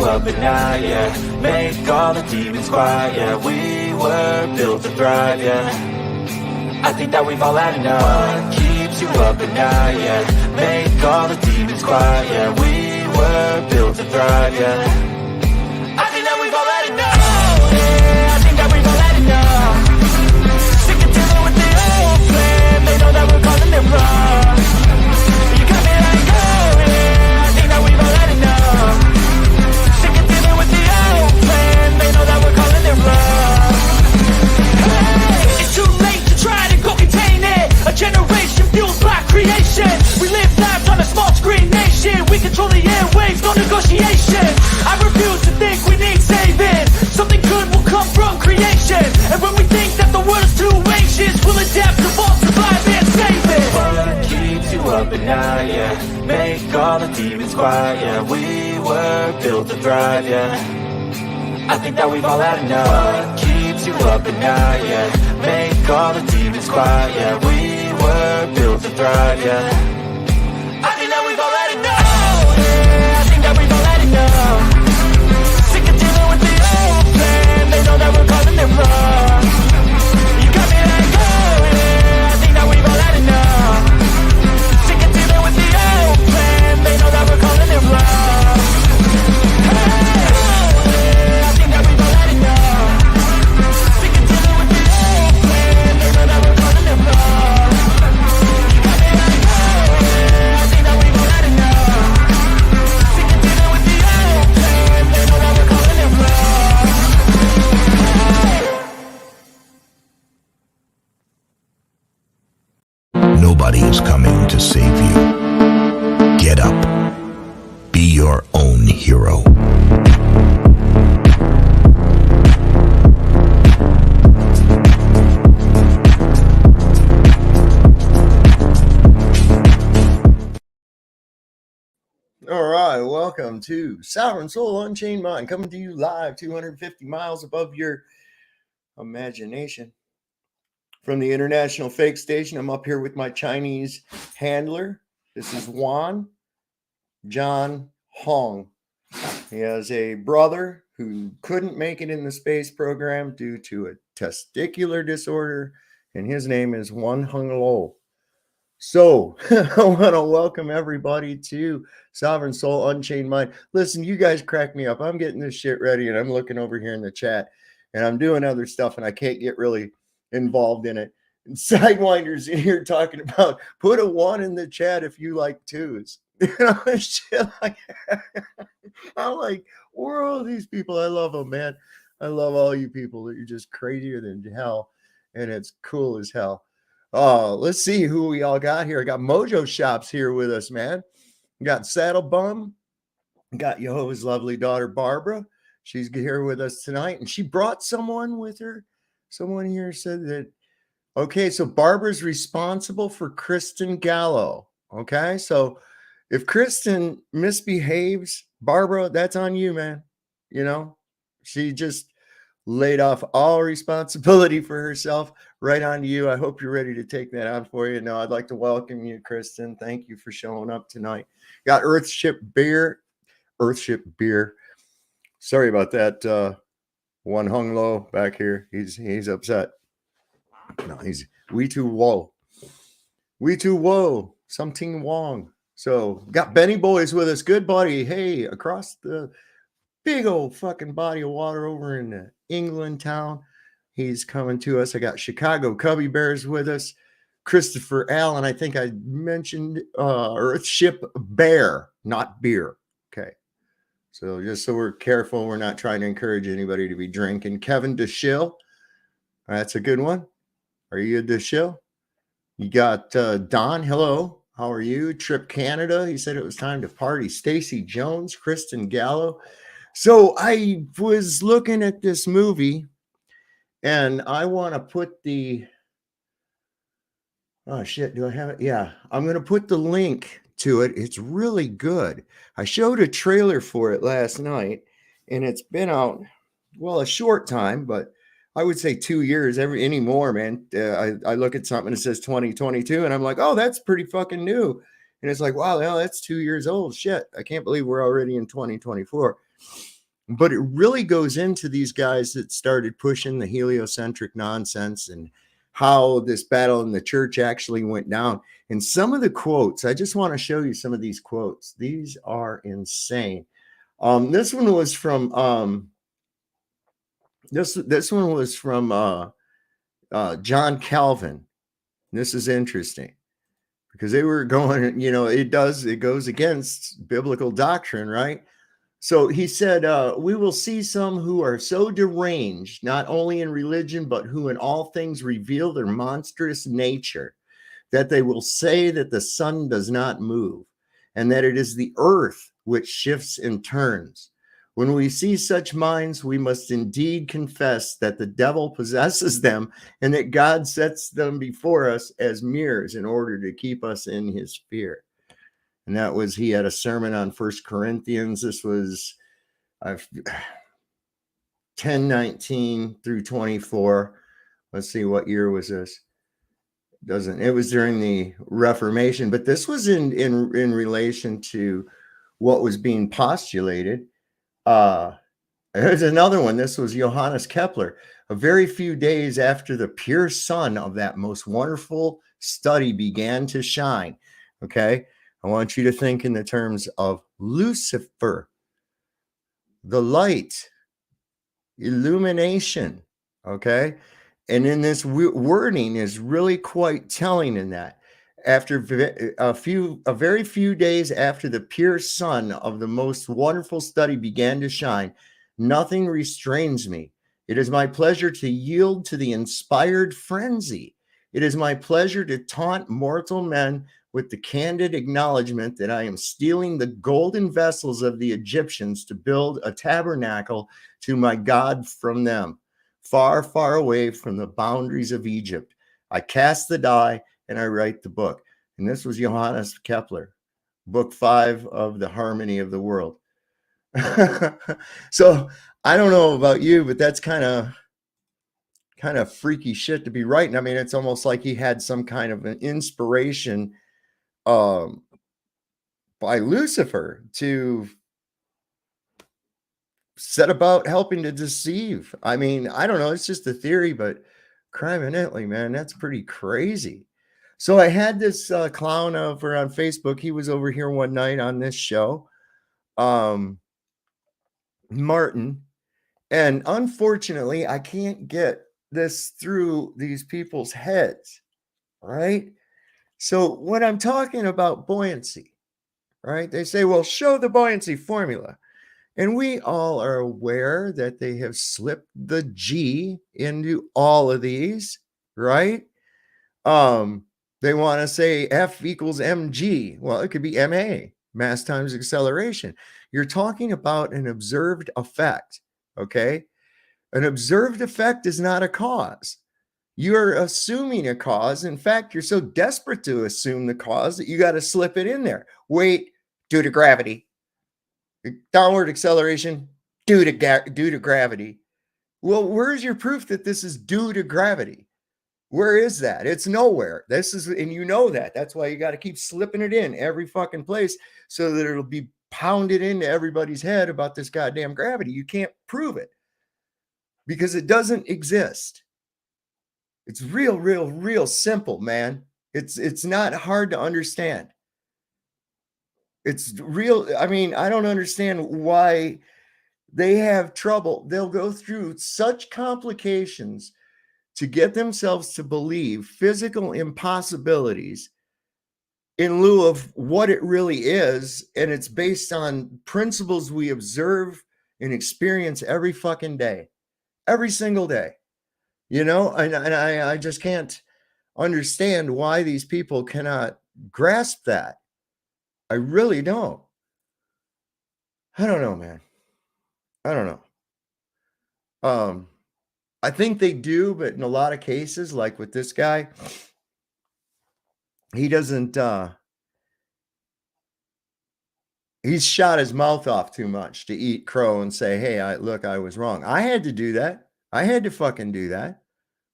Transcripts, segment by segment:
Up at night, yeah. Make all the demons quiet, yeah. We were built to thrive, yeah. I think that we've all had enough. What keeps you up at night, yeah. Make all the demons quiet, yeah. We were built to thrive, yeah. I think that we've all had enough. Yeah, I think that we've all had enough. Sick of dealing with the old plan. They know that we're calling it wrong. You got me like, oh yeah. I think that we've all had enough. They know that we're calling it wrong. Hey, it's too late to try to go contain it. A generation fueled by creation. We live lives on a small screen nation. We control the airwaves, no negotiation. I refuse to think we need saving. Something good will come from creation. And when we think that the world is too anxious, we'll adapt, evolve, survive, and save it. What keeps you up at night, yeah. Make all the demons quiet, yeah. We were built to thrive, yeah. I think that we've all had enough. What keeps you up at night, yeah. Make all the demons quiet, yeah. We were built to thrive, yeah. I think that we've all had enough. Yeah, I think that we've all had enough. Sick of dealing with the old plan. They know that we're calling it wrong. You got me like, oh yeah. I think that we've all had enough. Sick of dealing with the old plan. They know that we're calling it wrong. Nobody is coming to save you. Get up. Be your own hero. All right, welcome to Sovereign Soul Unchained Mind, coming to you live 250 miles above your imagination. From the International Fake Station, I'm up here with my Chinese handler. This is John Hong. He has a brother who couldn't make it in the space program due to a testicular disorder, and his name is Wan Hung Lo. So I want to welcome everybody to Sovereign Soul Unchained Mind. Listen, you guys crack me up. I'm getting this shit ready, and I'm looking over here in the chat, and I'm doing other stuff, and I can't get really involved in it. And Sidewinder's in here talking about put a 1 in the chat if you like 2s. You know, shit like that. I'm like, where are all these people? I love them, man. I love all you people that you're just crazier than hell, and it's cool as hell. Let's see who we all got here. I got Mojo Shops here with us, man. We got Saddle Bum. We got Jehovah's lovely daughter, Barbara. She's here with us tonight, and she brought someone with her. Someone here said that, okay, so Barbara's responsible for Kristen Gallo. Okay, so if Kristen misbehaves, Barbara, that's on you, man. You know, she just laid off all responsibility for herself right onto you. I hope you're ready to take that on for you. Now, I'd like to welcome you, Kristen. Thank you for showing up tonight. Got Earthship Beer. Sorry about that. Wan Hung Lo back here. He's upset. No, he's we too whoa. Something wrong. So got Benny Boys with us. Good buddy. Hey, across the big old fucking body of water over in England town. He's coming to us. I got Chicago Cubby Bears with us. Christopher Allen. I think I mentioned Earthship Bear, not beer. Okay. So just so we're careful, we're not trying to encourage anybody to be drinking. Kevin DeShill. That's a good one. Are you a DeShill? You got Don. Hello. How are you? Trip Canada. He said it was time to party. Stacy Jones, Kristen Gallo. So I was looking at this movie and I want to put the, oh shit, do I have it? Yeah, I'm going to put the link to it. It's really good. I showed a trailer for it last night and it's been out, well, a short time, but I would say 2 years anymore, man. I look at something that says 2022 and I'm like, oh, that's pretty fucking new. And it's like, wow, well, that's 2 years old. Shit, I can't believe we're already in 2024. But it really goes into these guys that started pushing the heliocentric nonsense and how this battle in the church actually went down. And some of the quotes, I just want to show you some of these quotes. These are insane. This one was from this one was from John Calvin. This is interesting because they were going, it goes against biblical doctrine, right? So he said, we will see some who are so deranged, not only in religion, but who in all things reveal their monstrous nature, that they will say that the sun does not move, and that it is the earth which shifts and turns. When we see such minds, we must indeed confess that the devil possesses them and that God sets them before us as mirrors in order to keep us in his fear. And that was, he had a sermon on 1 Corinthians. This was 10:19 through 24. Let's see, what year was this? It was during the Reformation, but this was in relation to what was being postulated. There's another one. This was Johannes Kepler. A very few days after the pure sun of that most wonderful study began to shine. Okay. I want you to think in the terms of Lucifer, the light, illumination. Okay. And in this wording is really quite telling in that. After a very few days after the pure sun of the most wonderful study began to shine, nothing restrains me. It is my pleasure to yield to the inspired frenzy. It is my pleasure to taunt mortal men with the candid acknowledgement that I am stealing the golden vessels of the Egyptians to build a tabernacle to my God from them, far, far away from the boundaries of Egypt. I cast the die and I write the book. And this was Johannes Kepler, book 5 of the Harmony of the World. So I don't know about you, but that's kind of freaky shit to be writing. I mean, it's almost like he had some kind of an inspiration by Lucifer to set about helping to deceive. I mean, I don't know. It's just a theory, but criminally, man, that's pretty crazy. So I had this clown over on Facebook. He was over here one night on this show, Martin. And unfortunately, I can't get this through these people's heads, right? So when I'm talking about buoyancy, right, they say, well, show the buoyancy formula. And we all are aware that they have slipped the G into all of these, right? They want to say F equals mg. Well, it could be ma, mass times acceleration. You're talking about an observed effect, okay? An observed effect is not a cause. You're assuming a cause. In fact, you're so desperate to assume the cause that you got to slip it in there. Wait, due to gravity. Downward acceleration due to gravity. Well, where's your proof that this is due to gravity? Where is that? It's nowhere. This is, and you know that. That's why you got to keep slipping it in every fucking place so that it'll be pounded into everybody's head about this goddamn gravity. You can't prove it because it doesn't exist. It's real simple, man. It's not hard to understand. It's real. I mean, I don't understand why they have trouble. They'll go through such complications to get themselves to believe physical impossibilities in lieu of what it really is. And it's based on principles we observe and experience every fucking day, every single day, and I just can't understand why these people cannot grasp that. I really don't. I don't know, man. I don't know. I think they do, but in a lot of cases, like with this guy, he doesn't, he's shot his mouth off too much to eat crow and say, hey, I was wrong. I had to do that. I had to fucking do that.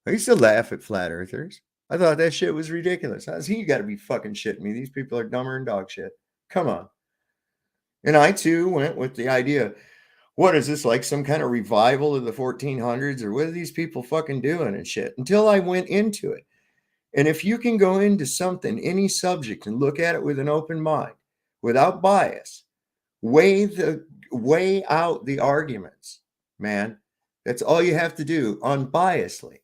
I used to laugh at flat earthers. I thought that shit was ridiculous. I was, you got to be fucking shitting me. These people are dumber than dog shit. Come on. And I too went with the idea, what is this, like some kind of revival of the 1400s, or what are these people fucking doing and shit, until I went into it. And if you can go into something, any subject, and look at it with an open mind, without bias, weigh out the arguments, man. That's all you have to do, unbiasedly.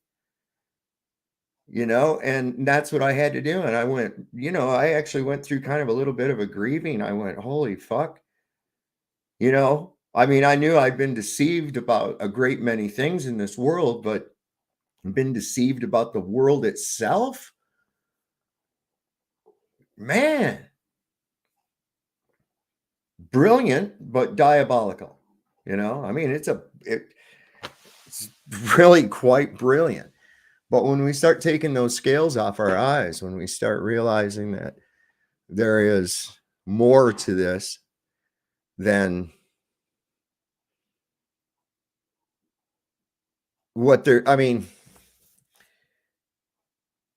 You know, and that's what I had to do. And I went, you know, I actually went through kind of a little bit of a grieving. I went, holy fuck. You know, I mean, I knew I'd been deceived about a great many things in this world, but been deceived about the world itself? Man. Brilliant, but diabolical. You know, I mean, it's really quite brilliant. But when we start taking those scales off our eyes, when we start realizing that there is more to this than what they're, I mean,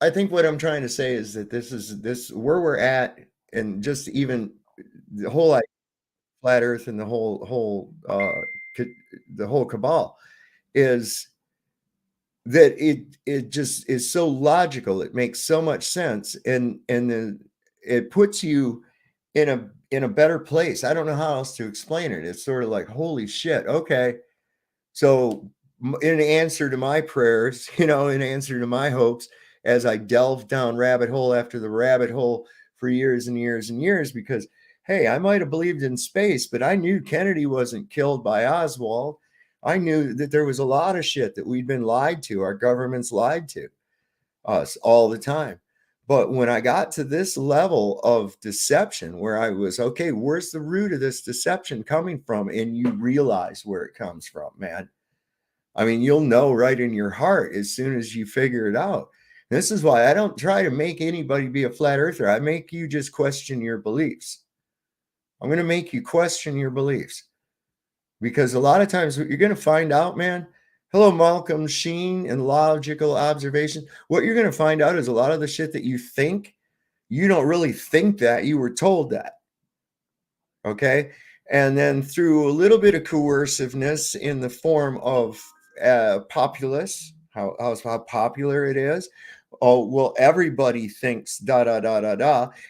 I think what I'm trying to say is that this where we're at, and just even the whole like flat earth and the whole cabal is that it just is so logical. It makes so much sense, and then it puts you in a better place. I don't know how else to explain it. It's sort of like, holy shit, okay. So in answer to my prayers, you know, in answer to my hopes, as I delved down rabbit hole after the rabbit hole for years and years and years, because hey, I might have believed in space, but I knew Kennedy wasn't killed by Oswald. I knew that there was a lot of shit that we'd been lied to. Our governments lied to us all the time. But when I got to this level of deception, where I was, okay, where's the root of this deception coming from? And you realize where it comes from, man. I mean, you'll know right in your heart as soon as you figure it out. This is why I don't try to make anybody be a flat earther. I make you just question your beliefs. I'm going to make you question your beliefs. Because a lot of times what you're going to find out, man, hello, Malcolm Sheen and Logical Observation. What you're going to find out is a lot of the shit that you think, you don't really think that, you were told that. Okay? And then through a little bit of coerciveness in the form of populace, how popular it is. Oh, well, everybody thinks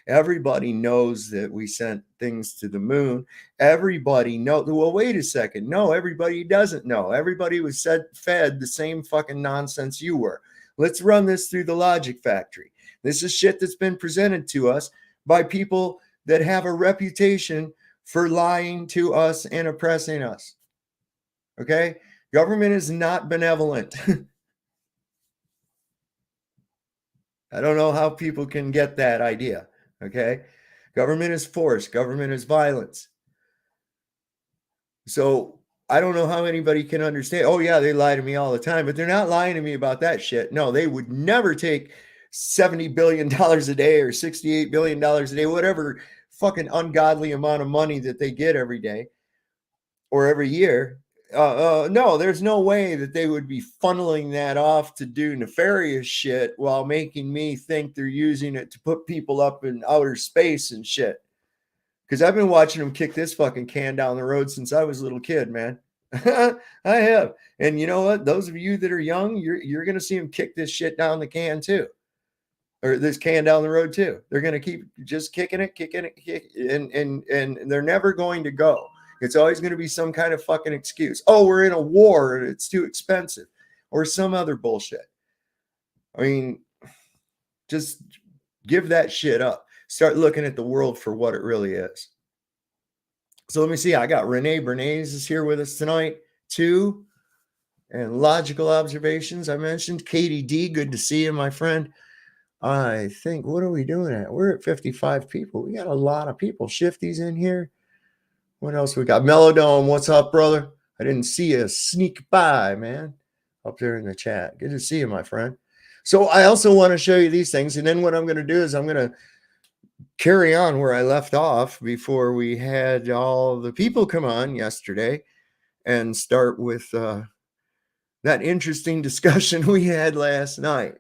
everybody knows that we sent things to the moon. Everybody knows. Well, wait a second. No, everybody doesn't know. Everybody was fed the same fucking nonsense you were. Let's run this through the logic factory. This is shit that's been presented to us by people that have a reputation for lying to us and oppressing us. Okay? Government is not benevolent. I don't know how people can get that idea. Okay? Government is force. Government is violence. So I don't know how anybody can understand. Oh, yeah, they lie to me all the time, but they're not lying to me about that shit. No, they would never take $70 billion a day or $68 billion a day, whatever fucking ungodly amount of money that they get every day or every year. No, there's no way that they would be funneling that off to do nefarious shit while making me think they're using it to put people up in outer space and shit. Because I've been watching them kick this fucking can down the road since I was a little kid, man. I have. And you know what? Those of you that are young, you're going to see them kick this shit down the can too. Or this can down the road too. They're going to keep just kicking it, and they're never going to go. It's always going to be some kind of fucking excuse. Oh, we're in a war and it's too expensive, or some other bullshit. I mean, just give that shit up. Start looking at the world for what it really is. So let me see. I got Renee Bernays is here with us tonight too. And Logical Observations, I mentioned. Katie D, good to see you, my friend. I think, what are we doing at? We're at 55 people. We got a lot of people. Shifty's in here. What else we got? Melodome, what's up, brother? I didn't see you sneak by, man, up there in the chat. Good to see you, my friend. So I also want to show you these things. And then what I'm going to do is I'm going to carry on where I left off before we had all the people come on yesterday and start with that interesting discussion we had last night.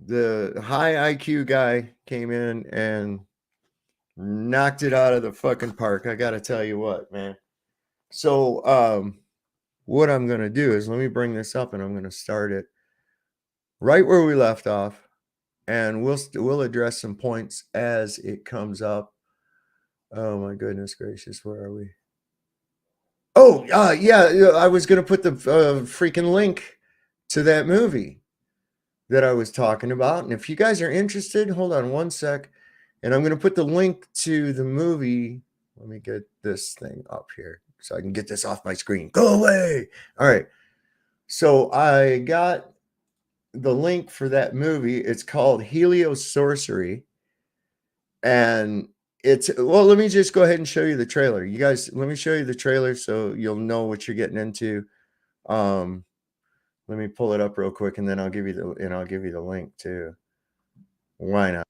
The high IQ guy came in and knocked it out of the fucking park. I got to tell you what, man. So what I'm going to do is let me bring this up and I'm going to start it right where we left off. And we'll address some points as it comes up. Oh my goodness gracious, where are we? Oh, yeah, I was going to put the freaking link to that movie that I was talking about. And if you guys are interested, hold on one sec. And I'm going to put the link to the movie. Let me get this thing up here so I can get this off my screen. Go away. All right. So I got the link for that movie. It's called Heliosorcery. And well, let me just go ahead and show you the trailer. You guys, let me show you the trailer so you'll know what you're getting into. Let me pull it up real quick and then I'll give you the link too. Why not?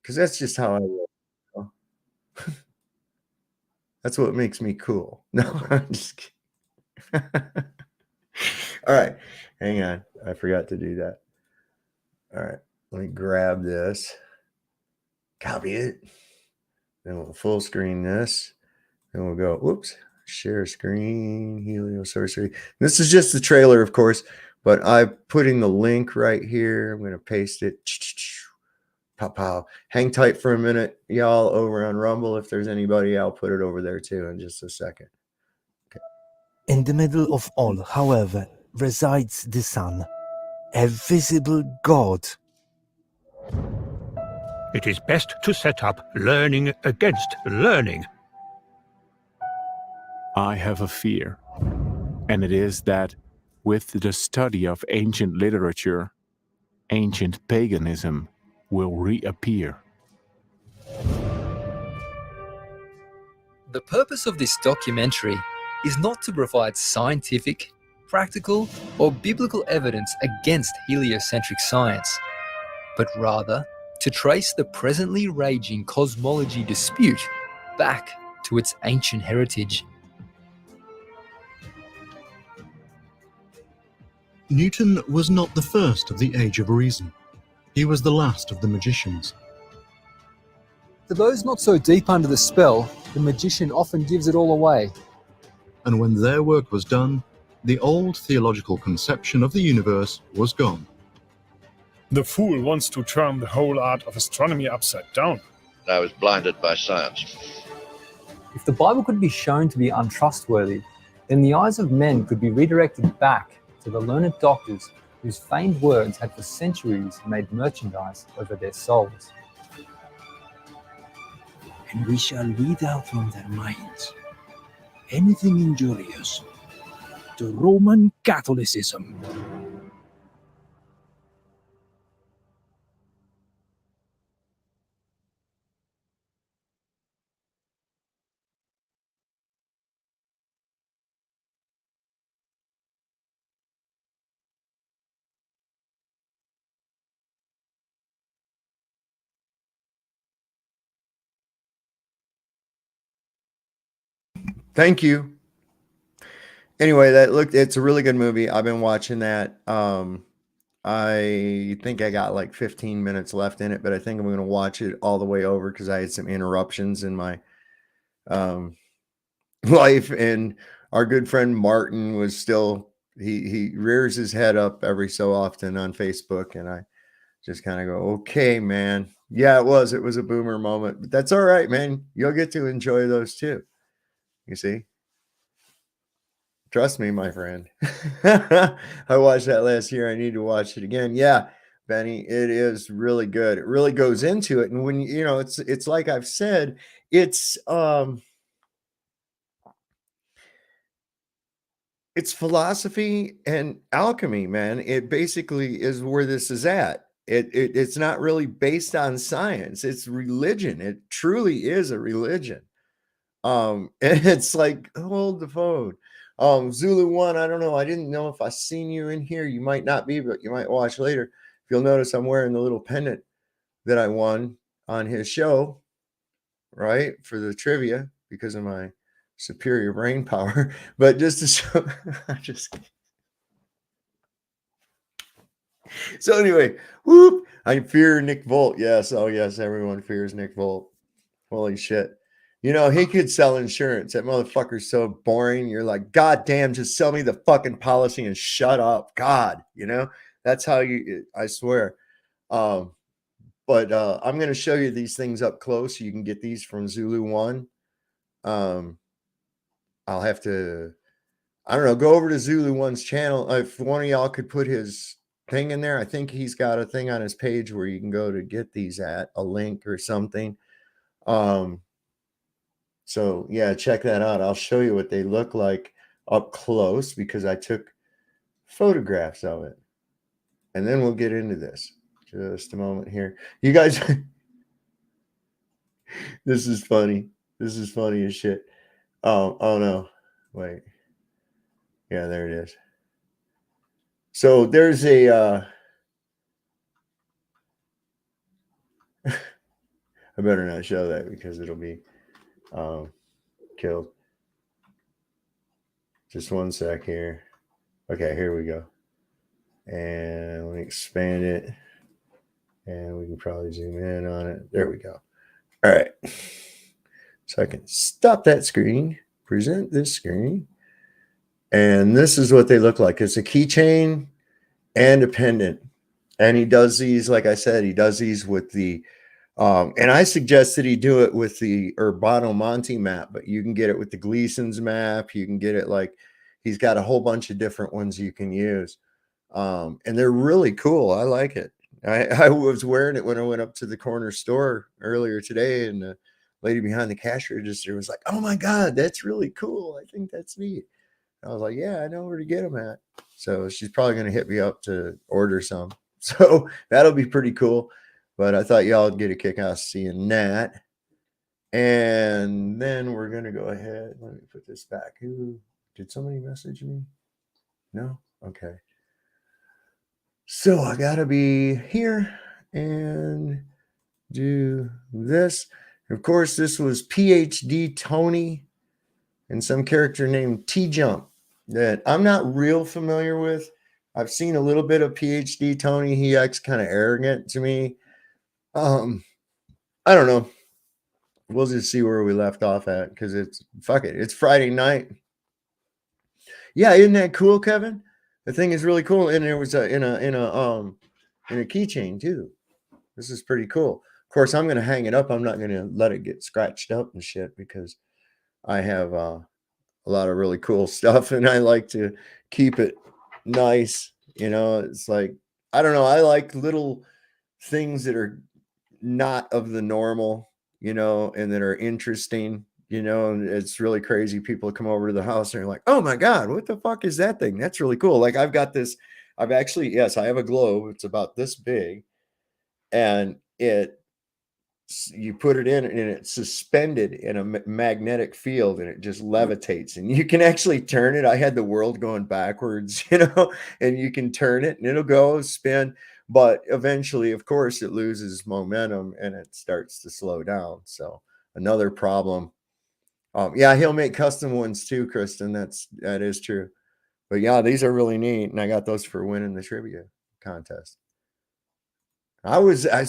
Because that's just how I roll. That's what makes me cool. No, I'm just kidding. All right, hang on. I forgot to do that. All right, let me grab this, copy it, then we'll full screen this, then we'll go, whoops, share screen, Heliosorcery. This is just the trailer, of course, but I'm putting the link right here. I'm going to paste it. Pow, pow. Hang tight for a minute, y'all, over on Rumble. If there's anybody, I'll put it over there too in just a second. Okay. In the middle of all, however, resides the sun, a visible god. It is best to set up learning against learning. I have a fear, and it is that with the study of ancient literature, ancient paganism will reappear. The purpose of this documentary is not to provide scientific, practical, or biblical evidence against heliocentric science, but rather to trace the presently raging cosmology dispute back to its ancient heritage. Newton was not the first of the Age of Reason. He was the last of the magicians. For those not so deep under the spell, the magician often gives it all away. And when their work was done, the old theological conception of the universe was gone. The fool wants to turn the whole art of astronomy upside down. I was blinded by science. If the Bible could be shown to be untrustworthy, then the eyes of men could be redirected back to the learned doctors whose famed words had for centuries made merchandise over their souls. And we shall weed out from their minds anything injurious to Roman Catholicism. Thank you. Anyway, it's a really good movie. I've been watching that. I think I got like 15 minutes left in it, but I think I'm going to watch it all the way over because I had some interruptions in my life. And our good friend Martin was still, he rears his head up every so often on Facebook. And I just kind of go, okay, man. Yeah, it was a boomer moment, but that's all right, man. You'll get to enjoy those too. You see? Trust me, my friend. I watched that last year. I need to watch it again. Yeah, Benny, it is really good. It really goes into it. And when you know, it's like I've said, it's it's philosophy and alchemy, man. It basically is where this is at. It's not really based on science. It's religion. It truly is a religion. And it's like, hold the phone. Zulu One, I don't know. I didn't know if I seen you in here. You might not be, but you might watch later. If you'll notice, I'm wearing the little pendant that I won on his show, right? For the trivia because of my superior brain power. But just to show, so anyway, whoop, I fear Nick Volt. Yes, oh yes, everyone fears Nick Volt. Holy shit. You know, he could sell insurance. That motherfucker's so boring. You're like, God damn, just sell me the fucking policy and shut up. God, you know, that's how I swear. But I'm going to show you these things up close. You can get these from Zulu One. I'll have to, I don't know, go over to Zulu One's channel. If one of y'all could put his thing in there, I think he's got a thing on his page where you can go to get these at a link or something. So yeah, check that out. I'll show you what they look like up close because I took photographs of it. And then we'll get into this. Just a moment here. You guys, this is funny. This is funny as shit. Oh no. Wait. Yeah, there it is. So there's a I better not show that because it'll be killed. Just one sec here. Okay, here we go. And let me expand it. And we can probably zoom in on it. There we go. All right. So I can stop that screen, present this screen. And this is what they look like. It's a keychain and a pendant. And he does these, like I said, he does these with the and I suggested he do it with the Urbano Monte map, but you can get it with the Gleason's map. You can get it like he's got a whole bunch of different ones you can use. And they're really cool. I like it. I was wearing it when I went up to the corner store earlier today, and the lady behind the cash register was like, "Oh my God, that's really cool. I think that's neat." And I was like, "Yeah, I know where to get them at." So she's probably going to hit me up to order some. So that'll be pretty cool. But I thought y'all would get a kick out of seeing that. And then we're going to go ahead. Let me put this back. Did somebody message me? No? Okay. So I got to be here and do this. Of course, this was PhD Tony and some character named T-Jump that I'm not real familiar with. I've seen a little bit of PhD Tony. He acts kind of arrogant to me. I don't know. We'll just see where we left off at because it's fuck it. It's Friday night. Yeah, isn't that cool, Kevin? The thing is really cool, and there was in a keychain too. This is pretty cool. Of course, I'm gonna hang it up. I'm not gonna let it get scratched up and shit because I have a lot of really cool stuff, and I like to keep it nice. You know, it's like I don't know. I like little things that are not of the normal, you know, and that are interesting, you know, and it's really crazy. People come over to the house and they're like, "Oh my God, what the fuck is that thing? That's really cool." Like I've got this, I've actually, yes, I have a globe. It's about this big and you put it in and it's suspended in a magnetic field and it just levitates and you can actually turn it. I had the world going backwards, you know, and you can turn it and it'll go spin. But eventually, of course, it loses momentum and it starts to slow down. So another problem. Yeah, he'll make custom ones too, Kristen. That is true. But yeah, these are really neat. And I got those for winning the trivia contest. Who is it?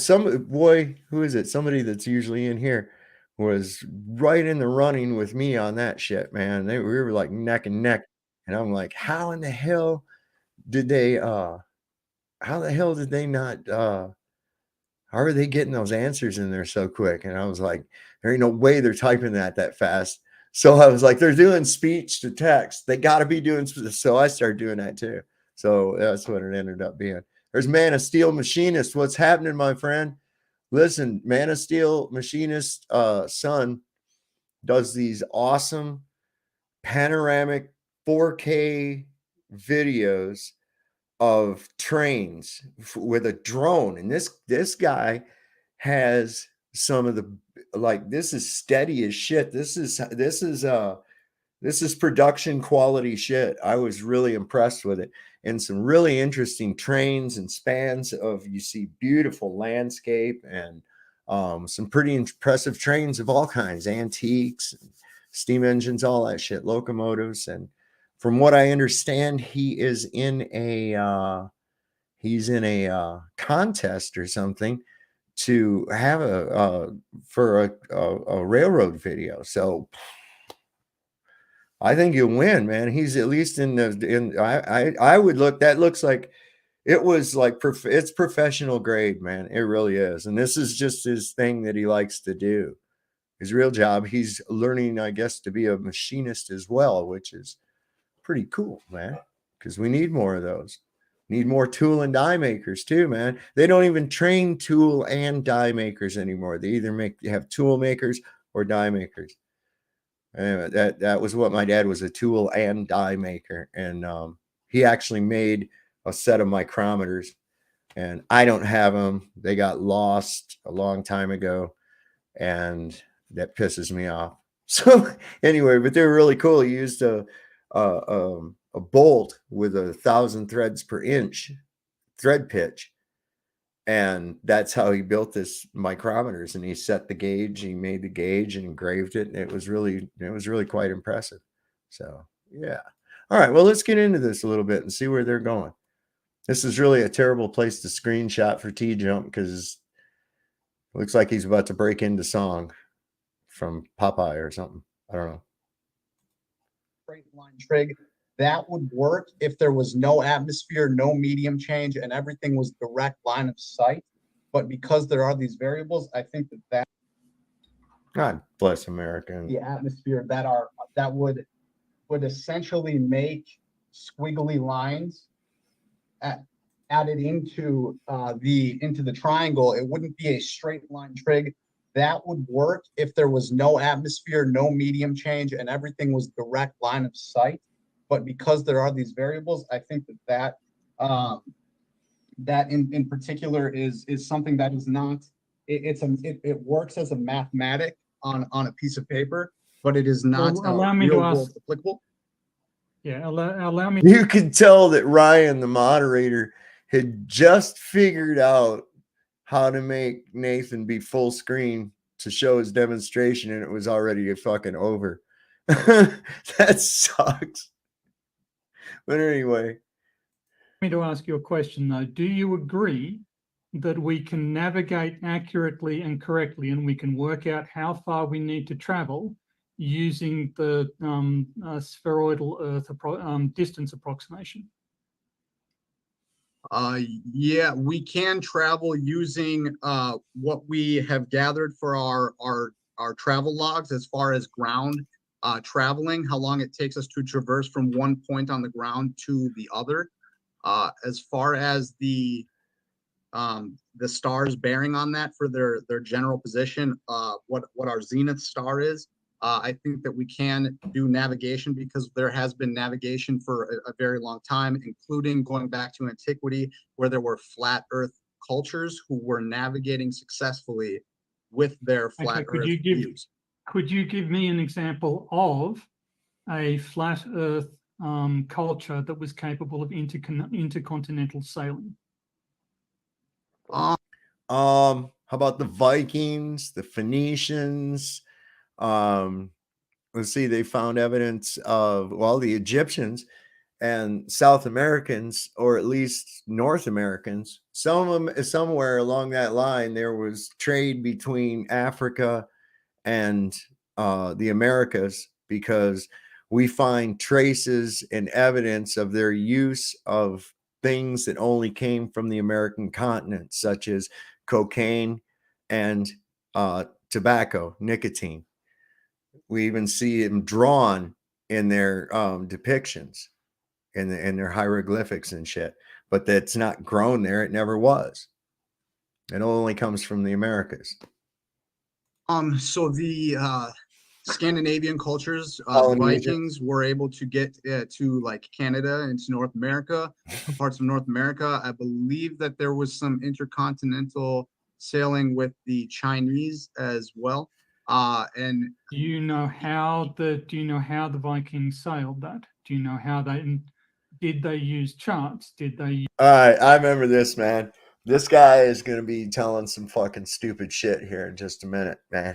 Somebody that's usually in here was right in the running with me on that shit, man. We were like neck and neck. And I'm like, how in the hell did they how the hell did they not how are they getting those answers in there so quick? And I was like, there ain't no way they're typing that fast. So I was like, they're doing speech to text. They got to be doing. So I started doing that too. So that's what it ended up being. There's Man of Steel Machinist. What's happening, my friend? Listen, Man of Steel Machinist son does these awesome panoramic 4K videos of trains with a drone, and this guy has some of the, like, this is steady as shit. This is production quality shit. I was really impressed with it, and some really interesting trains and spans of, you see beautiful landscape and some pretty impressive trains of all kinds, antiques, steam engines, all that shit, locomotives. And from what I understand, he's in a contest or something to have a railroad video. So I think you'll win, man. He's at least I would look, that looks like it was like it's professional grade, man. It really is. And this is just his thing that he likes to do. His real job. He's learning, I guess, to be a machinist as well, which is pretty cool, man, because we need more of those. Need more tool and die makers too, man. They don't even train tool and die makers anymore. They either have tool makers or die makers. Anyway, that was what my dad was, a tool and die maker, and he actually made a set of micrometers, and I don't have them. They got lost a long time ago, and that pisses me off. So anyway, but they're really cool. He used a bolt with 1,000 threads per inch thread pitch, and that's how he built this micrometers. And he set the gauge, he made the gauge and engraved it, and it was really quite impressive. So yeah. All right, well, let's get into this a little bit and see where they're going. This is really a terrible place to screenshot for T-Jump, because it looks like he's about to break into song from Popeye or something. I don't know. Straight line trig. That would work if there was no atmosphere, no medium change, and everything was direct line of sight. But because there are these variables, I think that God bless America. The atmosphere that would essentially make squiggly lines added into the triangle. It wouldn't be a straight line trig. That would work if there was no atmosphere, no medium change, and everything was direct line of sight. But because there are these variables, I think that in particular is something that is not. It works as a mathematic on a piece of paper, but it is not allow me to ask, applicable. Yeah, allow me. You could tell that Ryan, the moderator, had just figured out how to make Nathan be full screen to show his demonstration, and it was already fucking over. That sucks. But anyway, Me to ask you a question though. Do you agree that we can navigate accurately and correctly, and we can work out how far we need to travel using the spheroidal Earth distance approximation? Yeah, we can travel using what we have gathered for our travel logs as far as ground traveling, how long it takes us to traverse from one point on the ground to the other. As far as the stars bearing on that for their general position, what our zenith star is, I think that we can do navigation because there has been navigation for a very long time, including going back to antiquity, where there were flat Earth cultures who were navigating successfully with their flat Earth views. Could you give me an example of a flat Earth culture that was capable of intercontinental sailing? How about the Vikings, the Phoenicians? Let's see, they found evidence of, well, the Egyptians and South Americans, or at least North Americans. Some of them, somewhere along that line, there was trade between Africa and the Americas, because we find traces and evidence of their use of things that only came from the American continent, such as cocaine and tobacco, nicotine. We even see them drawn in their depictions, in their hieroglyphics and shit. But that's not grown there. It never was. It only comes from the Americas. So Scandinavian cultures, the Polynesian. Vikings were able to get to like Canada and to North America, parts of North America. I believe that there was some intercontinental sailing with the Chinese as well. And Do you know how the Vikings sailed that? Do you know how did they use charts? Did they? All right, I remember this, man. This guy is going to be telling some fucking stupid shit here in just a minute, man.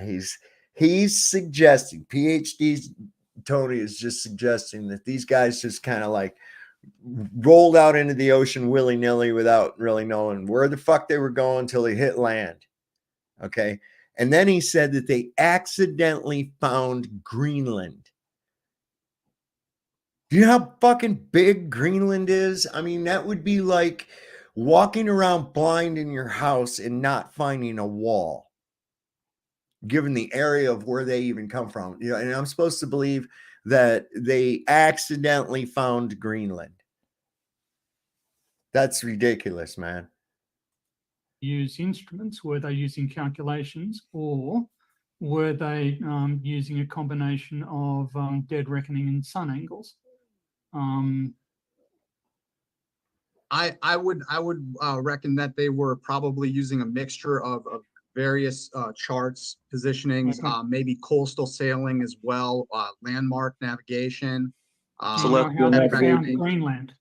He's suggesting, PhD's Tony is just suggesting that these guys just kind of like rolled out into the ocean willy-nilly without really knowing where the fuck they were going until they hit land. Okay. And then he said that they accidentally found Greenland. Do you know how fucking big Greenland is? I mean, that would be like walking around blind in your house and not finding a wall, given the area of where they even come from. You know, and I'm supposed to believe that they accidentally found Greenland. That's ridiculous, man. Use instruments? Were they using calculations, or were they using a combination of dead reckoning and sun angles? I would reckon that they were probably using a mixture of various charts, positionings, maybe coastal sailing as well, landmark navigation. Do you know how they found Greenland?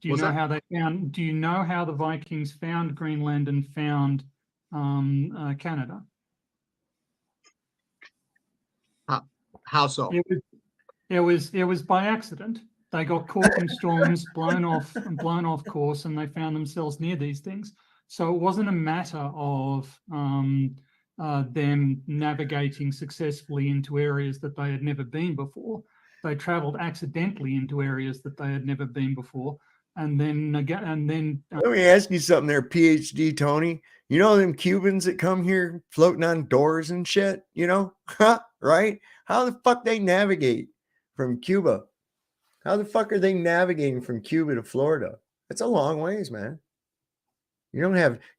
Do you know how they found? Do you know how the Vikings found Greenland and found Canada? How so? It was by accident. They got caught in storms, blown off course, and they found themselves near these things. So it wasn't a matter of them navigating successfully into areas that they had never been before. They traveled accidentally into areas that they had never been before. And then let me ask you something there, PhD Tony. You know them Cubans that come here floating on doors and shit, you know? Right? How the fuck they navigate from Cuba? How the fuck are they navigating from Cuba to Florida? That's a long ways, man. You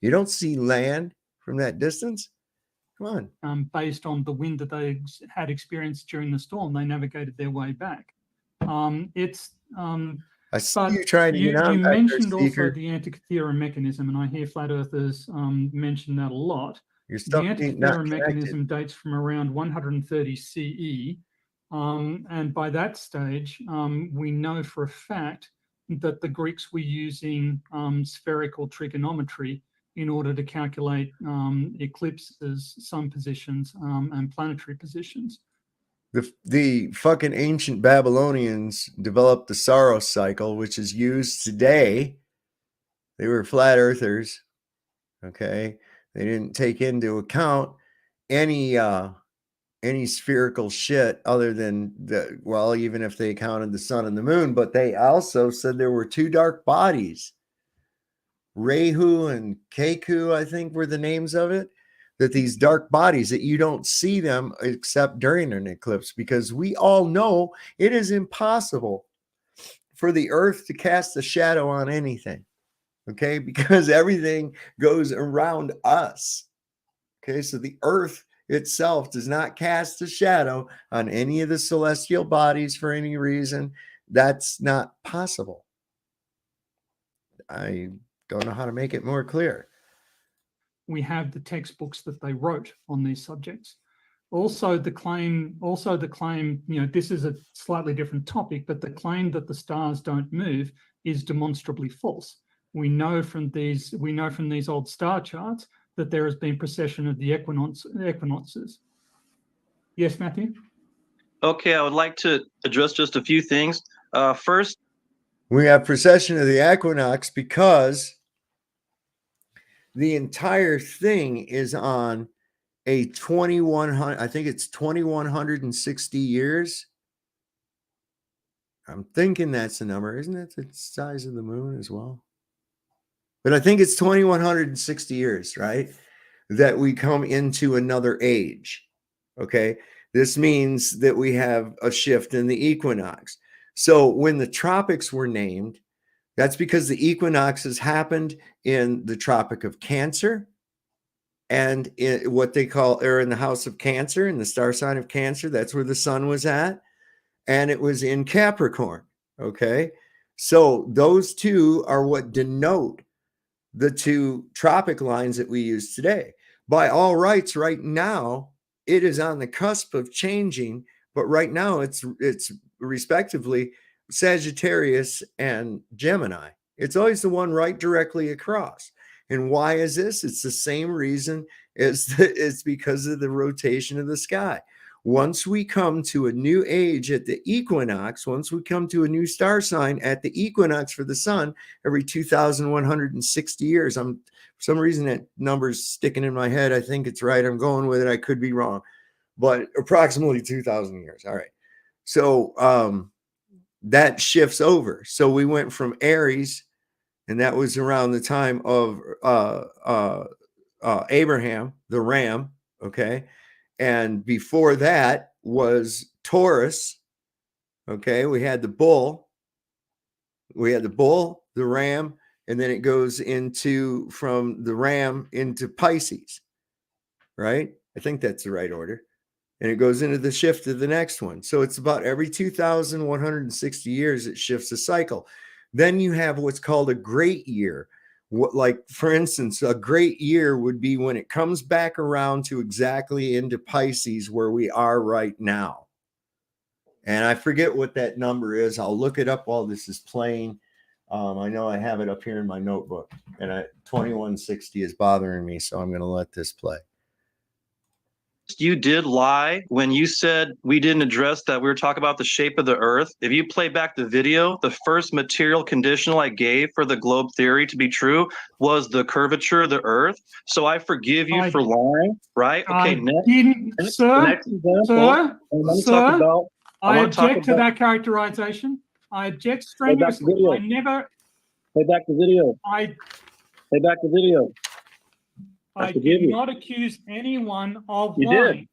don't see land from that distance. Come on. Based on the wind that they had experienced during the storm, they navigated their way back. I see you trying to get out. You mentioned also the Antikythera mechanism, and I hear flat earthers mention that a lot. The Antikythera mechanism dates from around 130 CE, and by that stage, we know for a fact that the Greeks were using spherical trigonometry in order to calculate eclipses, sun positions, and planetary positions. The fucking ancient Babylonians developed the Saros cycle, which is used today. They were flat earthers. Okay. They didn't take into account any spherical shit other than even if they counted the sun and the moon, but they also said there were two dark bodies. Rahu and Keku, I think, were the names of it. That these dark bodies, that you don't see them except during an eclipse, because we all know it is impossible for the earth to cast a shadow on anything. Okay, because everything goes around us. Okay, so the earth itself does not cast a shadow on any of the celestial bodies for any reason. That's not possible. I don't know how to make it more clear. We have the textbooks that they wrote on these subjects. Also the claim, you know, this is a slightly different topic, but the claim that the stars don't move is demonstrably false. We know from these old star charts that there has been precession of the equinoxes. Yes, Matthew? Okay, I would like to address just a few things. First, we have precession of the equinox because the entire thing is on a 2100, I think it's 2160 years. I'm thinking that's the number. Isn't it the size of the moon as well? But I think it's 2160 years, right? That we come into another age. Okay. This means that we have a shift in the equinox. So when the tropics were named, that's because the equinoxes happened in the Tropic of Cancer and what they call, or in the house of Cancer, in the star sign of Cancer, that's where the sun was at. And it was in Capricorn. Okay. So those two are what denote the two tropic lines that we use today. By all rights, right now, it is on the cusp of changing, but right now it's respectively Sagittarius and Gemini. It's always the one right directly across. And why is this? It's the same reason as it's because of the rotation of the sky. Once we come to a new age at the equinox, once we come to a new star sign at the equinox for the sun, every 2,160 years, for some reason that number's sticking in my head. I think it's right. I'm going with it. I could be wrong, but approximately 2,000 years. All right. So that shifts over. So we went from Aries, and that was around the time of Abraham, the ram. Okay. And before that was Taurus. Okay. We had the bull, the ram, and then it goes into from the ram into Pisces. Right. I think that's the right order. And it goes into the shift of the next one. So it's about every 2,160 years, it shifts a cycle. Then you have what's called a great year. What, like, for instance, a great year would be when it comes back around to exactly into Pisces where we are right now. And I forget what that number is. I'll look it up while this is playing. I know I have it up here in my notebook, and 2160 is bothering me, so I'm going to let this play. You did lie when you said we didn't address that we were talking about the shape of the earth. If you play back the video, the first material conditional I gave for the globe theory to be true was the curvature of the earth. So I forgive you for lying, right? Okay, Sir, I object to that characterization. I object strenuously. I never. Play back the video. Play back the video. I did not accuse anyone of You lying. did.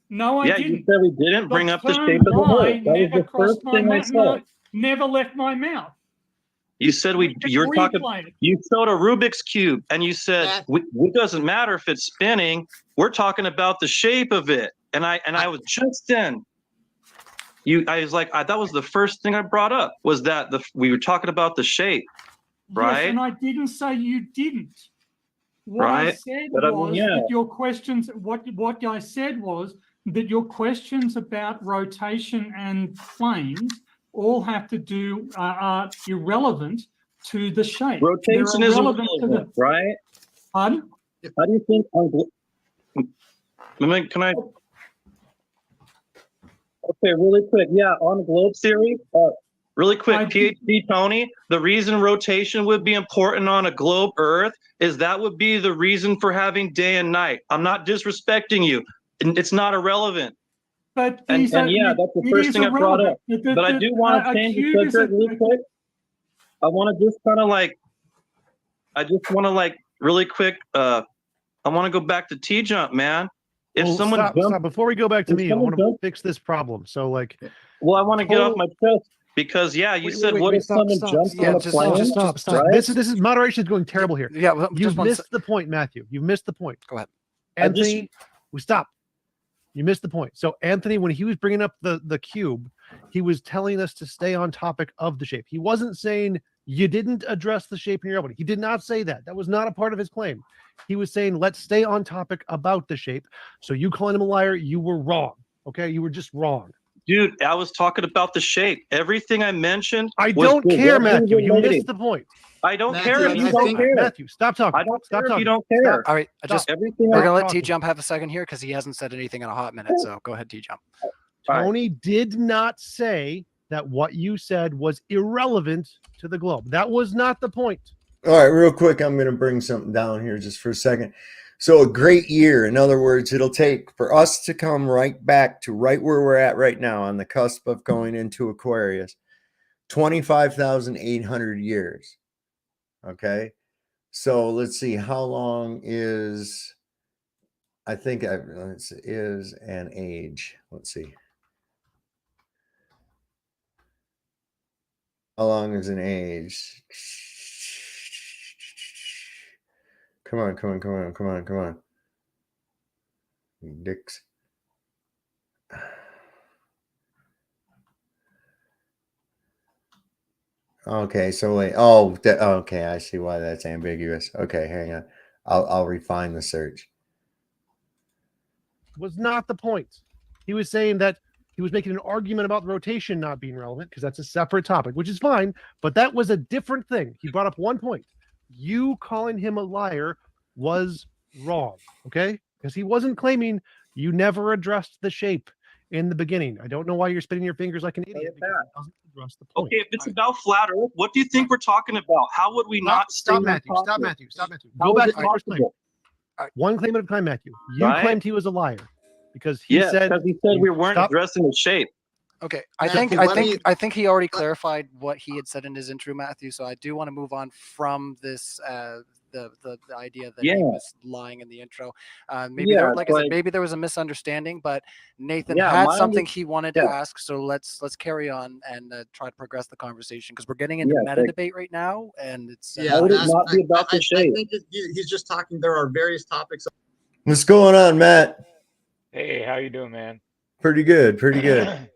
No, I didn't. You said we didn't bring up the shape of the earth. That was the first thing I said. Never left my mouth. You said you're talking. You showed a Rubik's cube, and you said it doesn't matter if it's spinning. We're talking about the shape of it, and I was just in. I was like, that was the first thing I brought up was that we were talking about the shape, right? Yes, and I didn't say you didn't. What I said was that your questions. What I said was that your questions about rotation and planes all have to do are irrelevant to the shape. Rotation is irrelevant, right? Pardon? How do you think? Can I? Okay, really quick. Yeah, on globe theory. Really quick, PhD Tony, the reason rotation would be important on a globe Earth is that would be the reason for having day and night. I'm not disrespecting you. It's not irrelevant. But that's the first thing I brought up. But I do want to change the subject really quick. I want to just kind of like, really quick, I want to go back to T-Jump, man. If someone stop. Before we go back to me, I want to fix this problem. So like, well, I want to get off my chest. Because you said what if someone jumps on a plane? Stop. Right? This is moderation is going terrible here. Yeah, well, you've missed the point, Matthew. You've missed the point. Go ahead, Anthony. We stop. You missed the point. So Anthony, when he was bringing up the cube, he was telling us to stay on topic of the shape. He wasn't saying you didn't address the shape in your elbow. He did not say that. That was not a part of his claim. He was saying let's stay on topic about the shape. So you calling him a liar, you were wrong. Okay, you were just wrong. Dude, I was talking about the shape. Everything I mentioned. I don't care, Matthew. You missed the point. I don't care if you don't care. Matthew, stop talking. I don't stop care talking. if you don't care. All right, everything. We're gonna let T-Jump have a second here because he hasn't said anything in a hot minute. So go ahead, T-Jump. Tony did not say that what you said was irrelevant to the globe. That was not the point. All right, real quick, I'm going to bring something down here just for a second. So a great year, in other words, it'll take for us to come right back to right where we're at right now on the cusp of going into Aquarius, 25,800 years. Okay. So let's see, how long is, is an age. Let's see. How long is an age? Come on. Dix. Okay, so wait. Oh, okay. I see why that's ambiguous. Okay, hang on. I'll refine the search. Was not the point. He was saying that he was making an argument about the rotation not being relevant because that's a separate topic, which is fine, but that was a different thing. He brought up one point. You calling him a liar was wrong, okay? Because he wasn't claiming you never addressed the shape in the beginning. I don't know why you're spinning your fingers like an idiot because it doesn't address the point. Okay, if it's about flat Earth, what do you think we're talking about? How would we not Stop, stay Matthew. on Stop, topic? Matthew. Stop, Matthew. How Go is back it to the first claim. possible? One claim at a time, Matthew. You Right? claimed he was a liar because he Yeah, said because he said we weren't Stop. addressing the shape. Okay, Matthew, I think he already clarified what he had said in his intro, Matthew. So I do want to move on from this the idea that he Yeah. was lying in the intro. Maybe Yeah, there, like I said, but- maybe there was a misunderstanding, but Nathan Yeah, had my something under- he wanted to yeah. ask. So let's carry on and try to progress the conversation because we're getting into Yeah, meta thank- debate right now, and it's How would it not be about the I shape? think he's just talking. There are various topics. What's going on, Matt? Hey, how you doing, man? Pretty good. Pretty good.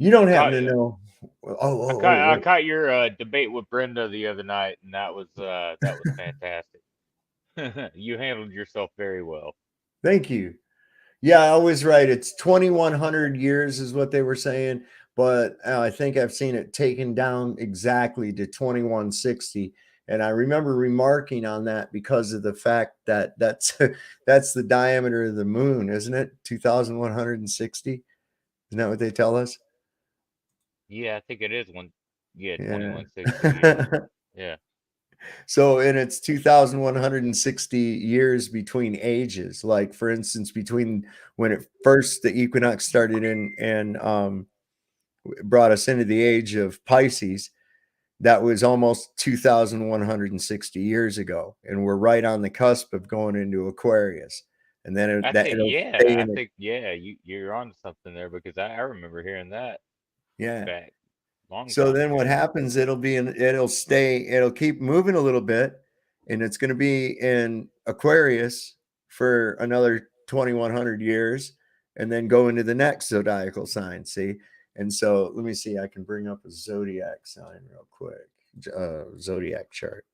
You don't happen to Caught- know? Oh, I wait. caught your debate with Brenda the other night, and that was fantastic. You handled yourself very well. Thank you. Yeah, I was right. It's 2,100 years is what they were saying, but I think I've seen it taken down exactly to 2,160. And I remember remarking on that because of the fact that that's the diameter of the moon, isn't it? 2,160. Isn't that what they tell us? Yeah, I think it is one. Yeah, Yeah. 2160. Yeah. So, and it's 2,160 years between ages. Like, for instance, between when it first the equinox started in and brought us into the age of Pisces, that was almost 2,160 years ago, and we're right on the cusp of going into Aquarius. And then I that think, it'll yeah, stay I in it. think, yeah, you're on something there because I remember hearing that Yeah. back long So time then ago. what happens, it'll keep moving a little bit, and it's going to be in Aquarius for another 2,100 years and then go into the next zodiacal sign. See? And so let me see, I can bring up a zodiac sign real quick. Zodiac chart.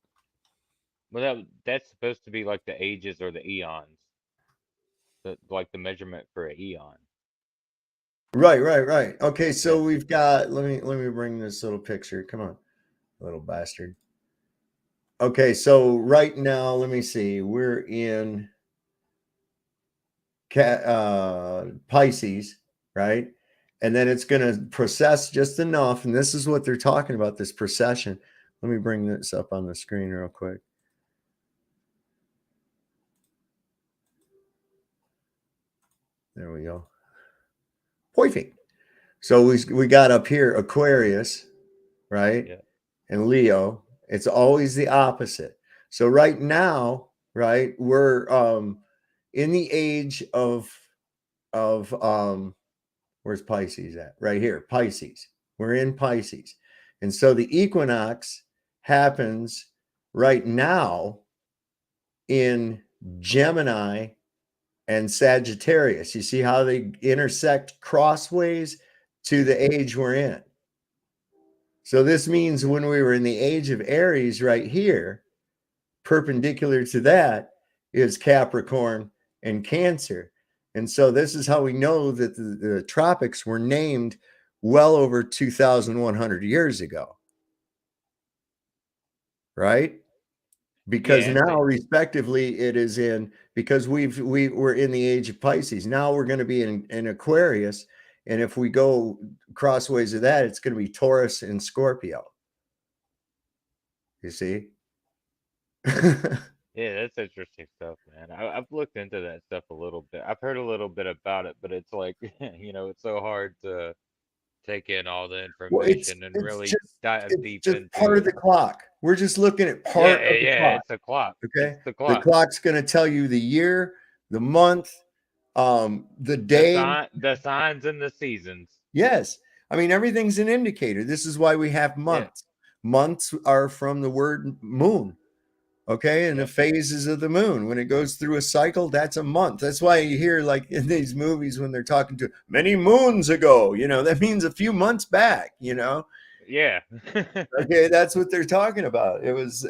Well, that's supposed to be like the ages or the eons, like the measurement for an eon. Right. Okay, so we've got, let me bring this little picture. Come on, little bastard. Okay, so right now, let me see. We're in Pisces, right? And then it's going to process just enough. And this is what they're talking about, this procession. Let me bring this up on the screen real quick. There we go. Perfect. So we got up here Aquarius, right? Yeah. And Leo. It's always the opposite. So right now, right, we're in the age of where's Pisces at? Right here, Pisces. We're in Pisces. And so the equinox happens right now in Gemini and Sagittarius. You see how they intersect crossways to the age we're in. So this means when we were in the age of Aries right here, perpendicular to that is Capricorn and Cancer. And so this is how we know that the tropics were named well over 2,100 years ago. Right? Because now respectively it is in, because we're in the age of Pisces. Now we're going to be in Aquarius. And if we go crossways of that, it's going to be Taurus and Scorpio. You see? Yeah, that's interesting stuff, man. I've looked into that stuff a little bit. I've heard a little bit about it, but it's like, it's so hard to take in all the information and really dive deep just into part of it. the clock. We're just looking at part of the clock. It's a clock. Okay. It's the The clock. clock's going to tell you the year, the month, the day. The signs and the seasons. Yes. I mean, everything's an indicator. This is why we have months. Months are from the word moon. Okay, and the phases of the moon, when it goes through a cycle, that's a month. That's why you hear, like, in these movies when they're talking to many moons ago, that means a few months back, Yeah. Okay, that's what they're talking about. It was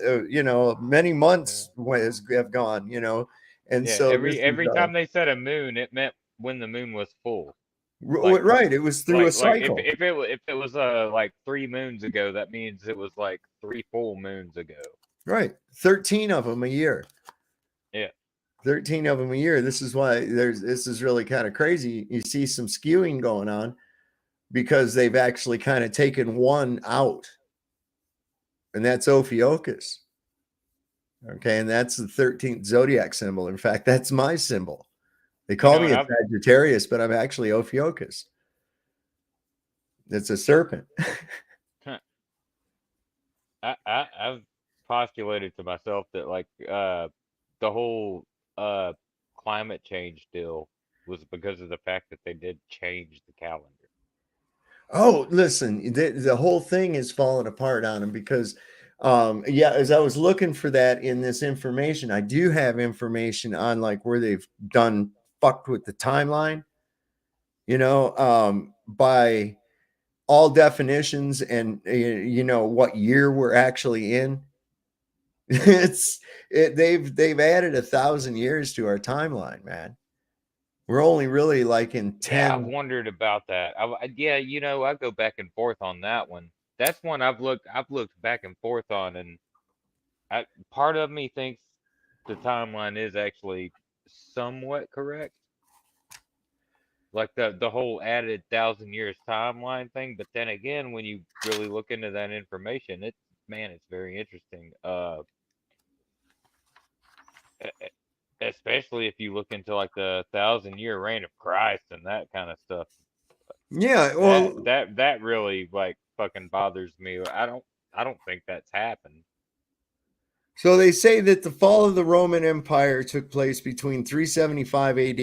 many months have gone, and Yeah, so every time they said a moon, it meant when the moon was full. right, it was through a cycle. If it was like 3 moons ago, that means it was like 3 full moons ago. Right, 13 of them a year. Yeah, 13 of them a year. This is why this is really kind of crazy. You see some skewing going on because they've actually kind of taken one out, and that's Ophiuchus. Okay, and that's the 13th zodiac symbol. In fact, that's my symbol. They call me a Sagittarius, but I'm actually Ophiuchus. It's a serpent. I've postulated to myself that like the whole climate change deal was because of the fact that they did change the calendar. Oh, listen, the whole thing is falling apart on them because as I was looking for that in this information, I do have information on like where they've done fucked with the timeline, by all definitions and what year we're actually in. They've added 1,000 years to our timeline, man. We're only really like in 10. Yeah, I wondered about that. I go back and forth on that one. That's one I've looked back and forth on, and part of me thinks the timeline is actually somewhat correct. Like the whole added 1,000 years timeline thing, but then again, when you really look into that information, it's very interesting. Especially if you look into like the 1,000-year reign of Christ and that kind of stuff. Yeah, well, that really like fucking bothers me. I don't think that's happened. So they say that the fall of the Roman Empire took place between 375 AD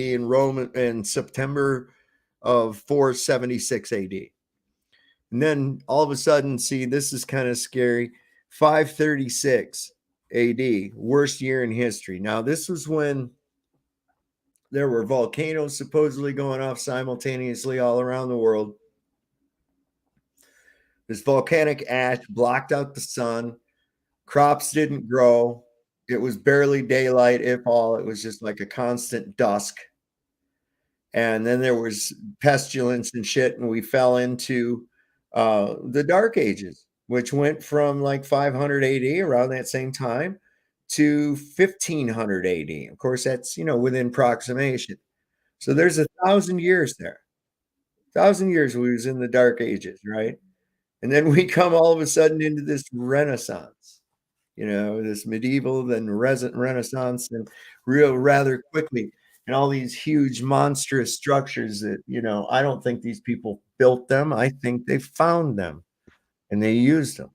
and September of 476 AD. And then all of a sudden, see, this is kind of scary. 536 AD, worst year in history. Now, this was when there were volcanoes supposedly going off simultaneously all around the world. This volcanic ash blocked out the sun. Crops didn't grow. It was barely daylight, if all. It was just like a constant dusk. And then there was pestilence and shit, and we fell into the Dark Ages, which went from like 500 AD around that same time to 1500 AD. Of course, that's, within approximation. So there's 1,000 years there. 1,000 years we was in the Dark Ages, right? And then we come all of a sudden into this Renaissance. This medieval, then Renaissance, and rather quickly, and all these huge monstrous structures that, I don't think these people built them. I think they found them and they used them.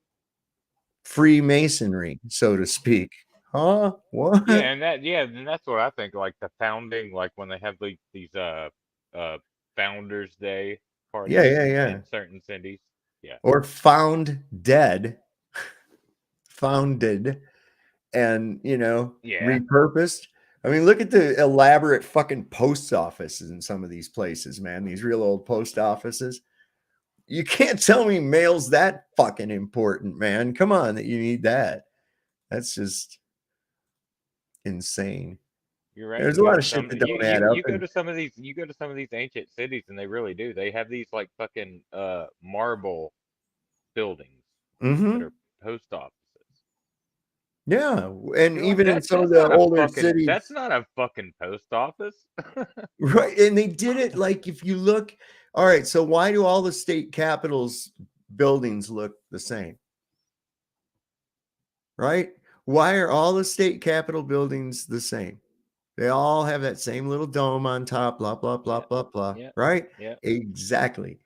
Freemasonry, so to speak. Huh? What? Yeah, and that's what I think. Like the founding, like when they have these Founders Day parties. Yeah. In certain cities. Yeah. Or found dead. Founded and repurposed. I mean, look at the elaborate fucking post offices in some of these places, man. These real old post offices. You can't tell me mail's that fucking important, man. Come on, that you need that. That's just insane. You're right. There's a lot of shit that don't add up. You go to some of these ancient cities, and they really do. They have these like fucking marble buildings that are post offices. Yeah, and even in some of the older cities, that's not a fucking post office. Right? And they did it like, if you look, all right, so why do all the state capitals buildings look the same? Right? Why are all the state capitol buildings the same? They all have that same little dome on top, blah, blah, blah, blah, blah. Yeah. Right? Yeah. Exactly.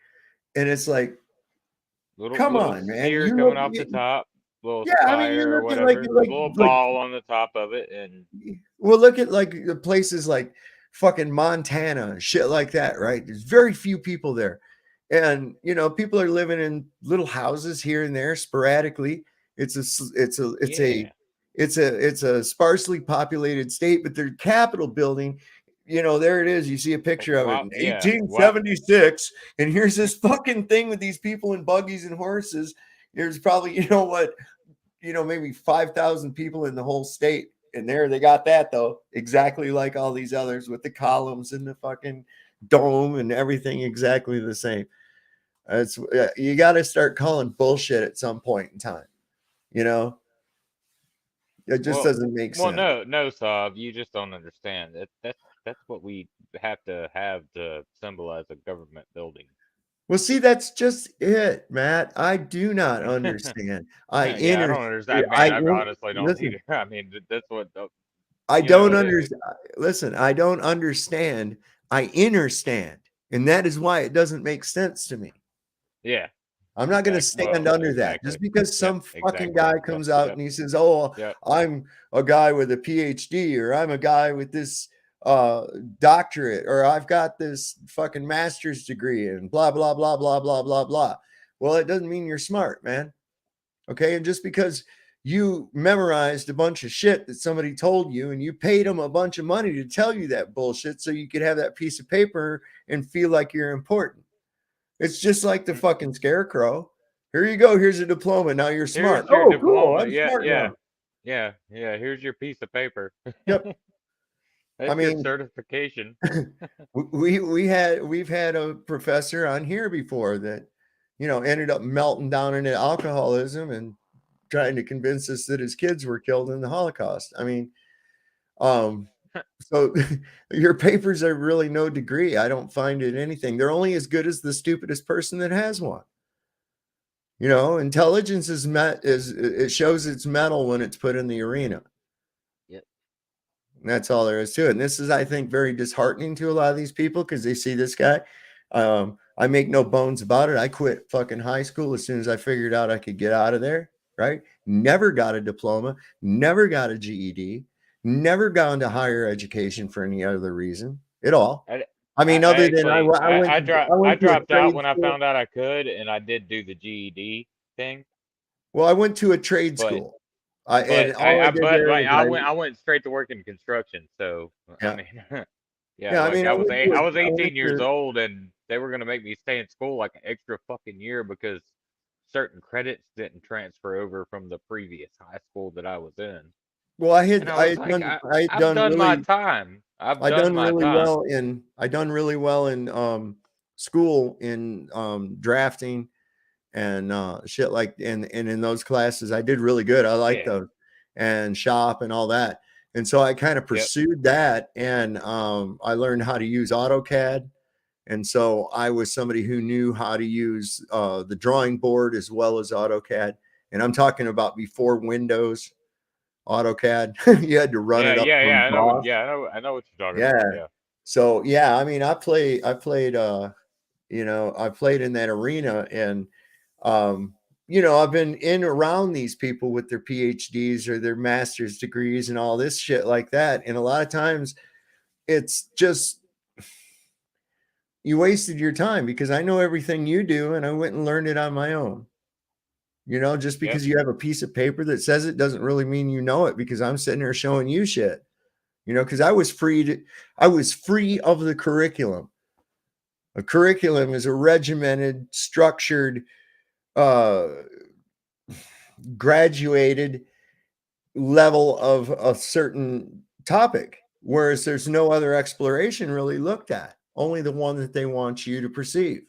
And it's like, come on, man. You're coming off the top. Little spire or whatever, little ball on the top of it, and look at like the places like fucking Montana and shit like that, right? There's very few people there, and people are living in little houses here and there sporadically. It's a It's a sparsely populated state, but their Capitol building, you know, there it is. You see a picture of it in 1876, and here's this fucking thing with these people in buggies and horses. There's probably, you know what, maybe 5,000 people in the whole state. And there they got that, though, exactly like all these others with the columns and the fucking dome and everything exactly the same. It's you got to start calling bullshit at some point in time, you know. It just doesn't make sense. Well, no, Saab, you just don't understand. That's what we have to symbolize a government building. Well, see, that's just it, Matt. I do not understand. I don't understand. I honestly don't either. I mean, that's what. I don't understand. Listen, I don't understand. I understand, and that is why it doesn't make sense to me. Yeah. I'm not going to stand under that just because some fucking guy comes out and he says, "Oh, I'm a guy with a PhD, or I'm a guy with this doctorate, or I've got this fucking master's degree," and blah blah blah blah blah blah blah. Well, it doesn't mean you're smart, man. Okay, and just because you memorized a bunch of shit that somebody told you, and you paid them a bunch of money to tell you that bullshit, so you could have that piece of paper and feel like you're important. It's just like the fucking scarecrow. Here you go. Here's a diploma. Now you're smart. Here's your Oh, diploma. cool. I'm Yeah, smart yeah, now. yeah, yeah. Here's your piece of paper. Yep. That's I mean, your certification. we've had a professor on here before that, you know, ended up melting down into alcoholism and trying to convince us that his kids were killed in the Holocaust. I mean, so your papers are really no degree. I don't find it anything. They're only as good as the stupidest person that has one. You know, intelligence it shows its mettle when it's put in the arena. Yep. And that's all there is to it. And this is, I think, very disheartening to a lot of these people because they see this guy. I make no bones about it. I quit fucking high school as soon as I figured out I could get out of there. Right? Never got a diploma, never got a GED, never gone to higher education for any other reason at all. I mean, other than I dropped out when I school. found out I could, and I did do the GED thing. Well, I went to a trade school. I went straight to work in construction. So Yeah. I mean, Yeah, I mean, I I was went to I was I 18 went years to- old, and they were gonna make me stay in school like an extra fucking year because certain credits didn't transfer over from the previous high school that I was in. Well, I had And I was had like, done I had I've done done my really time. I've I done done my really time. well in I done really well in school in drafting and shit like and in those classes I did really good. I liked Yeah. those and shop and all that. And so I kind of pursued that and I learned how to use AutoCAD. And so I was somebody who knew how to use the drawing board as well as AutoCAD. And I'm talking about before Windows, AutoCAD. You had to run it up. from I know. DOS. I know what you're talking about. Yeah. So yeah, I mean, I played you know, I played in that arena and you know, I've been in around these people with their PhDs or their master's degrees and all this shit like that. And a lot of times it's just you wasted your time because I know everything you do and I went and learned it on my own. You know, just because you have a piece of paper that says it doesn't really mean you know it because I'm sitting there showing you shit. You know, because I was free of the curriculum. A curriculum is a regimented, structured, graduated level of a certain topic, whereas there's no other exploration really looked at, only the one that they want you to perceive.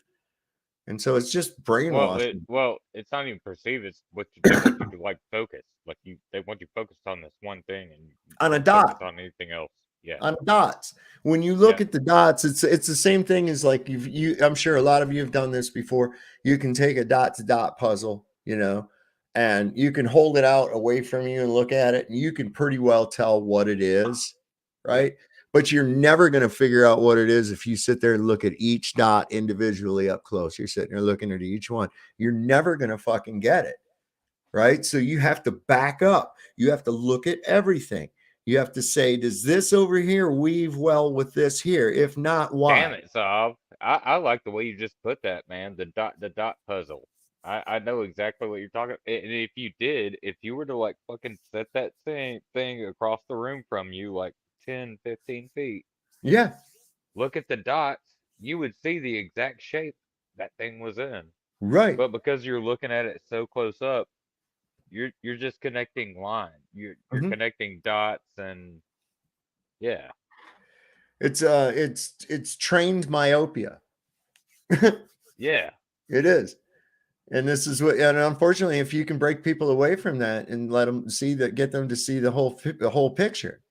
And so it's just brainwashing. Well, it's not even perceived. It's what they want you to like focus. Like they want you focused on this one thing and On a don't focus dot. on anything else. Yeah. On dots. When you look at the dots, it's the same thing as like I'm sure a lot of you have done this before. You can take a dot to dot puzzle, you know, and you can hold it out away from you and look at it, and you can pretty well tell what it is, right? But you're never going to figure out what it is if you sit there and look at each dot individually up close. You're sitting there looking at each one. You're never going to fucking get it, right? So you have to back up. You have to look at everything. You have to say, does this over here weave well with this here? If not, why? Damn it, Saab. I like the way you just put that, man. The dot puzzle. I know exactly what you're talking. And if you did, if you were to like fucking set that thing across the room from you, like 10, 15 feet, Yeah. look at the dots, you would see the exact shape that thing was in. Right. But because you're looking at it so close up, you're just connecting lines. You're Mhm. connecting dots and yeah. It's trained myopia. Yeah. It is. And this is what, and unfortunately, if you can break people away from that and let them see that, get them to see the whole picture,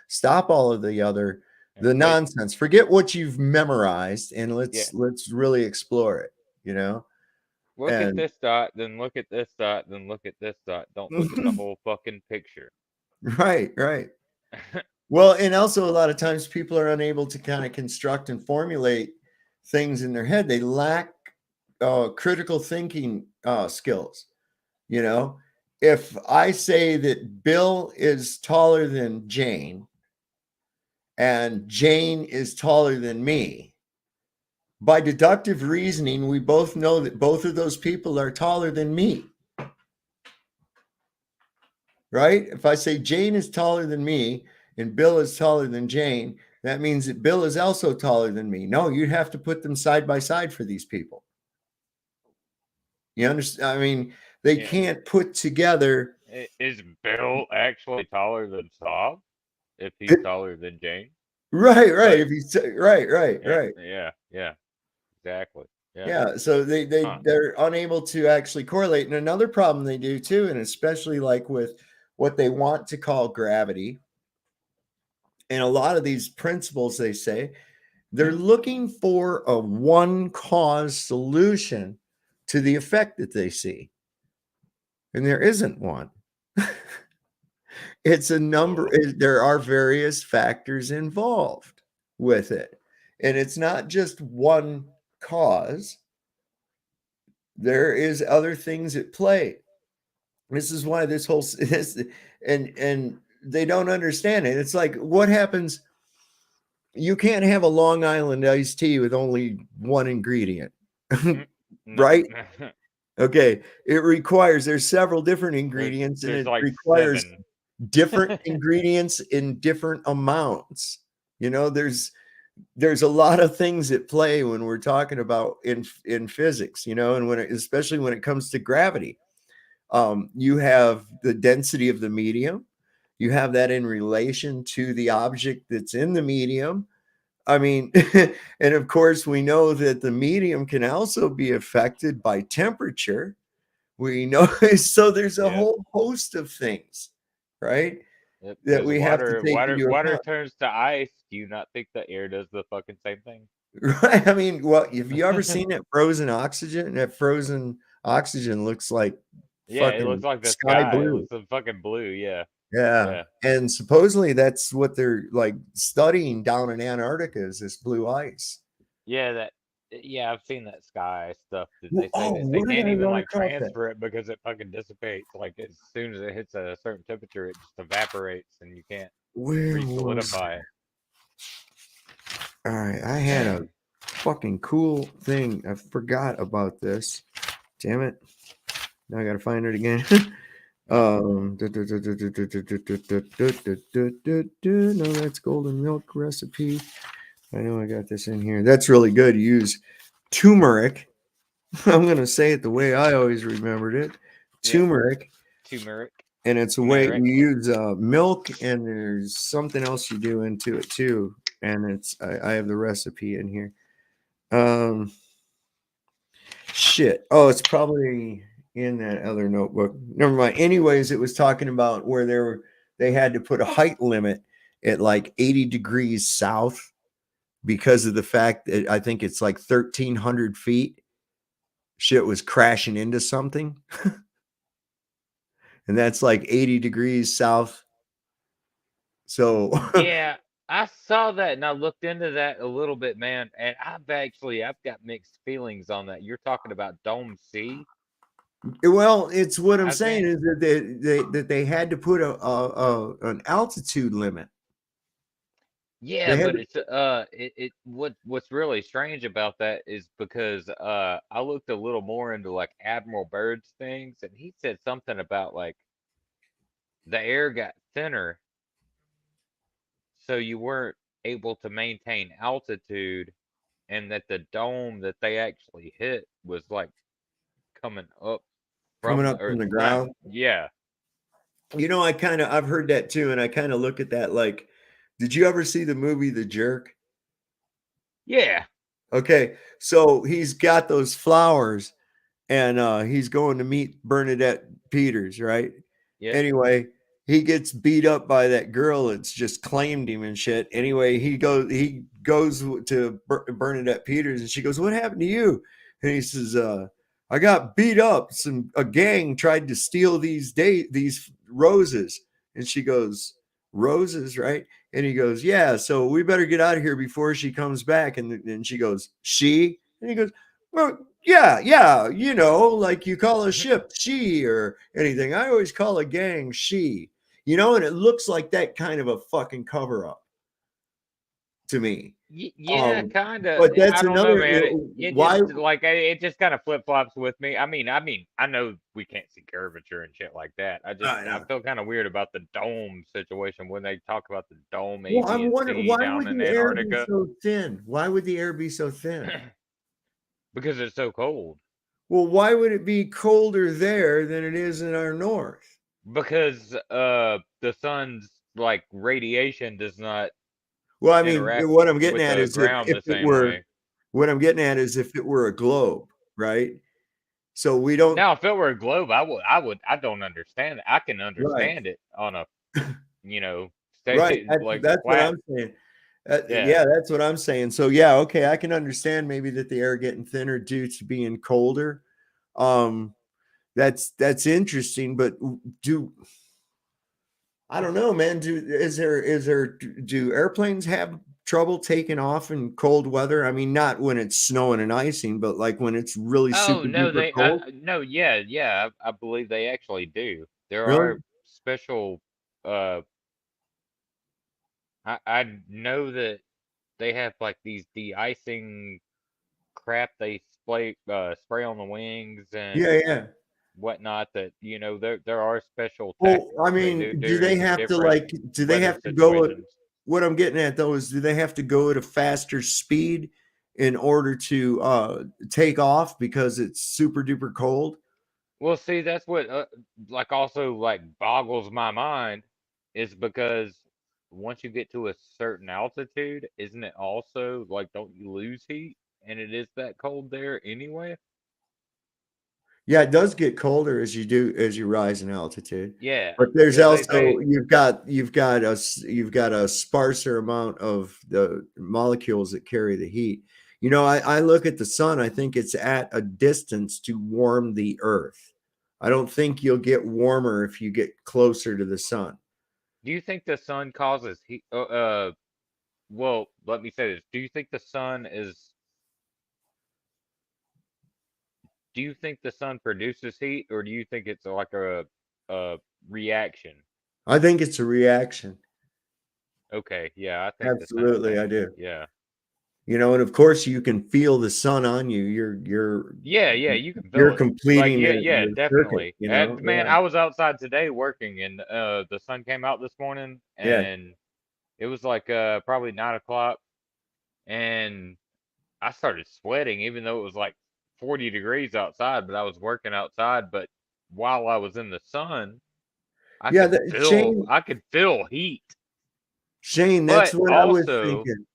stop all of the nonsense, forget what you've memorized, and let's really explore it, Look at and this dot, then look at this dot, then look at this dot. Don't look at the whole fucking picture. right. Well, and also a lot of times people are unable to kind of construct and formulate things in their head. They lack critical thinking skills. If I say that Bill is taller than Jane and Jane is taller than me, by deductive reasoning, we both know that both of those people are taller than me. Right? If I say Jane is taller than me and Bill is taller than Jane, that means that Bill is also taller than me. No, you'd have to put them side by side for these people. You understand? I mean, they can't put together. Is Bill actually taller than Saab? If he's taller than Jane? Right. If he's right. Yeah. Exactly. Yeah. So they're unable to actually correlate. And another problem they do too, and especially like with what they want to call gravity, and a lot of these principles, they say they're looking for a one cause solution to the effect that they see. And there isn't one. It's a number. There are various factors involved with it. And it's not just one cause. There is other things at play. This is why this whole and they don't understand it. It's like, what happens? You can't have a Long Island iced tea with only one ingredient, right? Okay, there's several different ingredients, and it like requires 7. different ingredients in different amounts. There's a lot of things at play when we're talking about in physics, and especially when it comes to gravity. You have the density of the medium. You have that in relation to the object that's in the medium. I mean, and of course, we know that the medium can also be affected by temperature. We know, so there's a whole host of things, right? That we have to take into water account. turns to ice. Do you not think that air does the fucking same thing? Right. I mean, well, have you ever seen that frozen oxygen? That frozen oxygen looks like it looks like the sky sky. It blue. looks fucking blue. Yeah. And supposedly that's what they're like studying down in Antarctica, is this blue ice. I've seen that sky stuff. They say that where they did can't I even run like across that? transfer it because it fucking dissipates. Like as soon as it hits a certain temperature, it just evaporates and you can't Where was re-solidify it. All right, I had a fucking cool thing. I forgot about this. Damn it. Now I gotta find it again. No, that's golden milk recipe. I know I got this in here. That's really good. Use turmeric. I'm gonna say it the way I always remembered it. Turmeric. And it's a way you use milk, and there's something else you do into it too. And it's I have the recipe in here. Shit. Oh, it's probably in that other notebook. Never mind. Anyways, it was talking about where they had to put a height limit at like 80 degrees south because of the fact that I think it's like 1,300 feet. Shit was crashing into something. And that's like 80 degrees south. So yeah, I saw that and I looked into that a little bit, man. And I've got mixed feelings on that. You're talking about Dome C. Well, it's what I'm saying is that they had to put an altitude limit. Yeah, had but it's what's really strange about that is because I looked a little more into like Admiral Byrd's things, and he said something about like the air got thinner, so you weren't able to maintain altitude, and that the dome that they actually hit was like coming up coming from the up from earth. the Not, ground. yeah. You know, I've heard that too, and I kind of look at that like, did you ever see the movie The Jerk? Yeah. Okay, so he's got those flowers, and he's going to meet Bernadette Peters, right? Yeah. Anyway, he gets beat up by that girl that's just claimed him and shit. Anyway, he goes to Bernadette Peters, and she goes, "What happened to you?" And he says, "I got beat up. A gang tried to steal these roses." And she goes, "Roses, right?" And he goes, "Yeah, so we better get out of here before she comes back." And she goes, "She?" And he goes, "Well, yeah, you know, like you call a ship she or anything. I always call a gang she, you know, and it looks like that kind of a fucking cover up to me. Yeah, kind of. But that's I don't know, another, man. It why? just like it just kind of flip flops with me. I mean, I know we can't see curvature and shit like that. I feel kind of weird about the dome situation when they talk about the dome A, Well, B, I'm and wondering, C why down would in the air be Antarctica so thin? Why would the air be so thin? because it's so cold. Well, why would it be colder there than it is in our north? Because the sun's like radiation does not Well, I mean, interact what I'm getting with at the is if, ground if the it same were, way. what I'm getting at is if it were a globe, right? So we don't, Now, if it were a globe, I don't understand it. I can right, understand it on a, you know, right. stay like That's what flat. I'm saying. Yeah. Yeah, that's what I'm saying. So yeah, okay, I can understand maybe that the air getting thinner due to being colder. Um, that's interesting, but I don't know, man. Do airplanes have trouble taking off in cold weather? I mean, not when it's snowing and icing, but like when it's really Oh super no, duper they cold. no, yeah, I believe they actually do. There Really? are special. Uh, I know that they have like these de-icing crap they spray on the wings and Yeah, yeah. whatnot. That there are special Well, tactics I they do mean, do they during have to different like, do they weather have to go at, situations. what I'm getting at though is do they have to go at a faster speed in order to take off because it's super duper cold? Well, see, that's what like also like boggles my mind is because once you get to a certain altitude, isn't it also like don't you lose heat and it is that cold there anyway? Yeah, it does get colder as you rise in altitude. Yeah, But there's because they also say you've got a sparser amount of the molecules that carry the heat. You know, I look at the sun, I think it's at a distance to warm the earth. I don't think you'll get warmer if you get closer to the sun. do you think the sun causes heat? Well, let me say this. Do you think the sun produces heat, or do you think it's like a reaction? I think it's a reaction. Okay, yeah, I think the same Absolutely, I thing. do. Yeah. You know, and of course you can feel the sun on you. Yeah, you can feel You're it. Like, completing yeah, the circuit, definitely. you And know? man, Yeah. I was outside today working, and the sun came out this morning, Yeah. and it was like probably 9 o'clock, and I started sweating, even though it was like 40 degrees outside. But I was working outside. But while I was in the sun, Yeah, I could feel heat. Shane, that's But what I was also, thinking.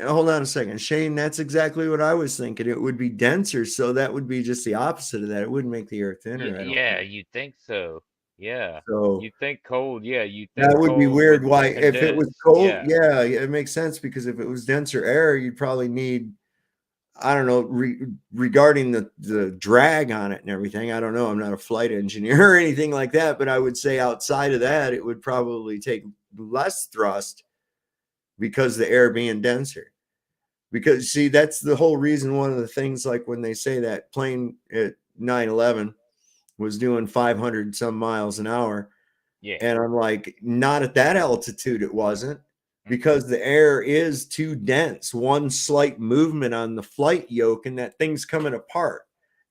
Hold on a second. Shane, that's exactly what I was thinking. It would be denser, so that would be just the opposite of that. It wouldn't make the air thinner, I don't yeah, think. you think so. Yeah, So you think cold. Yeah, you think that would be cold weird. would Why, if it was condense. cold, Yeah. yeah, it makes sense because if it was denser air, you'd probably need, I don't know, regarding the drag on it and everything. I don't know. I'm not a flight engineer or anything like that, but I would say outside of that, it would probably take less thrust because the air being denser. Because see, that's the whole reason. One of the things, like when they say that plane at 9/11 was doing 500 some miles an hour, Yeah. and I'm like, not at that altitude, it wasn't. because the air is too dense. One slight movement on the flight yoke and that thing's coming apart.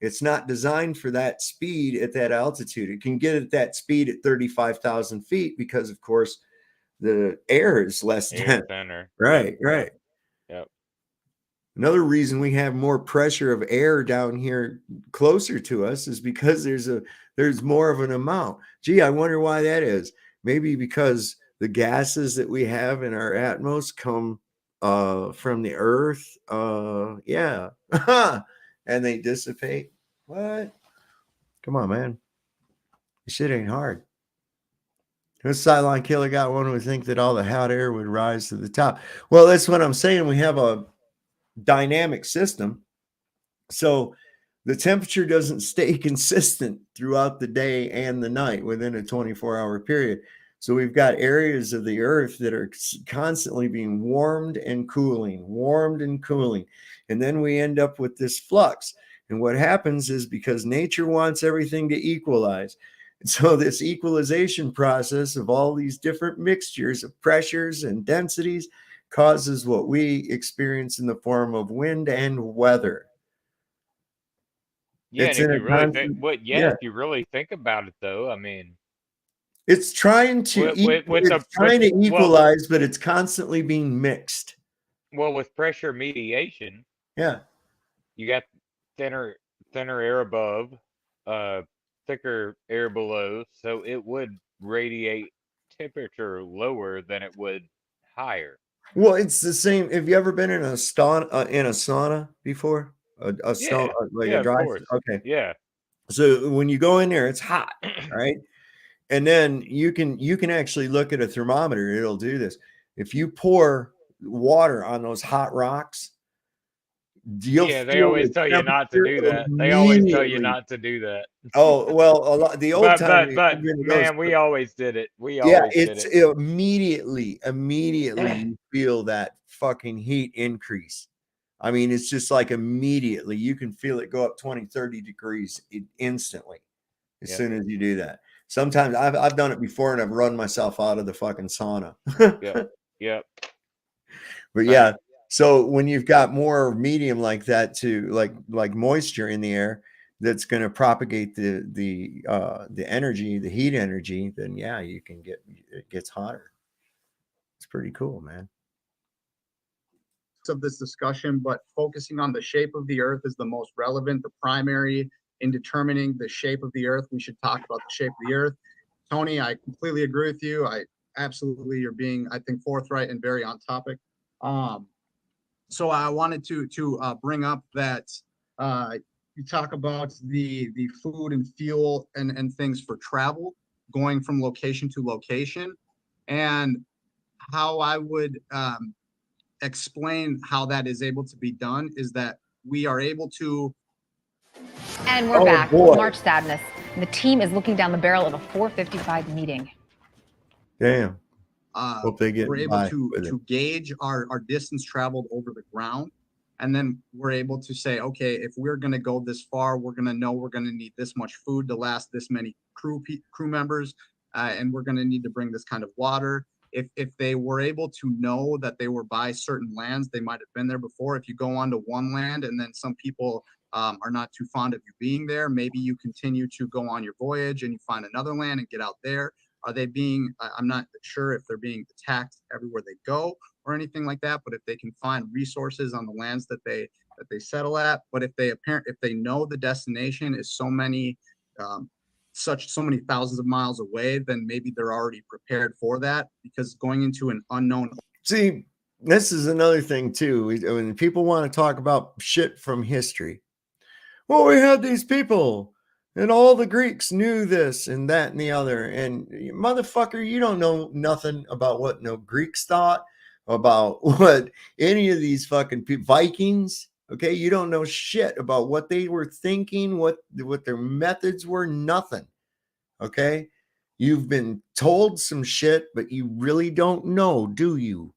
It's not designed for that speed at that altitude. It can get at that speed at 35,000 feet because, of course, the air is less dense. Thinner. Right, right. Yep. Another reason we have more pressure of air down here closer to us is because there's more of an amount. Gee, I wonder why that is. Maybe because the gases that we have in our atmos come from the earth. Yeah. And they dissipate. What? Come on, man. This shit ain't hard. This Cylon killer got one would think that all the hot air would rise to the top. Well, that's what I'm saying. We have a dynamic system. So the temperature doesn't stay consistent throughout the day and the night within a 24-hour period. So we've got areas of the earth that are constantly being warmed and cooling. And then we end up with this flux. And what happens is because nature wants everything to equalize. So this equalization process of all these different mixtures of pressures and densities causes what we experience in the form of wind and weather. Yeah, It's and in if a you really constant- think, if you really think about it, though, I mean, It's trying to equalize, but it's constantly being mixed. well, with pressure mediation, Yeah. you got thinner air above, thicker air below, so it would radiate temperature lower than it would higher. Well, it's the same. Have you ever been in a sauna before? A sauna, like yeah, a of dry. course. Okay. Yeah. So when you go in there, it's hot, right? And then you can actually look at a thermometer. It'll do this. If you pour water on those hot rocks, Yeah, they always tell you not to do that. They always tell you not to do that. Oh, well, a lot the old time. But man, we always did it. We Yeah, always did it's it. immediately you feel that fucking heat increase. I mean, it's just like immediately you can feel it go up 20, 30 degrees instantly as soon as you do that. Sometimes I've done it before and I've run myself out of the fucking sauna. Yep. But yeah, so when you've got more medium like that to like moisture in the air that's going to propagate the energy, the heat energy, then yeah, you can it gets hotter. It's pretty cool, man. Of this discussion, but focusing on the shape of the earth is the most relevant, the primary in determining the shape of the earth. We should talk about the shape of the earth. Tony, I completely agree with you. You're being, I think, forthright and very on topic. So I wanted to bring up that you talk about the food and fuel and things for travel, going from location to location, and how I would explain how that is able to be done is that we are able to. And we're back with March Sadness. The team is looking down the barrel of a 4:55 meeting. Damn. Hope they get We're able to gauge our distance traveled over the ground, and then we're able to say, okay, if we're going to go this far, we're going to know we're going to need this much food to last this many crew members, and we're going to need to bring this kind of water. If they were able to know that they were by certain lands, they might have been there before. If you go onto one land and then some people are not too fond of you being there, maybe you continue to go on your voyage and you find another land and get out there. Are they being, I'm not sure if they're being attacked everywhere they go or anything like that, but if they can find resources on the lands that they settle at, but if they know the destination is so many thousands of miles away, then maybe they're already prepared for that, because going into an unknown. See, this is another thing too. When people want to talk about shit from history, well, we had these people and all the Greeks knew this and that and the other. And motherfucker, you don't know nothing about what no Greeks thought, about what any of these fucking Vikings. Okay, you don't know shit about what they were thinking, what their methods were, nothing. Okay, you've been told some shit, but you really don't know, do you?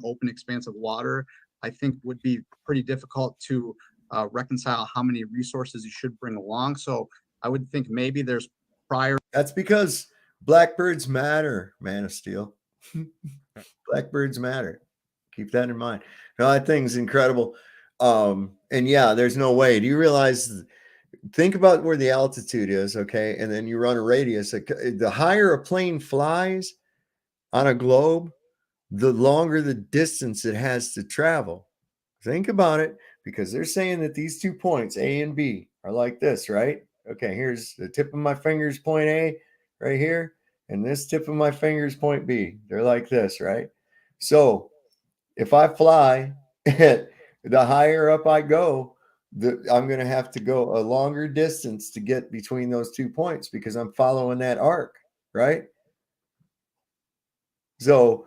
Open expanse of water, I think, would be pretty difficult to reconcile how many resources you should bring along. So I would think maybe there's prior. That's because Blackbirds matter, Man of Steel. Blackbirds matter. Keep that in mind. No, that thing's incredible. And yeah, there's no way. Do you realize? Think about where the altitude is, okay? And then you run a radius. The higher a plane flies on a globe, the longer the distance it has to travel. Think about it, because they're saying that these 2 points, A and B, are like this, right? Okay, here's the tip of my fingers, point A, right here, and this tip of my fingers, point B. They're like this, right? So if I fly, the higher up I go, I'm going to have to go a longer distance to get between those 2 points because I'm following that arc, right? So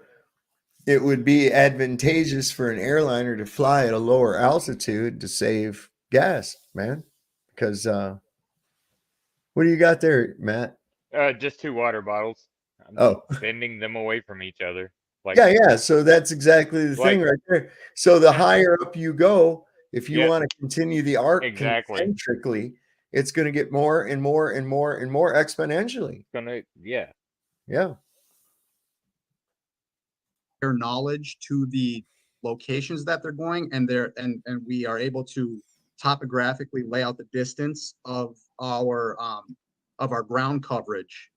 it would be advantageous for an airliner to fly at a lower altitude to save gas, man. Because what do you got there, Matt? Just 2 water bottles. I'm Oh, bending them away from each other. Like, yeah. So that's exactly the thing right there. So the higher up you go, if you want to continue the arc concentrically, it's going to get more and more and more and more exponentially. Yeah. Their knowledge to the locations that they're going, and we are able to topographically lay out the distance of our ground coverage.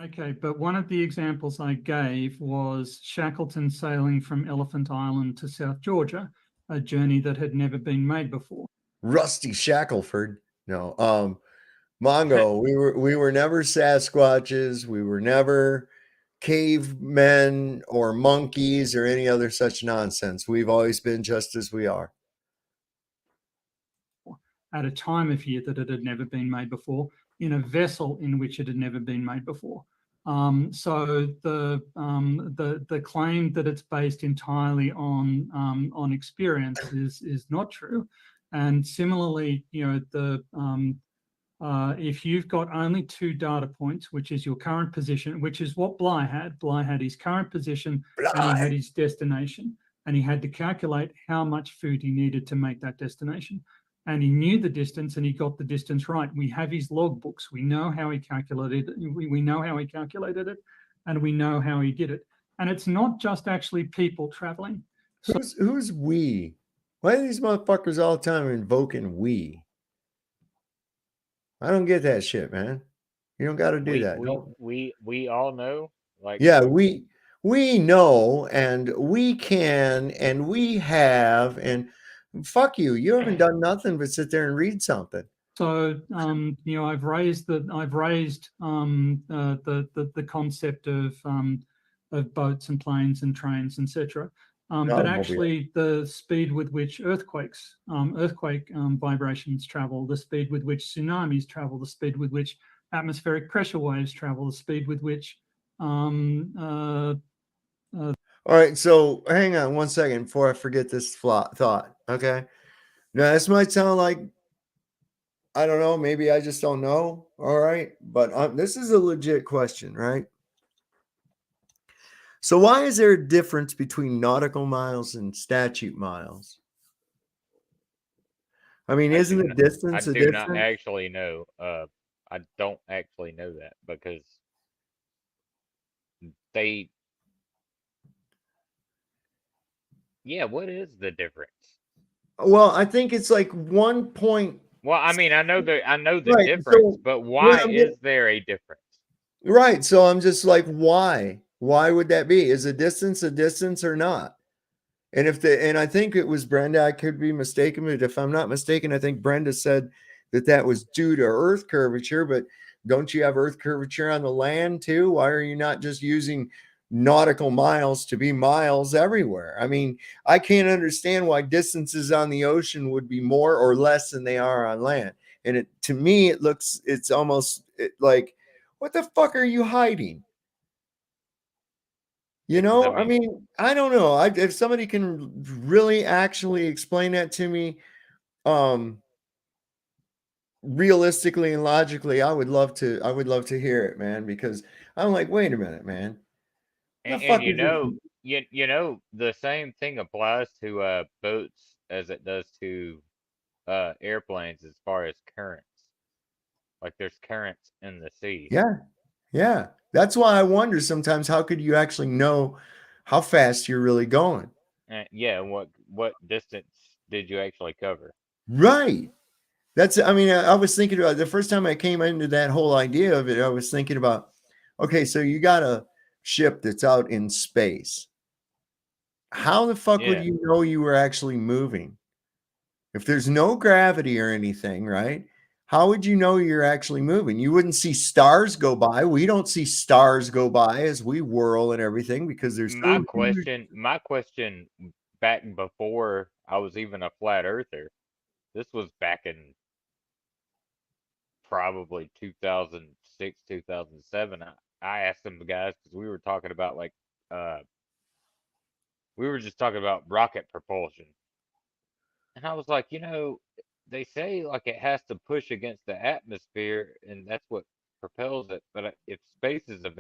Okay, but one of the examples I gave was Shackleton sailing from Elephant Island to South Georgia, a journey that had never been made before. Rusty Shackelford. No, Mongo. We were never Sasquatches. We were never cavemen or monkeys or any other such nonsense. We've always been just as we are. At a time of year that it had never been made before, in a vessel in which it had never been made before. So the claim that it's based entirely on experience is not true. And similarly, if you've got only 2 data points, which is your current position, which is what Bly had. Bly had his current position and he had his destination, and he had to calculate how much food he needed to make that destination. And he knew the distance and he got the distance right. We have his logbooks. We know how he calculated it. We know how he calculated it, and we know how he did it. And it's not just actually people traveling. Who's we? Why are these motherfuckers all the time invoking we? I don't get that shit, man. You don't got to do that. We all know. Like, yeah, we know, and we can, and we have, and fuck you. You haven't done nothing but sit there and read something. So I've raised the concept of boats and planes and trains, etc. But actually, the speed with which earthquake vibrations travel, the speed with which tsunamis travel, the speed with which atmospheric pressure waves travel, the speed with which all right, so hang on 1 second before I forget this thought. Okay, now this might sound like, I don't know, maybe I just don't know. All right, but this is a legit question, right? So why is there a difference between nautical miles and statute miles? I mean, isn't the distance a difference? I do not actually know. I don't actually know that because they. Yeah, what is the difference? Well, I think it's like 1 point. Well, I mean, I know the right, difference, so, but why is there a difference? Right. So I'm just like, why? Why would that be? Is a distance or not? And and I think it was Brenda, I could be mistaken, but if I'm not mistaken, I think Brenda said that was due to Earth curvature, but don't you have Earth curvature on the land too? Why are you not just using nautical miles to be miles everywhere? I mean, I can't understand why distances on the ocean would be more or less than they are on land. And to me, it's almost like, what the fuck are you hiding? I mean, I don't know. If somebody can really actually explain that to me, realistically and logically, I would love to hear it, man, because I'm like, wait a minute, man. And the same thing applies to boats as it does to airplanes as far as currents. Like there's currents in the sea. Yeah. Yeah. That's why I wonder sometimes, how could you actually know how fast you're really going? Yeah, what distance did you actually cover? Right. That's, I mean, I was thinking about the first time I came into that whole idea of it, I was thinking about, okay, so you got a ship that's out in space. How the fuck would Yeah. you know you were actually moving? If there's no gravity or anything, right? How would you know you're actually moving? You wouldn't see stars go by. We don't see stars go by as we whirl and everything because there's My question back before I was even a flat earther, this was back in probably 2006, 2007. I asked them guys because we were talking about like we were just talking about rocket propulsion. And I was like, they say like it has to push against the atmosphere and that's what propels it. But if space is a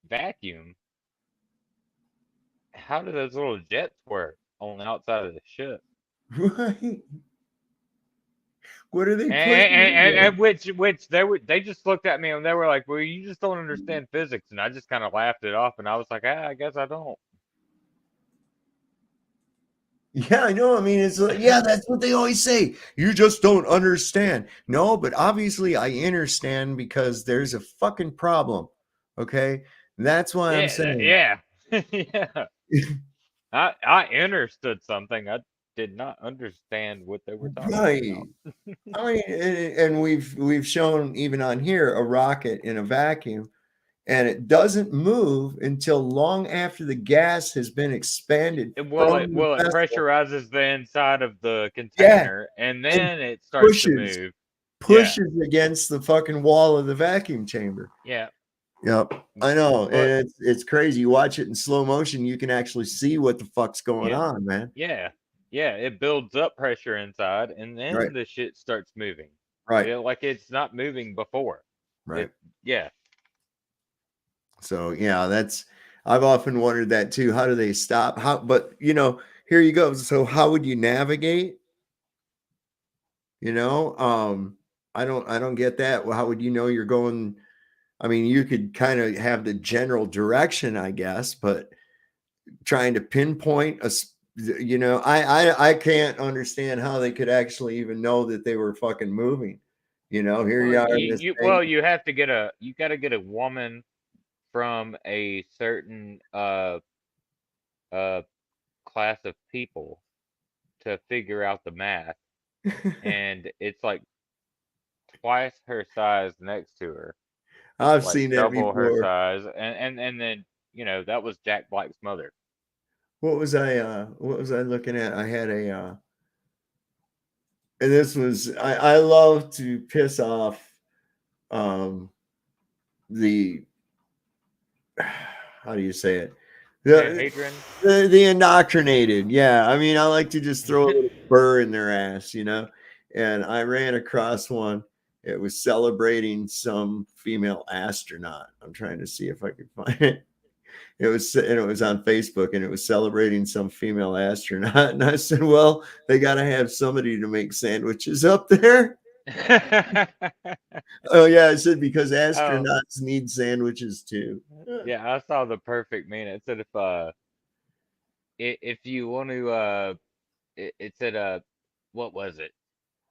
vacuum, how do those little jets work on the outside of the ship? Right. What are they And which they just looked at me and they were like, "Well, you just don't understand physics," and I just kind of laughed it off, and I was like, "I guess I don't." Yeah, I know. I mean, it's like, yeah, that's what they always say. You just don't understand. No, but obviously I understand because there's a fucking problem. Okay. That's why I'm saying. Yeah. I understood something. I did not understand what they were talking about. I mean, and we've shown even on here a rocket in a vacuum, and it doesn't move until long after the gas has been expanded. It pressurizes the inside of the container, and then it starts to move. Pushes against the fucking wall of the vacuum chamber. Yeah. Yep. I know. And it's crazy. You watch it in slow motion, you can actually see what the fuck's going on, man. Yeah. Yeah. It builds up pressure inside, and then the shit starts moving. Right. Like it's not moving before. Right. Yeah. So yeah, I've often wondered that too. How do they stop? But here you go. So how would you navigate? I don't get that. Well, how would you know you're going? I mean, you could kind of have the general direction, I guess, but trying to pinpoint I can't understand how they could actually even know that they were fucking moving. Here you are. You have to get you got to get a woman from a certain class of people to figure out the math, and it's like twice her size next to her. I've seen that double her before. size, and then that was Jack Black's mother. What was I looking at? I had and this was I love to piss off the how do you say it? The indoctrinated. Yeah. I mean, I like to just throw a little burr in their ass, and I ran across one. It was celebrating some female astronaut. I'm trying to see if I could find it. It was on Facebook, and it was celebrating some female astronaut. And I said, well, they got to have somebody to make sandwiches up there. Oh yeah, I said because astronauts need sandwiches too. Yeah, I saw the perfect meme. It said if you want to it said what was it?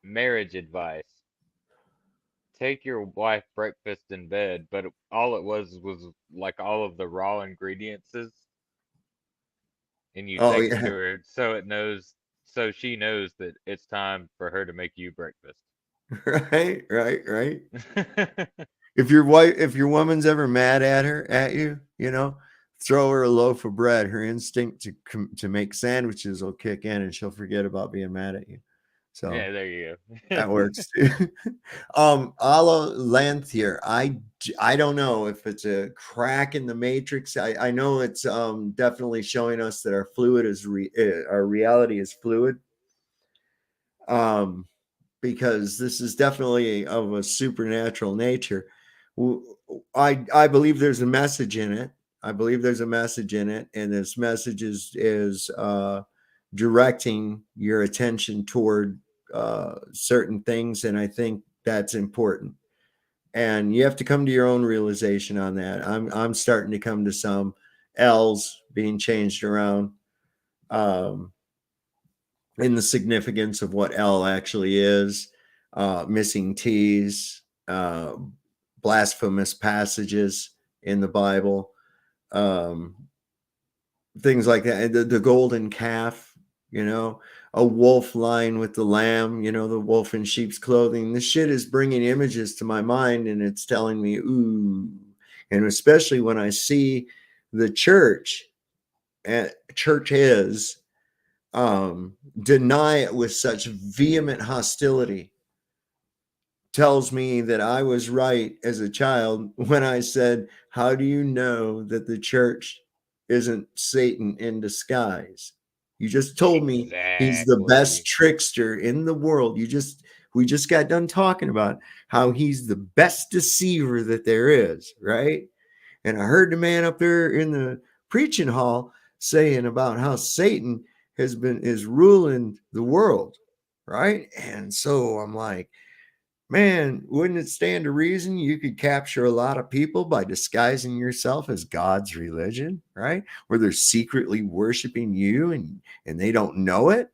Marriage advice. Take your wife breakfast in bed, but all it was like all of the raw ingredients, and you take it to her so she knows that it's time for her to make you breakfast. Right. If your woman's ever mad at you, throw her a loaf of bread. Her instinct to make sandwiches will kick in, and she'll forget about being mad at you. So yeah, there you go. That works too. Ala Lanthier, I don't know if it's a crack in the matrix. I know it's definitely showing us that our reality is fluid. Because this is definitely of a supernatural nature. I believe there's a message in it. And this message is directing your attention toward certain things, and I think that's important. And you have to come to your own realization on that. I'm starting to come to some L's being changed around in the significance of what L actually is, missing T's, blasphemous passages in the Bible, things like that. The golden calf, you know, a wolf lying with the lamb, you know, the wolf in sheep's clothing. This shit is bringing images to my mind, and it's telling me, ooh. And especially when I see the church, churches deny it with such vehement hostility, tells me that I was right as a child when I said, how do you know that the church isn't Satan in disguise? You just told me he's the best trickster in the world. We just got done talking about how he's the best deceiver that there is, right? And I heard the man up there in the preaching hall saying about how Satan is ruling the world, right? And so I'm like, man, wouldn't it stand to reason you could capture a lot of people by disguising yourself as God's religion, right? Where they're secretly worshiping you and they don't know it.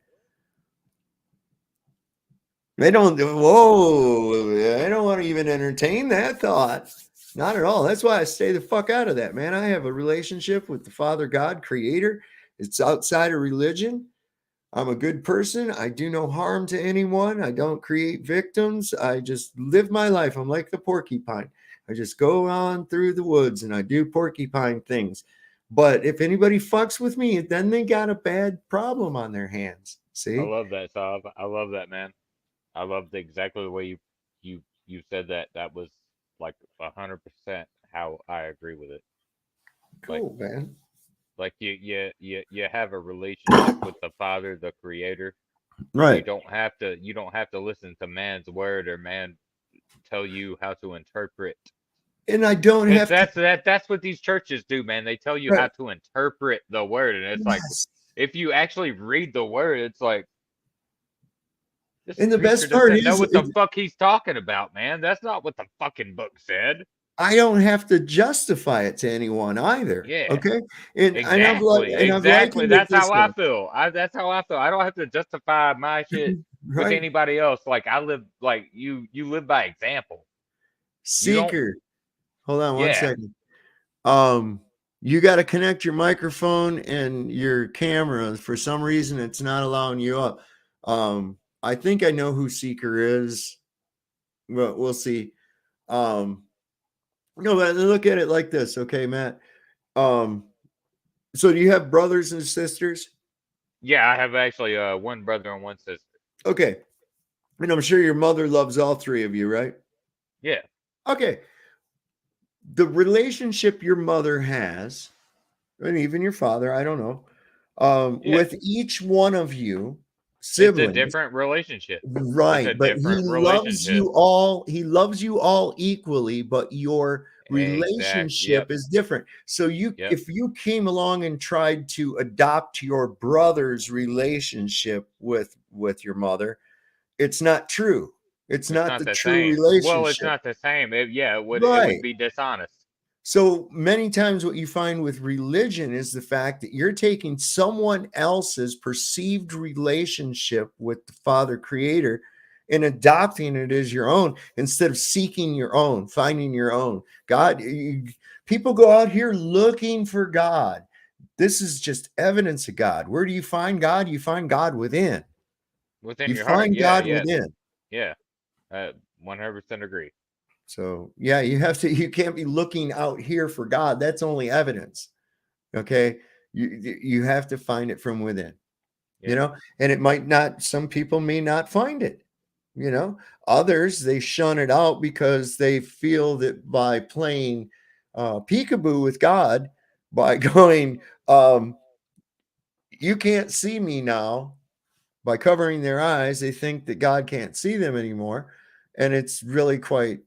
They don't want to even entertain that thought. Not at all. That's why I stay the fuck out of that, man. I have a relationship with the Father God, Creator. It's outside of religion. I'm a good person. I do no harm to anyone. I don't create victims. I just live my life. I'm like the porcupine. I just go on through the woods and I do porcupine things. But if anybody fucks with me, then they got a bad problem on their hands. See? I love that, Saab. I love that, man. I love exactly the way you said that. That was like 100% how I agree with it. Cool, man. Like you have a relationship with the Father, the Creator. Right. You don't have to listen to man's word or man tell you how to interpret. And I don't have that's what these churches do, man. They tell you how to interpret the word, and it's like if you actually read the word, it's like this and the best preacher part doesn't is know what the fuck he's talking about, man. That's not what the fucking book said. I don't have to justify it to anyone either. Yeah. Okay. And Exactly. That's how I feel. That's how I feel. I don't have to justify my shit with Right. anybody else. Like I live like you live by example. Seeker. Hold on one Yeah. second. You got to connect your microphone and your camera. For some reason, it's not allowing you up. I think I know who Seeker is, but we'll see. No, but look at it like this, okay, Matt. So do you have brothers and sisters? Yeah, I have actually one brother and one sister. Okay. And I'm sure your mother loves all three of you, right? Yeah. Okay. The relationship your mother has, and even your father, I don't know, with each one of you, siblings. It's a different relationship. Right, but he loves you all. He loves you all equally, but your relationship is different. So if you came along and tried to adopt your brother's relationship with your mother, it's not true. It's not the true same. relationship. Well, it's not the same. It would be dishonest. So many times what you find with religion is the fact that you're taking someone else's perceived relationship with the Father Creator and adopting it as your own instead of seeking your own, finding your own. God, people go out here looking for God. This is just evidence of God. Where do you find God? You find God within. Within you your find heart. God within. Yeah. 100% agree. So yeah, you can't be looking out here for God. That's only evidence. Okay. You have to find it from within, you know, and it might not, some people may not find it, you know, others, they shun it out because they feel that by playing peekaboo with God, by going, you can't see me now, by covering their eyes, they think that God can't see them anymore. And it's really quite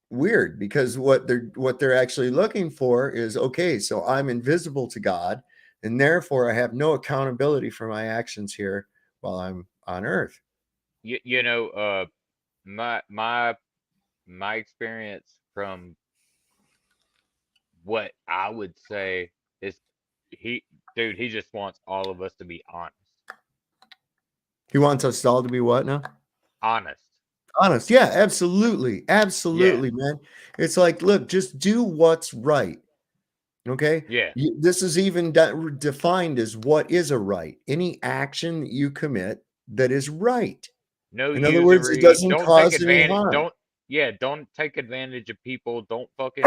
weird because what they're actually looking for is, okay, so I'm invisible to God and therefore I have no accountability for my actions here while I'm on earth. My my experience from what I would say is he just wants all of us to be honest. He wants us all to be what now? Honest. Honest. Yeah, absolutely. Absolutely, man. It's like, look, just do what's right. Okay. Yeah. This is even defined as what is a right. Any action that you commit that is right. No In other words, it usury. doesn't Don't cause take any advantage. harm. Don't take advantage of people. Don't fucking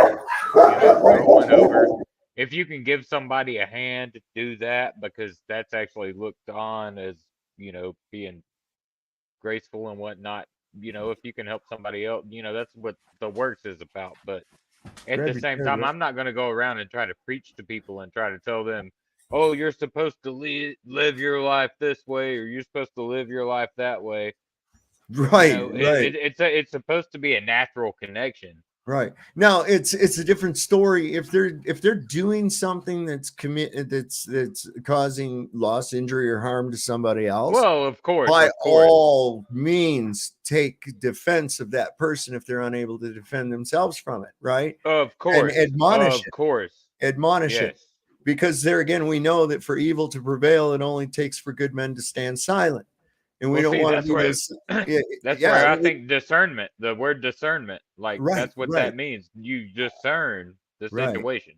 throw one over. If you can give somebody a hand, do that, because that's actually looked on as, being graceful and whatnot. If you can help somebody else, that's what the works is about. But at Grab the your same chair, time, Rick. I'm not going to go around and try to preach to people and try to tell them, oh, you're supposed to live your life this way, or you're supposed to live your life that way. Right, right. It's supposed to be a natural connection. Right. Now it's a different story if they're doing something that's causing loss, injury, or harm to somebody else. Well, of course. By all means, take defense of that person if they're unable to defend themselves from it, right? Of course. And admonish of course. Admonish yes. it. Because there again, we know that for evil to prevail, it only takes for good men to stand silent. And we don't want to be this. That's where I think discernment, the word discernment, like that's what that means. You discern the situation.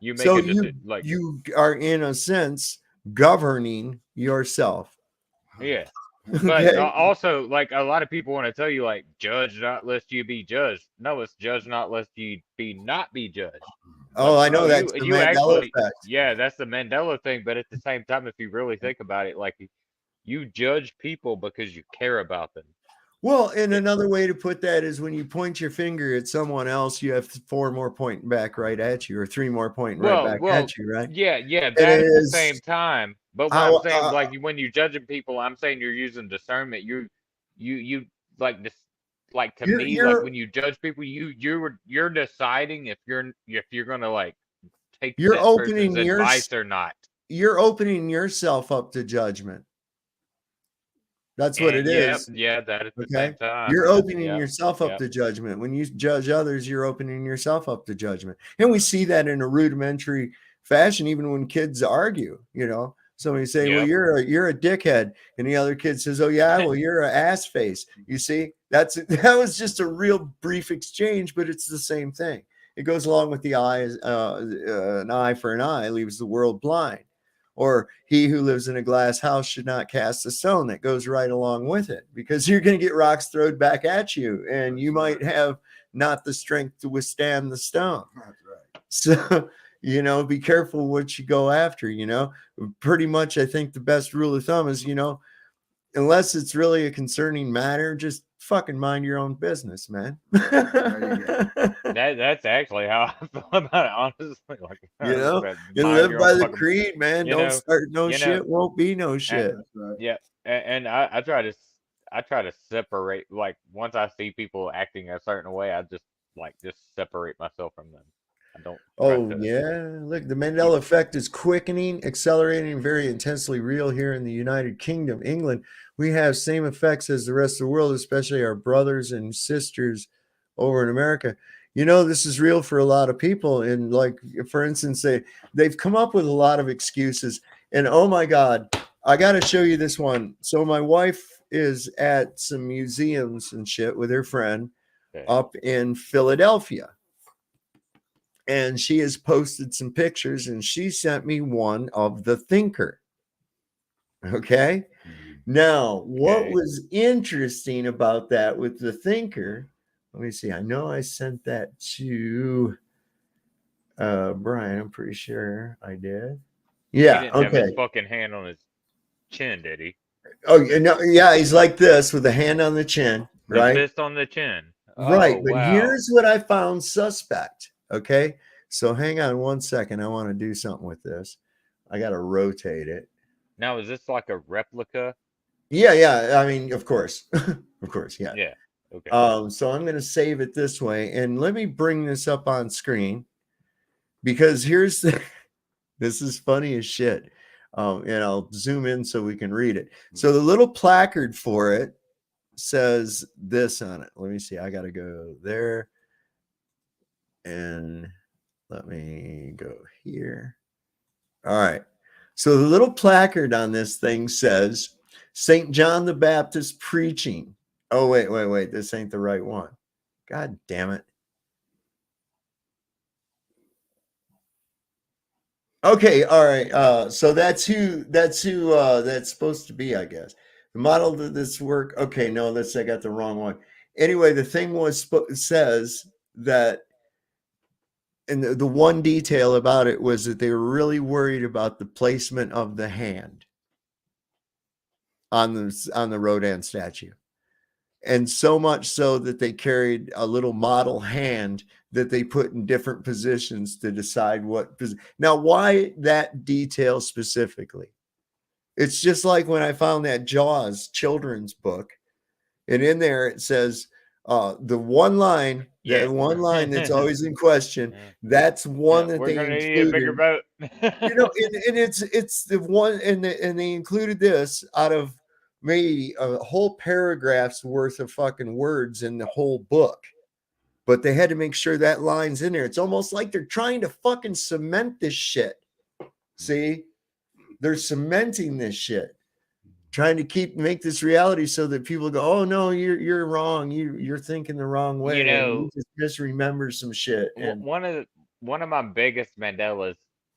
You make a decision. Like you are in a sense governing yourself. Yeah. But also, like, a lot of people want to tell you, like, judge not lest you be judged. No, it's judge not lest you not be judged. Oh, I know that's the Mandela effect. Yeah, that's the Mandela thing. But at the same time, if you really think about it, like, you judge people because you care about them. Well, and another way to put that is when you point your finger at someone else, you have 4 more pointing back right at you, or 3 more pointing right back at you, right? Yeah, that at the same time. But what I'm saying, like, when you're judging people, I'm saying you're using discernment. You like this, like, to me, like, when you judge people, you're deciding if you're gonna, like, take that person's advice or not. You're opening yourself up to judgment. That's what it is. Yeah, that at the same time. You're opening yourself up to judgment. When you judge others, you're opening yourself up to judgment. And we see that in a rudimentary fashion, even when kids argue, Somebody say, well, you're a dickhead. And the other kid says, oh, yeah, well, you're an ass face. You see, that was just a real brief exchange, but it's the same thing. It goes along with the an eye for an eye leaves the world blind. Or he who lives in a glass house should not cast a stone. That goes right along with it, because you're going to get rocks thrown back at you, and you might have not the strength to withstand the stone. That's right. So, be careful what you go after, Pretty much, I think the best rule of thumb is, unless it's really a concerning matter, just fucking mind your own business, man. That's actually how I feel about it, honestly. Like, you live by the creed, man. Don't start no shit, won't be no shit. Yeah, and I try to separate. Like, once I see people acting a certain way, I just separate myself from them. I don't. Look, the Mandela effect is quickening, accelerating, and very intensely real here in the United Kingdom, England. We have same effects as the rest of the world, especially our brothers and sisters over in America. This is real for a lot of people. And, like, for instance, they've come up with a lot of excuses. And oh my God, I got to show you this one. So my wife is at some museums and shit with her friend up in Philadelphia. And she has posted some pictures, and she sent me one of the Thinker. Okay. Now, what was interesting about that with the Thinker, let me see. I know I sent that to Brian. I'm pretty sure I did. Yeah. He didn't have his fucking hand on his chin, did he? Oh, no. Yeah. He's like this with a hand on the chin, right? The fist on the chin. Right. Oh, but wow. Here's what I found suspect. Okay. So hang on one second. I want to do something with this. I got to rotate it. Now, is this like a replica? Yeah. I mean, of course. Of course. Yeah. Yeah. Okay. So I'm going to save it this way. And let me bring this up on screen, because this is funny as shit. And I'll zoom in so we can read it. So the little placard for it says this on it. Let me see. I got to go there. And let me go here. All right. So the little placard on this thing says St. John the Baptist preaching. Oh, wait. This ain't the right one. God damn it. Okay, all right. So that's who that's supposed to be, I guess. The model of this work. Okay, no, I got the wrong one. Anyway, the thing says that, and the one detail about it was that they were really worried about the placement of the hand on the Rodin statue. And so much so that they carried a little model hand that they put in different positions to decide what. Now, why that detail specifically? It's just like when I found that Jaws children's book, and in there it says the one line, that's always in question. That's one that they gonna included. need a bigger boat. And it's the one, and they included this out of maybe a whole paragraph's worth of fucking words in the whole book, but they had to make sure that line's in there. It's almost like they're trying to fucking cement this shit. See, they're cementing this shit, trying to make this reality so that people go, oh no, you're wrong, you're thinking the wrong way, you just misremember some shit. And one of my biggest Mandelas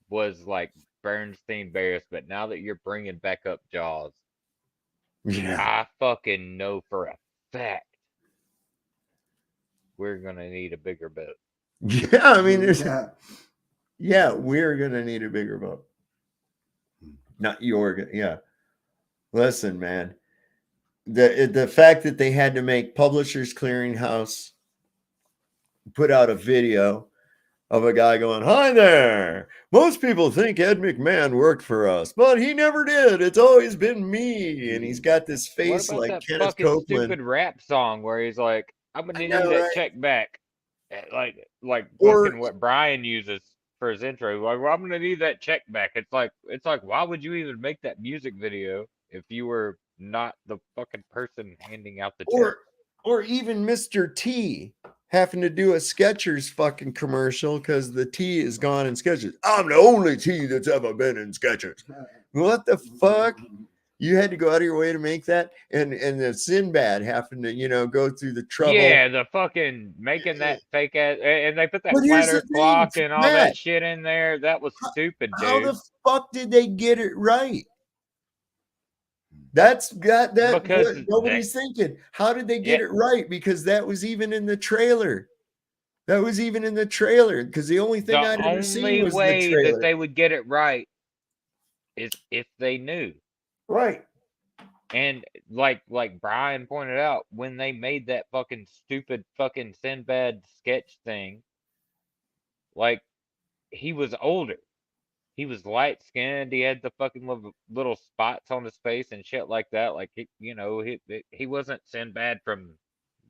was like Bernstein Bears, but now that you're bringing back up Jaws, I fucking know for a fact we're gonna need a bigger boat. Yeah, I mean, we're gonna need a bigger boat. Not Listen, man, the fact that they had to make Publishers Clearinghouse put out a video of a guy going, hi there. Most people think Ed McMahon worked for us, but he never did. It's always been me. And he's got this face What about like that Kenneth fucking Copeland. stupid rap song where he's like, I'm gonna need that right? check back. Like Or- fucking what Brian uses for his intro. Like, well, I'm gonna need that check back. It's like, why would you even make that music video if you were not the fucking person handing out the check? Or even Mr. T having to do a Skechers fucking commercial because the T is gone in Skechers. I'm the only T that's ever been in Skechers. What the fuck? You had to go out of your way to make that, and the Sinbad having to go through the trouble. Yeah, the fucking making that fake ass, and they put that But here's flat Earth the thing, clock and all Matt. that shit in there. That was stupid, dude. How the fuck did they get it right? That's got that. Because Nobody's thinking. How did they get it right? Because that was even in the trailer. Because the only thing I'd ever seen was the way trailer. that they would get it right is if they knew. Right. And like Brian pointed out, when they made that fucking stupid fucking Sinbad sketch thing, like, he was older. He was light skinned. He had the fucking little spots on his face and shit like that. Like, he wasn't Sinbad from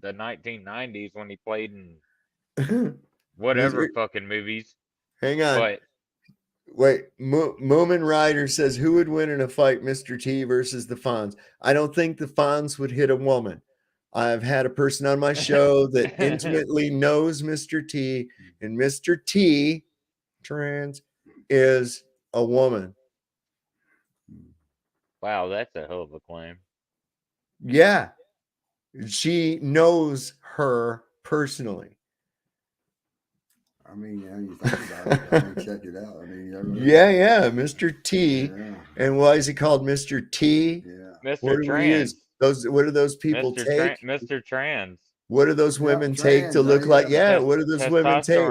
the 1990s when he played in whatever fucking movies. Hang on. But wait, Moomin Rider says, who would win in a fight, Mr. T versus the Fonz? I don't think the Fonz would hit a woman. I've had a person on my show that intimately knows Mr. T, and Mr. T, trans, is a woman. wow, that's a hell of a claim. Yeah. She knows her personally. I mean, you think about it, I mean, check it out. I mean, Yeah, Mr. T. Yeah. And why is he called Mr. T? Yeah. What Mr. do we Trans. use? What do those people take? Mr. Trans. What do those women take to look like? Yeah, what do those women take?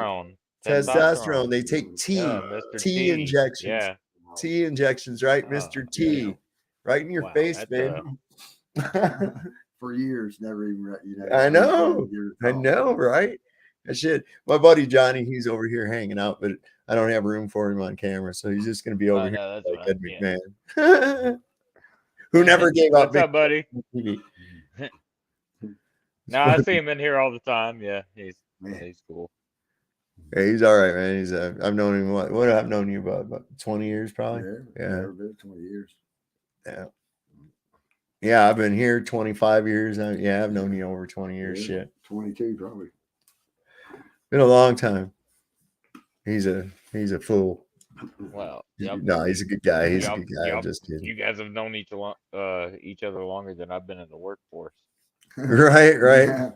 Testosterone. They take T. Mr. T injections. Yeah. T injections, right? Mr. T. yeah. Right in your face, that's baby. For years, never even, I know, right? That shit. My buddy Johnny, he's over here hanging out, but I don't have room for him on camera, so he's just going to be over here like Ed McMahon, who never gave up. What's up, buddy? No, I see him in here all the time. Yeah, he's cool. Yeah, he's all right, man. He's I've known him what I've known you about 20 years, probably. Yeah, 20 years. Yeah. Yeah, I've been here 25 years. Yeah, I've known you over 20 years. Yeah, Shit. 22 probably. Been a long time. He's a fool. Well, yep. No, he's a good guy. He's a Yep, good guy. I'm yep. just kidding. You guys have known each other longer than I've been in the workforce. Right.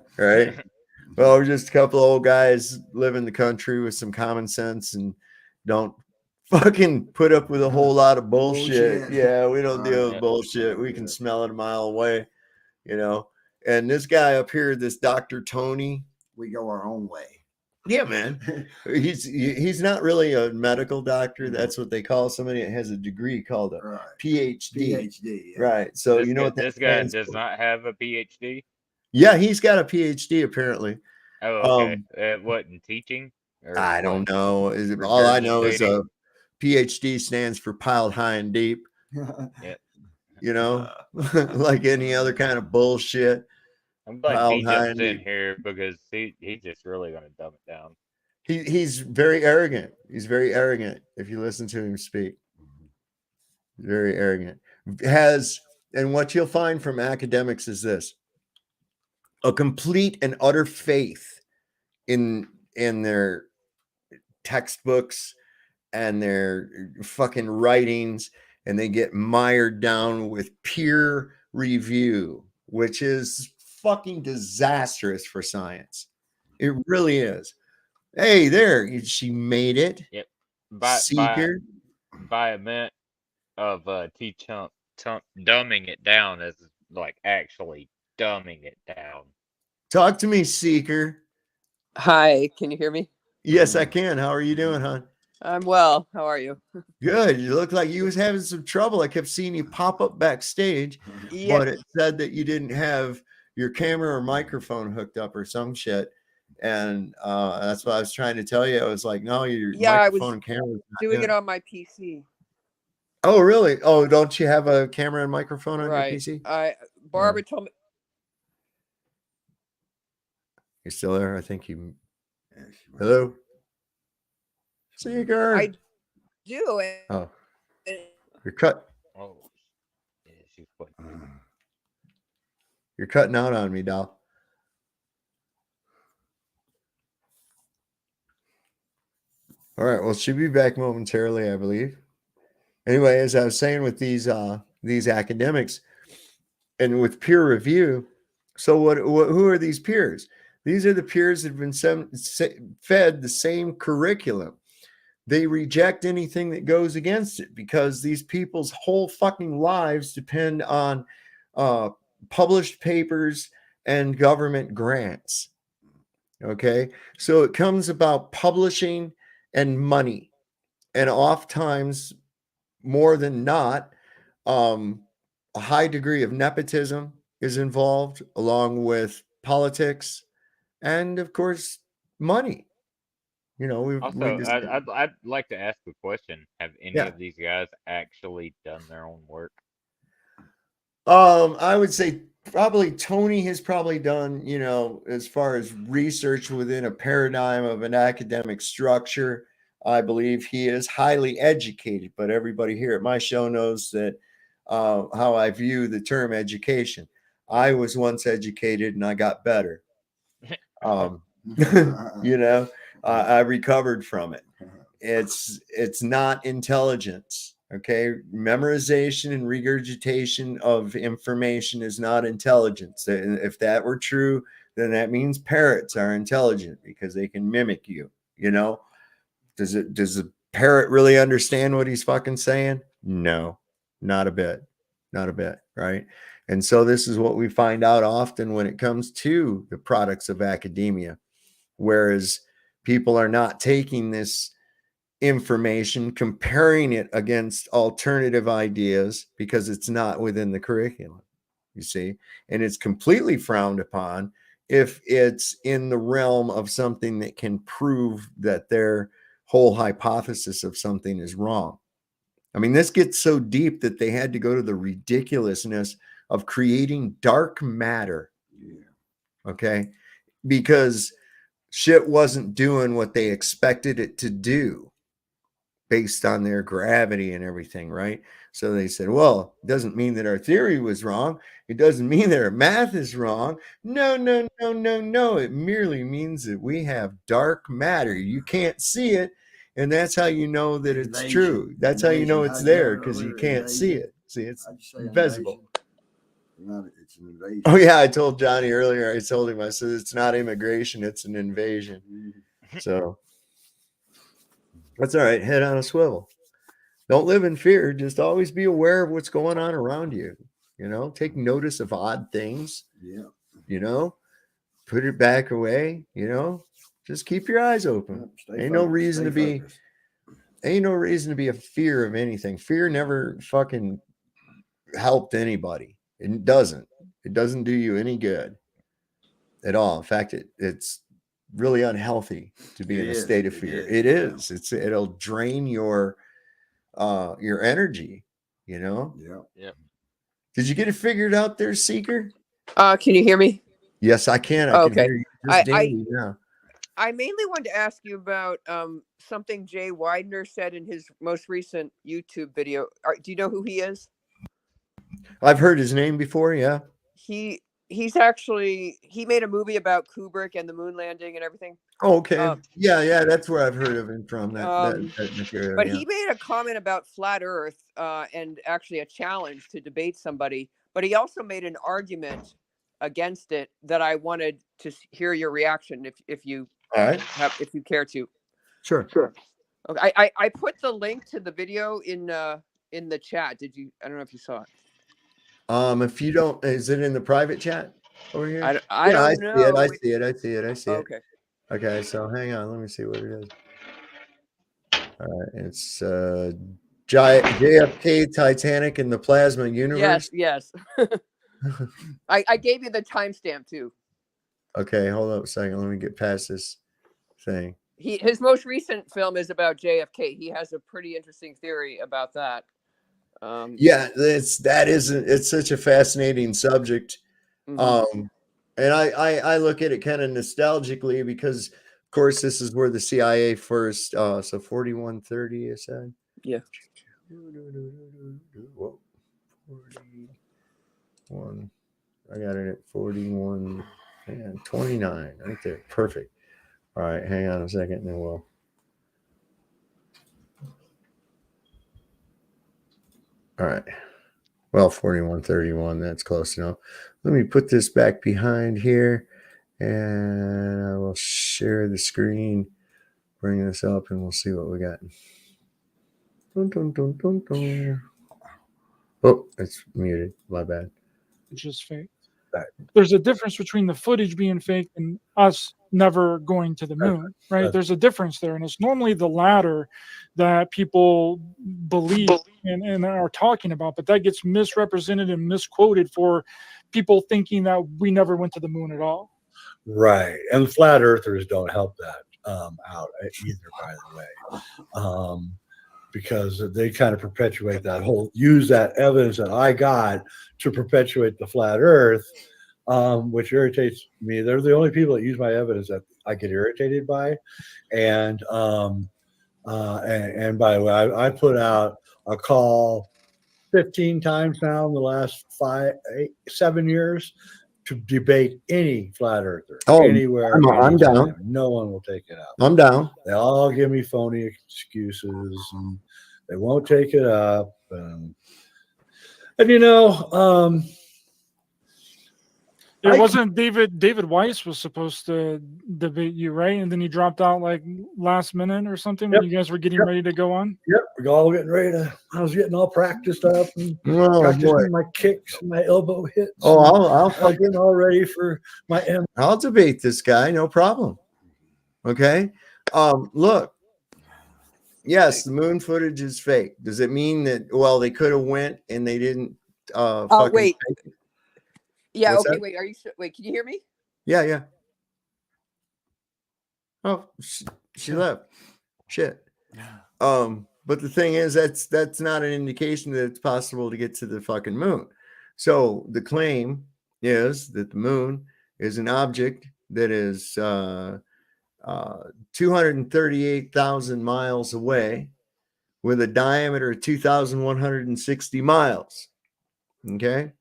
Well, we're just a couple of old guys live in the country with some common sense and don't fucking put up with a whole lot of bullshit. Yeah, we don't deal with bullshit. We can smell it a mile away, you know. And this guy up here, this Dr. Tony, we go our own way. Yeah, man. He's not really a medical doctor. That's what they call somebody that has a degree called a PhD. PhD. Yeah. Right. So This you know what this that guy stands does for. not have a PhD. Yeah, he's got a PhD apparently. Oh, okay. What, in teaching? Or I don't know. what? All I know is Regurgitating? a PhD stands for piled high and deep. Yeah. You know, like any other kind of bullshit. I'm glad Piled he high jumps and in deep. here because he's just really gonna dumb it down. He's very arrogant. He's very arrogant. If you listen to him speak, very arrogant. And what you'll find from academics is this: a complete and utter faith in their textbooks and their fucking writings, and they get mired down with peer review, which is fucking disastrous for science. It really is. Hey, there, she made it. Yep. Seeker. By a minute of T Chump dumbing it down as like actually dumbing it down. Talk to me, Seeker. Hi, can you hear me? Yes, I can. How are you doing, hon? I'm well. How are you? Good. You look like you was having some trouble. I kept seeing you pop up backstage, Yeah. but it said that you didn't have your camera or microphone hooked up or some shit. And that's what I was trying to tell you. I was like, no, your I microphone was and camera. doing it on my PC. Oh, really? Oh, don't you have a camera and microphone on Right. your PC? Barbara told me. You're still there? I think you. Hello? Seeker. I do. Oh, you're cut. Oh, yeah, she's putting. You're cutting out on me, doll. All right. Well, she'll be back momentarily, I believe. Anyway, as I was saying with these academics and with peer review, so who are these peers? These are the peers that have been fed the same curriculum. They reject anything that goes against it because these people's whole fucking lives depend on published papers and government grants. Okay, so it comes about publishing and money, and oftentimes, more than not, a high degree of nepotism is involved, along with politics, and of course, money. You know, Also, I'd like to ask a question. Have any Yeah. of these guys actually done their own work? I would say probably Tony has probably done, you know, as far as research within a paradigm of an academic structure. I believe he is highly educated, but everybody here at my show knows that how I view the term education. I was once educated and I got better. You know, I recovered from it. It's not intelligence. Okay, memorization and regurgitation of information is not intelligence. And if that were true, then that means parrots are intelligent because they can mimic you. You know, does a parrot really understand what he's fucking saying? No, not a bit, right? And so this is what we find out often when it comes to the products of academia, whereas people are not taking this information, comparing it against alternative ideas because it's not within the curriculum, you see, and it's completely frowned upon if it's in the realm of something that can prove that their whole hypothesis of something is wrong. I mean, this gets so deep that they had to go to the ridiculousness of creating dark matter. Okay, because shit wasn't doing what they expected it to do based on their gravity and everything, right? So they said, well, it doesn't mean that our theory was wrong. It doesn't mean that our math is wrong. No, no, no, no, no. It merely means that we have dark matter. You can't see it. And that's how you know that it's true. That's how you know it's there, because you can't see it. See, it's invisible. It's an invasion. Oh, yeah. I told Johnny earlier, I told him, I said, it's not immigration, it's an invasion. So that's all right. Head on a swivel. Don't live in fear. Just always be aware of what's going on around you. You know, take notice of odd things. Yeah. You know, put it back away. You know, just keep your eyes open. Ain't no reason to be. Ain't no reason to be a fear of anything. Fear never fucking helped anybody. It doesn't. It doesn't do you any good at all. In fact, it's really unhealthy to be in a state of fear. It is. It'll drain your energy, you know. Yeah. Did you get it figured out there, Seeker? Can you hear me? Yes, I can. I can Okay. hear you just daily now. I mainly wanted to ask you about something Jay Widener said in his most recent YouTube video. Do you know who he is? I've heard his name before. Yeah. He's actually, he made a movie about Kubrick and the moon landing and everything. Oh, okay. Yeah. That's where I've heard of him from. That material. But yeah. he made a comment about flat Earth and actually a challenge to debate somebody. But he also made an argument against it that I wanted to hear your reaction if you if you care to. Sure. Okay. I put the link to the video in the chat. Did you? I don't know if you saw it. If you don't, is it in the private chat over here? I don't know. I see it. Okay. Okay, so hang on. Let me see what it is. All right, it's JFK, Titanic, and the Plasma Universe. Yes. I gave you the timestamp too. Okay, hold up a second. Let me get past this thing. His most recent film is about JFK. He has a pretty interesting theory about that. Yeah, it's such a fascinating subject. And I look at it kind of nostalgically because, of course, this is where the CIA first. So 4130, you said. Yeah. Whoa. 41. I got it at 41 and 29 right there. Perfect. All right, hang on a second, and then we'll. All right. Well, 4131, that's close enough. Let me put this back behind here, and I will share the screen, bring this up, and we'll see what we got. Dun, dun, dun, dun, dun. Oh, it's muted. My bad. It's just fake. There's a difference between the footage being fake and us never going to the moon, right? There's a difference there. And it's normally the latter that people believe and are talking about, but that gets misrepresented and misquoted for people thinking that we never went to the moon at all. Right. And flat earthers don't help that out either, by the way. Because they kind of perpetuate that use that evidence that I got to perpetuate the flat earth, which irritates me. They're the only people that use my evidence that I get irritated by. And by the way, I put out a call 15 times now in the last 7 years to debate any flat earther anywhere. I'm down. No one will take it out. I'm down. They all give me phony excuses and they won't take it up. And you know, it wasn't David Weiss was supposed to debate you, right? And then he dropped out like last minute or something when you guys were getting ready to go on. Yep, we're all getting ready to. I was getting all practiced up and practicing my kicks, and my elbow hits. I'll getting all ready for my M. I'll debate this guy, no problem. Okay. Look. Yes, the moon footage is fake. Does it mean that they could have went and they didn't wait. Yeah, What's okay, that? wait, wait, can you hear me? Yeah. Oh, she left. Shit. But the thing is, that's not an indication that it's possible to get to the fucking moon. So the claim is that the moon is an object that is 238,000 miles away with a diameter of 2,160 miles. Okay.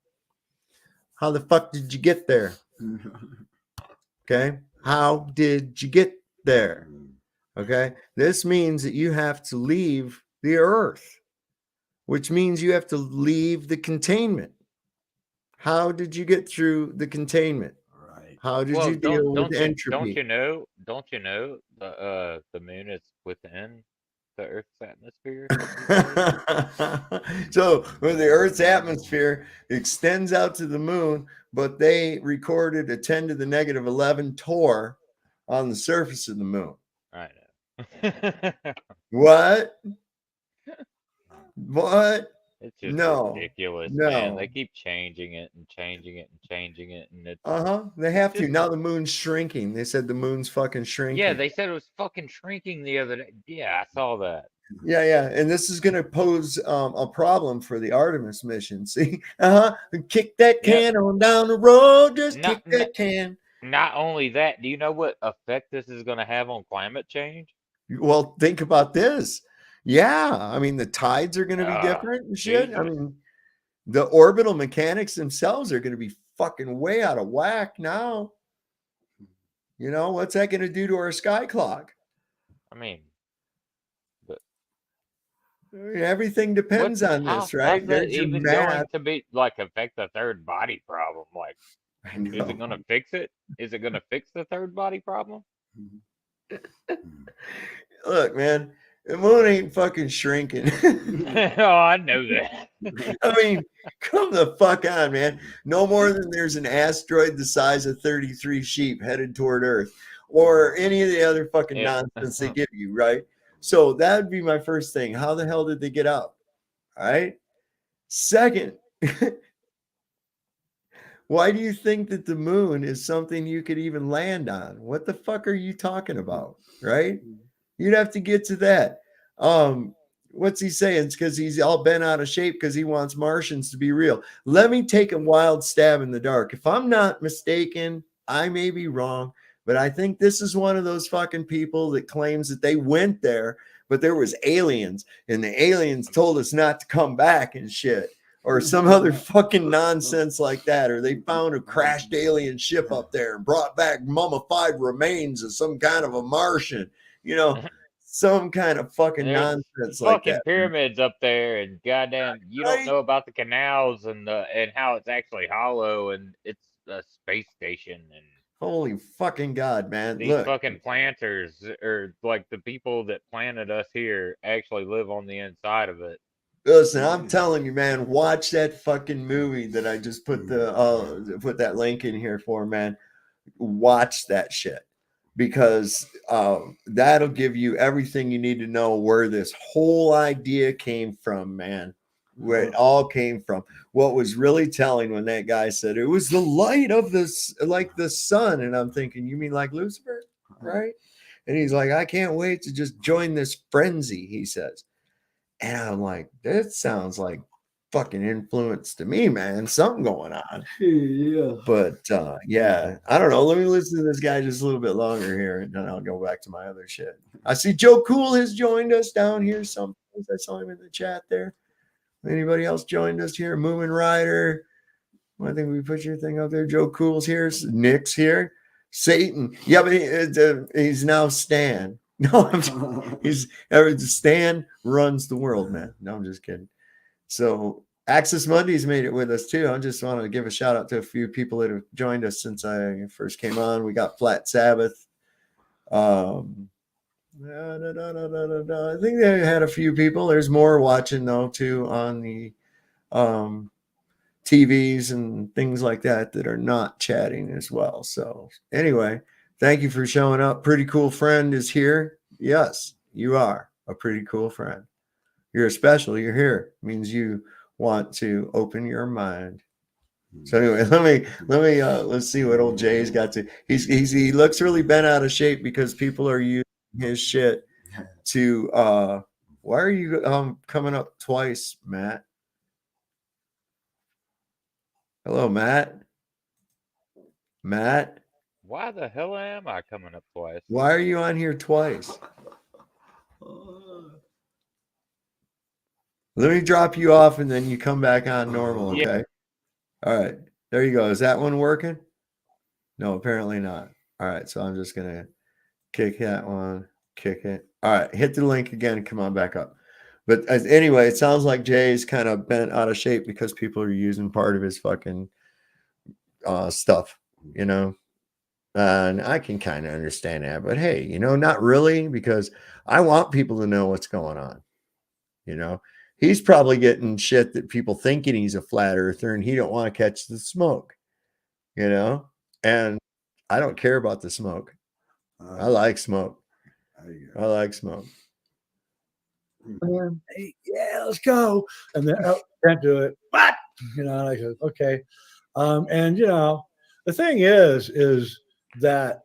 How the fuck did you get there? Okay. How did you get there? Okay. This means that you have to leave the Earth, which means you have to leave the containment. How did you get through the containment? Right. How did you deal with entropy? Don't you know the moon is within the Earth's atmosphere? So when the Earth's atmosphere extends out to the moon, but they recorded a 10 to the negative 11 torr on the surface of the moon. I know. What? What? It's just No. ridiculous, No. man. They keep changing it and changing it and changing it, and it's They have to. just- Now the moon's shrinking. They said the moon's fucking shrinking. yeah. They said it was fucking shrinking the other day. Yeah, I saw that. Yeah. And this is going to pose a problem for the Artemis mission. See? Kick that can on down the road. Just kick that can. Not only that, do you know what effect this is going to have on climate change? Well, think about this. Yeah. I mean, the tides are going to be different and shit. I Jesus. mean, the orbital mechanics themselves are going to be fucking way out of whack now. You know, what's that going to do to our sky clock? I mean, Everything depends on this, right? How's that There's your even math. going to be like affect the third body problem? Like, is it going to fix it? Is it going to fix the third body problem? Look, man, the moon ain't fucking shrinking. Oh, I know that. I mean, come the fuck on, man. No more than there's an asteroid the size of 33 sheep headed toward Earth, or any of the other fucking nonsense they give you, right? So that would be my first thing. How the hell did they get out? All right. Second, why do you think that the moon is something you could even land on? What the fuck are you talking about? Right? You'd have to get to that. What's he saying? It's because he's all bent out of shape because he wants Martians to be real. Let me take a wild stab in the dark. If I'm not mistaken, I may be wrong, but I think this is one of those fucking people that claims that they went there, but there was aliens and the aliens told us not to come back and shit, or some other fucking nonsense like that, or they found a crashed alien ship up there and brought back mummified remains of some kind of a Martian, you know, some kind of fucking There's nonsense like fucking that. pyramids up there, and goddamn, you don't know about the canals and how it's actually hollow and it's a space station and Holy fucking God, man. these Look, fucking planters or like the people that planted us here actually live on the inside of it. listen, I'm telling you, man, watch that fucking movie that I just put put that link in here for, man. Watch that shit, because that'll give you everything you need to know where this whole idea came from, man. Where it all came from. What was really telling when that guy said it was the light of this, like the sun, and I'm thinking, you mean like Lucifer, right? And he's like, I can't wait to just join this frenzy, he says. And I'm like, that sounds like fucking influence to me, man. Something going on. Yeah. But yeah, I don't know. Let me listen to this guy just a little bit longer here, and then I'll go back to my other shit. I see Joe Cool has joined us down here. Someplace I saw him in the chat there. Anybody else joined us here? Moomin Rider. I think we put your thing up there. Joe Cool's here. Nick's here. Satan. Yeah, but he's now Stan. No, Stan runs the world, man. No, I'm just kidding. So Access Mondays made it with us too. I just wanted to give a shout out to a few people that have joined us since I first came on. We got Flat Sabbath. I think they had a few people. There's more watching though too on the TVs and things like that are not chatting as well. So anyway, thank you for showing up. Pretty Cool Friend is here. Yes, you are a pretty cool friend. You're special. You're here. It means you want to open your mind. So anyway, let's see what old Jay's got to. He looks really bent out of shape because people are using his shit to why are you coming up twice, Matt? Hello, Matt. Why the hell am I coming up twice? Why are you on here twice? Let me drop you off and then you come back on normal, okay? Yeah. All right. There you go. Is that one working? No, apparently not. All right. So I'm just going to kick that one, kick it. All right. Hit the link again. Come on back up. But anyway, it sounds like Jay's kind of bent out of shape because people are using part of his fucking stuff, you know? And I can kind of understand that. But hey, you know, not really, because I want people to know what's going on, you know? He's probably getting shit that people thinking he's a flat earther and he don't want to catch the smoke, you know? And I don't care about the smoke. I like smoke. I like smoke. Hey, yeah, let's go. And then, oh, can't do it. What? You know, and I said, okay. And, you know, the thing is that,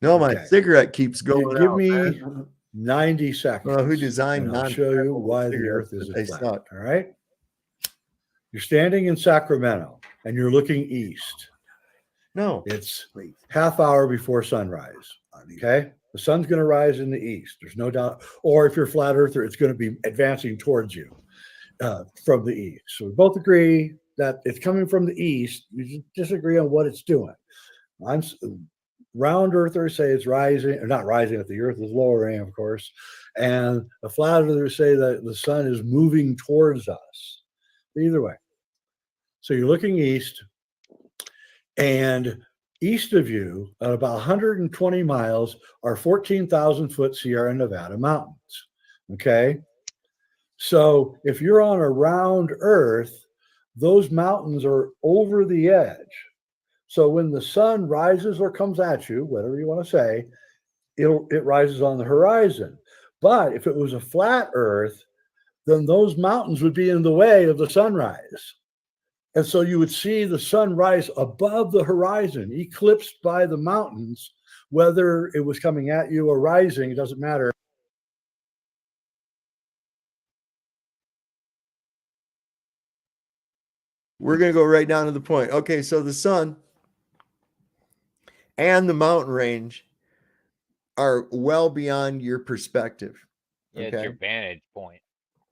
no, my cigarette keeps going give out, me man. 90 seconds. Well, who designed and I'll show you why the earth cigarettes? is They flat. suck. All right. You're standing in Sacramento and you're looking east. No, it's half hour before sunrise. Okay. The sun's going to rise in the east. There's no doubt. Or if you're a flat earther, it's going to be advancing towards you from the east. So we both agree that it's coming from the east. We just disagree on what it's doing. Round earthers say it's rising, or not rising, if the earth is lowering, of course. And the flat earthers say that the sun is moving towards us. Either way. So you're looking east, and east of you, at about 120 miles, are 14,000 foot Sierra Nevada mountains. Okay. So if you're on a round earth, those mountains are over the edge. So when the sun rises or comes at you, whatever you want to say, it rises on the horizon. But if it was a flat earth, then those mountains would be in the way of the sunrise. And so you would see the sun rise above the horizon, eclipsed by the mountains, whether it was coming at you or rising, it doesn't matter. We're going to go right down to the point. Okay, so the sun and the mountain range are well beyond your perspective. Yeah, it's your vantage point.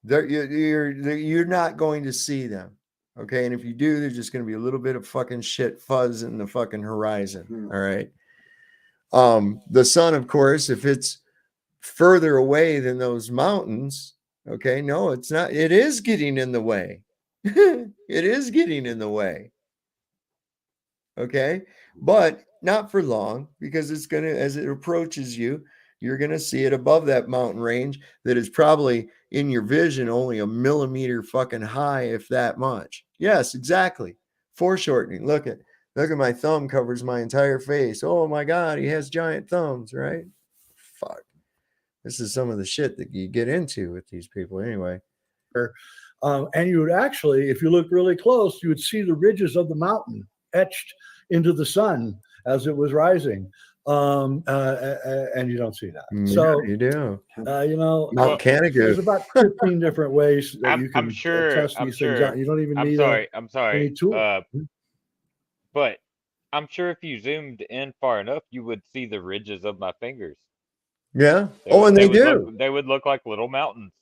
You're not going to see them. Okay, and if you do, there's just going to be a little bit of fucking shit fuzz in the fucking horizon. All right. The sun, of course, if it's further away than those mountains, okay, no, it's not. It is getting in the way. It is getting in the way. Okay, but not for long, because it's going to, as it approaches you, you're going to see it above that mountain range that is probably in your vision only a millimeter fucking high, if that much. Yes, exactly. Foreshortening. Look at my thumb covers my entire face. Oh my God, he has giant thumbs, right? Fuck. This is some of the shit that you get into with these people anyway. And you would actually, if you look really close, you would see the ridges of the mountain etched into the sun as it was rising. And you don't see that. So you do. You know, Mount Canigou. There's about 15 different ways that you can I'm sure. test I'm these sure. things out. You don't even I'm need sorry. any tool. But I'm sure if you zoomed in far enough, you would see the ridges of my fingers. Yeah. And they do. They would look like little mountains.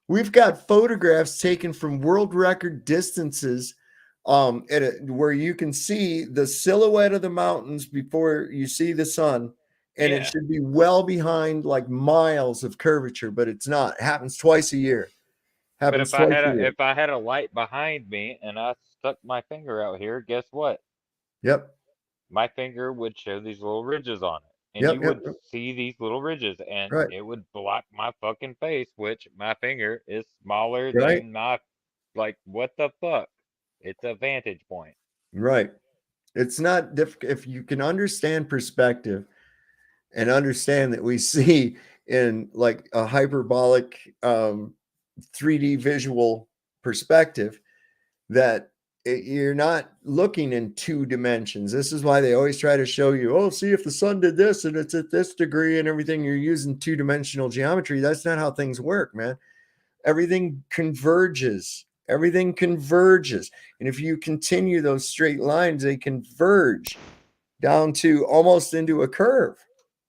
We've got photographs taken from world record distances where you can see the silhouette of the mountains before you see the sun. And it should be well behind like miles of curvature, but it's not. It happens twice a year. But if I had a light behind me and I stuck my finger out here, guess what? Yep. My finger would show these little ridges on it. And you would see these little ridges, and it would block my fucking face, which my finger is smaller than my, like, what the fuck? It's a vantage point. Right. It's not difficult. If you can understand perspective and understand that we see in like a hyperbolic 3D visual perspective, that you're not looking in two dimensions. This is why they always try to show you, oh, see if the sun did this and it's at this degree and everything. You're using two-dimensional geometry. That's not how things work, man. Everything converges. Everything converges. And if you continue those straight lines, they converge down to almost into a curve,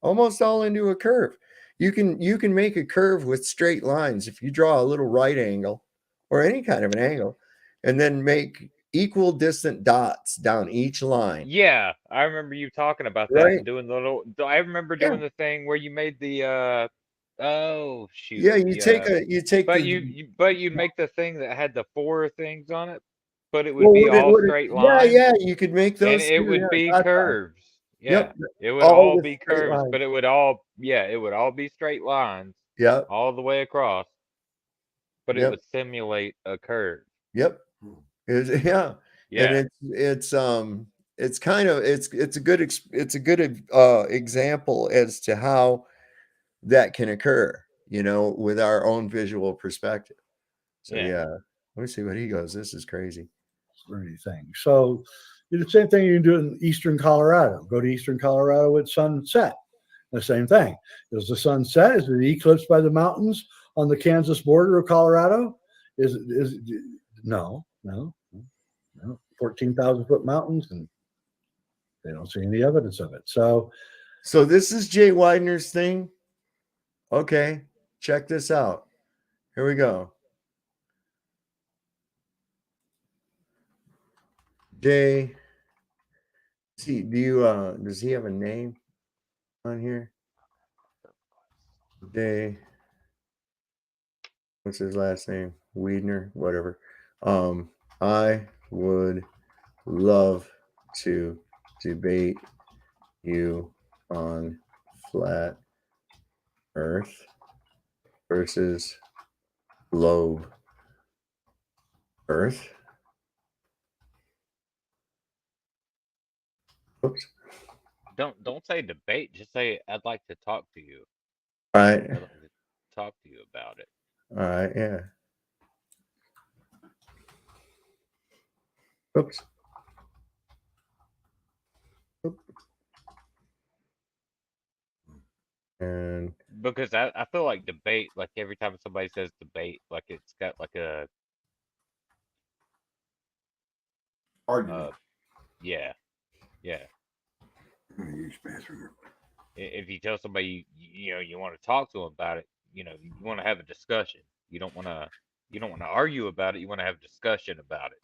almost all into a curve. You can make a curve with straight lines if you draw a little right angle or any kind of an angle, and then make equal distant dots down each line. Yeah, I remember you talking about that Right. and doing the little. I remember doing the thing where you made the oh shoot. Yeah, you take But the you make the thing that had the 4 things on it, but it would well, be all would it, straight yeah, lines. yeah, you could make And those it too, would yeah, be that's right. curves. Yeah, Yep, it would all all with be straight curves, lines. but it would all be straight lines. Yep. All the way across. But it Yep. would simulate a curve. Yep. Yeah. And Yeah. it's kind of it's a good example as to how that can occur, with our own visual perspective. So yeah, let me see what he goes. This is crazy. Or anything. So the same thing you can do in eastern Colorado. Go to eastern Colorado at sunset. The same thing. Is the sun set? Is it eclipsed by the mountains on the Kansas border of Colorado? No. 14,000-foot mountains, and they don't see any evidence of it. So this is Jay Widener's thing. Okay, check this out. Here we go. Jay, does he have a name on here? Jay, what's his last name? Widener, whatever. I would love to debate you on flat Earth versus globe Earth. Oops. Don't say debate. Just say I'd like to talk to you. All right. I'd like to talk to you about it. All right. Yeah. Oops. And because I feel like debate, like every time somebody says debate, like it's got like a argument. Yeah. If you tell somebody you want to talk to them about it, you want to have a discussion. You don't want to argue about it. You want to have a discussion about it.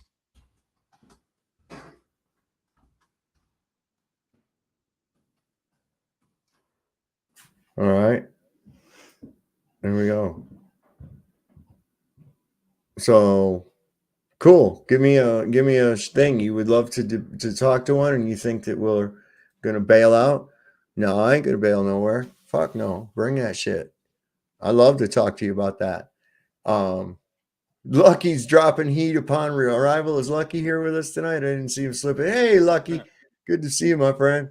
all right. There we go. So cool. Give me a thing. You would love to talk to one, and you think that we're gonna bail out? No, I ain't gonna bail nowhere. Fuck no. Bring that shit. I love to talk to you about that. Lucky's dropping heat upon arrival. Is Lucky here with us tonight? I didn't see him slipping. Hey, Lucky. Good to see you, my friend.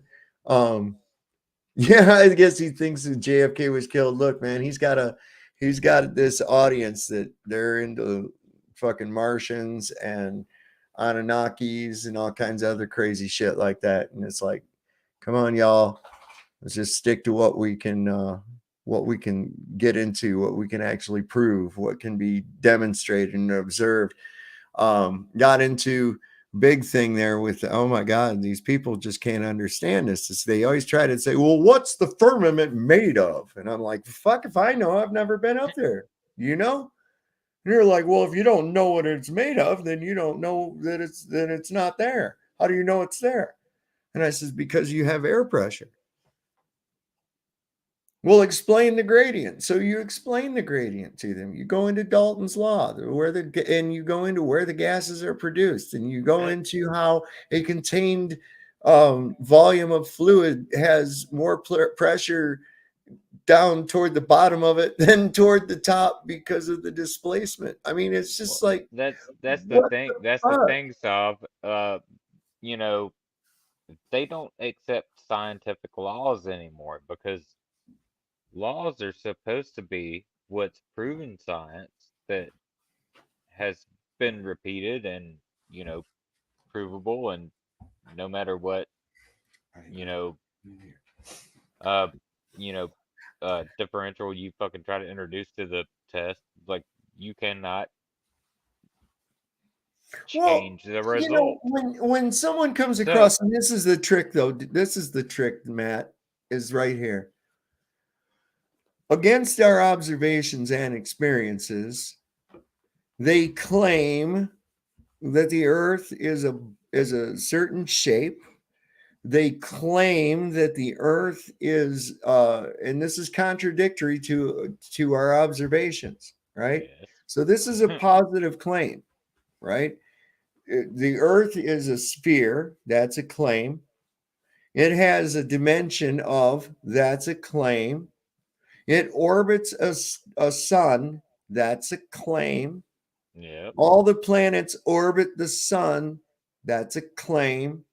Yeah, I guess he thinks that JFK was killed. Look, man, he's got this audience that they're into fucking Martians and Anunnakis and all kinds of other crazy shit like that. And it's like, come on, y'all. Let's just stick to what we can get into, what we can actually prove, what can be demonstrated and observed. Got into big thing there with, oh my God, these people just can't understand this. They always try to say, well, what's the firmament made of? And I'm like, fuck if I know. I've never been up there. And you're like, well, if you don't know what it's made of, then you don't know that it's not there. How do you know it's there? And I says, because you have air pressure. Well, explain the gradient. So you explain the gradient to them. You go into Dalton's law, and you go into where the gases are produced, and you go into how a contained volume of fluid has more pressure down toward the bottom of it than toward the top because of the displacement. I mean, it's just like that's the thing. That's the thing, Sav. They don't accept scientific laws anymore because laws are supposed to be what's proven science that has been repeated and provable, and no matter what differential you fucking try to introduce to the test, like you cannot change the result. When someone comes across, and this is the trick though, this is the trick, Matt, is right here. Against our observations and experiences, they claim that the earth is a certain shape. They claim that the earth is and this is contradictory to our observations, right? So this is a positive claim, right? The earth is a sphere, that's a claim. It has a dimension of, that's a claim. It orbits a sun, that's a claim. Yep. All the planets orbit the sun, that's a claim.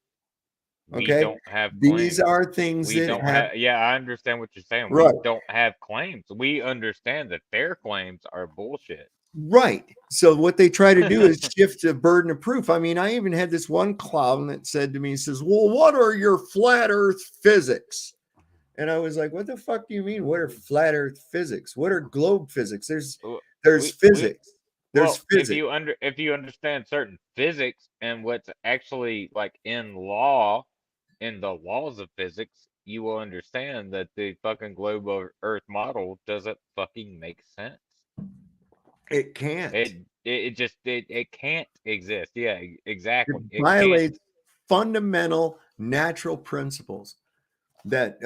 We Okay, don't have these claims. are things We that don't have. have. Yeah, I understand what you're saying. Right. We don't have claims. We understand that their claims are bullshit. Right. So what they try to do is shift the burden of proof. I mean, I even had this one clown that said to me, he says, well, what are your flat earth physics? And I was like, what the fuck do you mean? What are flat earth physics? What are globe physics? There's physics. There's physics. If you understand certain physics and what's actually like in law, in the laws of physics, you will understand that the fucking globe of Earth model doesn't fucking make sense. It can't. It can't exist. Yeah, exactly. It violates fundamental natural principles that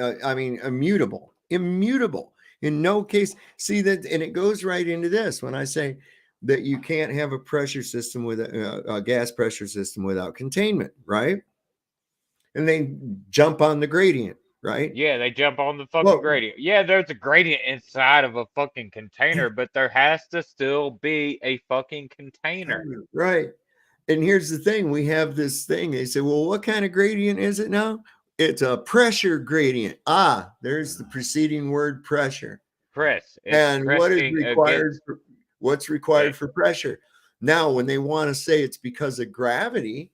immutable. In no case. See that, and it goes right into this when I say that you can't have a pressure system with a gas pressure system without containment, right? And they jump on the gradient, right? Yeah, they jump on the fucking gradient. Yeah, there's a gradient inside of a fucking container, but there has to still be a fucking container. Right. And here's the thing. We have this thing. They say, well, what kind of gradient is it now? It's a pressure gradient. Ah, there's the preceding word, pressure. And what is required? What's required for pressure? Now, when they want to say it's because of gravity,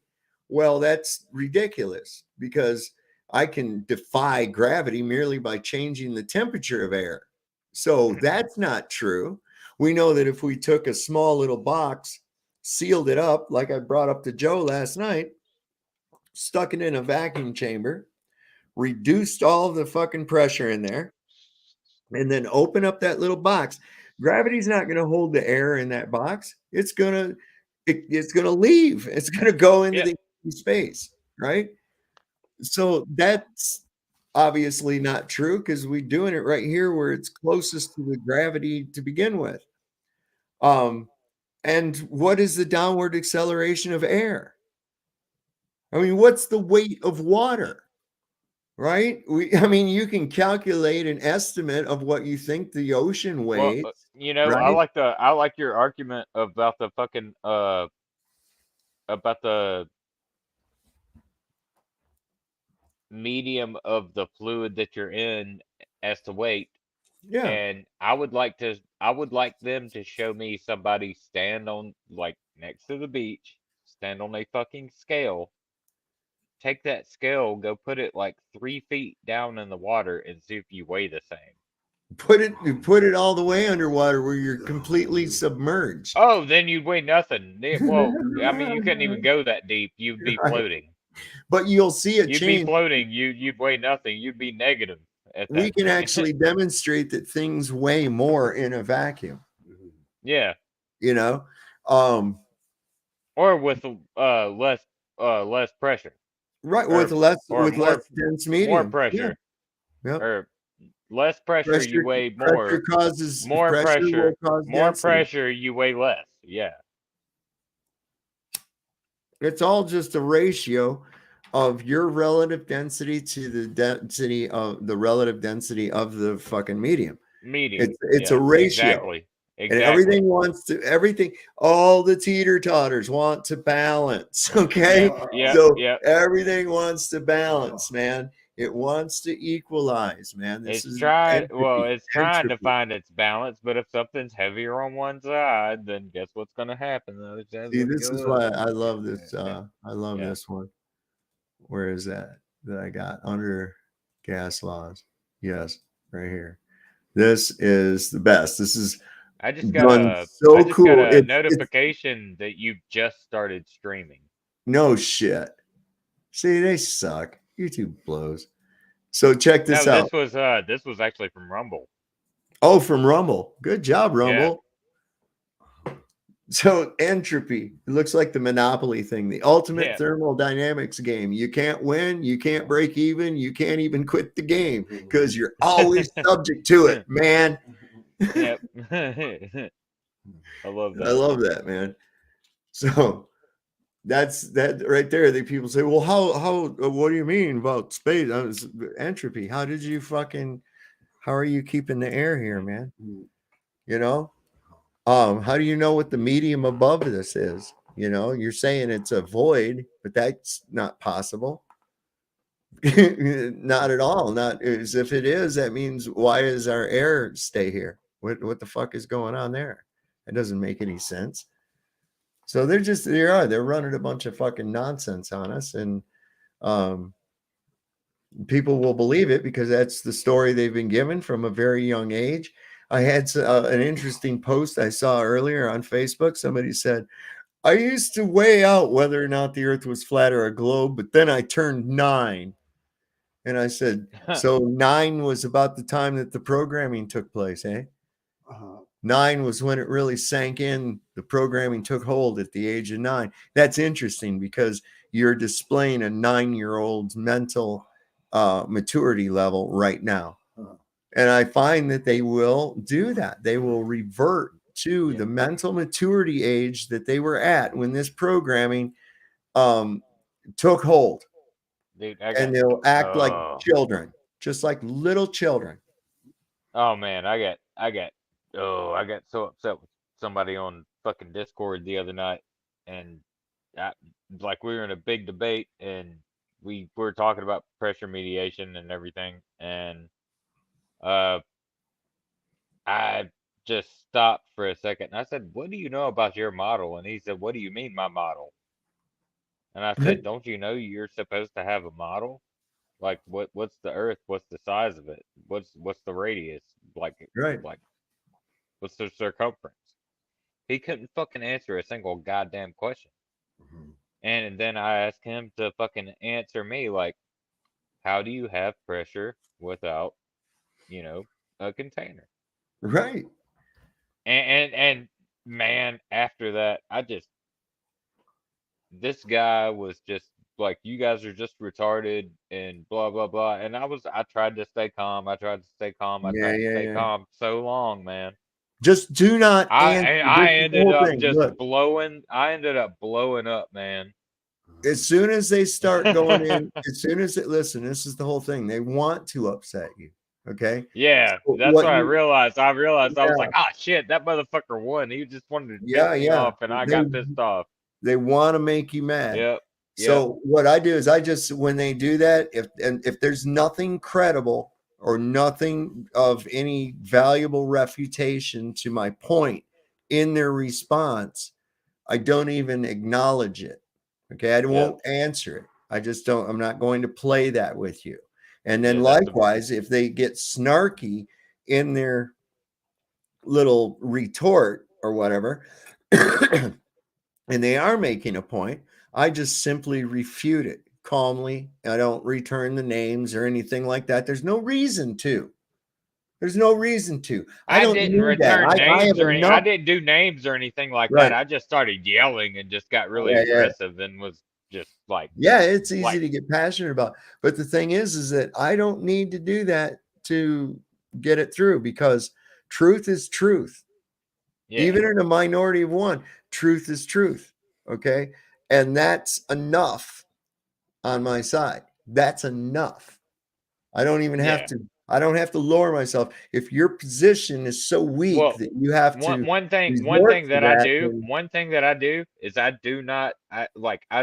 well, that's ridiculous because I can defy gravity merely by changing the temperature of air. So that's not true. We know that if we took a small little box, sealed it up, like I brought up to Joe last night, stuck it in a vacuum chamber, reduced all of the fucking pressure in there, and then open up that little box, gravity's not going to hold the air in that box. It's going to leave. It's going to go into the space, right? So that's obviously not true because we're doing it right here where it's closest to the gravity to begin with. And what is the downward acceleration of air? I mean, what's the weight of water? Right? You can calculate an estimate of what you think the ocean weighs. Well, right? I like your argument about the fucking about the medium of the fluid that you're in as to weight. Yeah. And I would like them to show me somebody stand on like next to the beach, stand on a fucking scale, take that scale, go put it like 3 feet down in the water and see if you weigh the same. Put it all the way underwater where you're completely submerged. Oh, then you'd weigh nothing. Well, you couldn't even go that deep. You'd be floating. But you'll see a change. You'd be floating. You'd weigh nothing. You'd be negative. We can actually demonstrate that things weigh more in a vacuum. Yeah. Or with less pressure. Right, with less dense medium. More pressure. Yeah. Yep. Or less pressure, you weigh more. Pressure causes more pressure. More density. Pressure, you weigh less. Yeah. It's all just a ratio of your relative density to the density of the relative density of the fucking medium. It's a ratio. Exactly. And everything all the teeter-totters want to balance. Okay. Everything wants to balance, man. It wants to equalize, man. It's trying to find its balance, but if something's heavier on one side, then guess what's going to happen? See, this is why I love this. I love this one. Where is that I got under gas laws? Yes, right here. This is the best. This is I just got a notification that you just started streaming. No shit. See, they suck. YouTube blows. So check this out. This was actually from Rumble. Oh, from Rumble. Good job, Yeah. Rumble. So entropy, it looks like the Monopoly thing, the ultimate Yeah. thermodynamics game. You can't win, you can't break even, you can't even quit the game because you're always subject to it, man. Yep. I love that. I love that, man. So that's that right there. The people say, well, how what do you mean about space? Entropy. How are you keeping the air here, man? You know? How do you know what the medium above this is? You know, you're saying it's a void, but that's not possible. Not at all. Not as if it is, that means why does our air stay here? What the fuck is going on there? It doesn't make any sense. So they're running a bunch of fucking nonsense on us, and people will believe it because that's the story they've been given from a very young age. I had an interesting post I saw earlier on Facebook. Somebody said, I used to weigh out whether or not the earth was flat or a globe, but then I turned 9. And I said, so 9 was about the time that the programming took place, eh? 9 was when it really sank in. The programming took hold at the age of 9. That's interesting because you're displaying a 9-year-old's mental maturity level right now. And I find that they will do that. They will revert to the mental maturity age that they were at when this programming took hold. Dude, And they'll act like children, just like little children. Oh man, I got so upset with somebody on fucking Discord the other night, and like we were in a big debate, and we were talking about pressure mediation and everything, and I just stopped for a second and I said, what do you know about your model? And he said, what do you mean my model? And I said, don't you know you're supposed to have a model? Like what's the earth? What's the size of it? What's the radius? Like what's the circumference? He couldn't fucking answer a single goddamn question. And then I asked him to fucking answer me like, how do you have pressure without, a container? Right. And man, after that, this guy was just like, you guys are just retarded and blah blah blah. And I tried to stay calm. I tried to stay calm so long, man. Just do not. I ended up blowing up, man. As soon as they start going in, listen, this is the whole thing. They want to upset you. Okay. Yeah, that's what I realized. I was like, oh shit, that motherfucker won. He just wanted to piss me off, and I got pissed off. They want to make you mad. Yep. So what I do is when they do that, if there's nothing credible or nothing of any valuable refutation to my point in their response, I don't even acknowledge it. Okay, I won't answer it. I just don't. I'm not going to play that with you. And then likewise, if they get snarky in their little retort or whatever, and they are making a point, I just simply refute it calmly. I don't return the names or anything like that. There's no reason to. I didn't return names I didn't do names or anything like that. I just started yelling and just got really aggressive and was just like, it's easy to get passionate about. But the thing is that I don't need to do that to get it through, because truth is truth. Even in a minority of one, truth is truth. Okay. And that's enough on my side. That's enough. I don't even have to. I don't have to lower myself. If your position is so weak that you have to. One thing that I do is I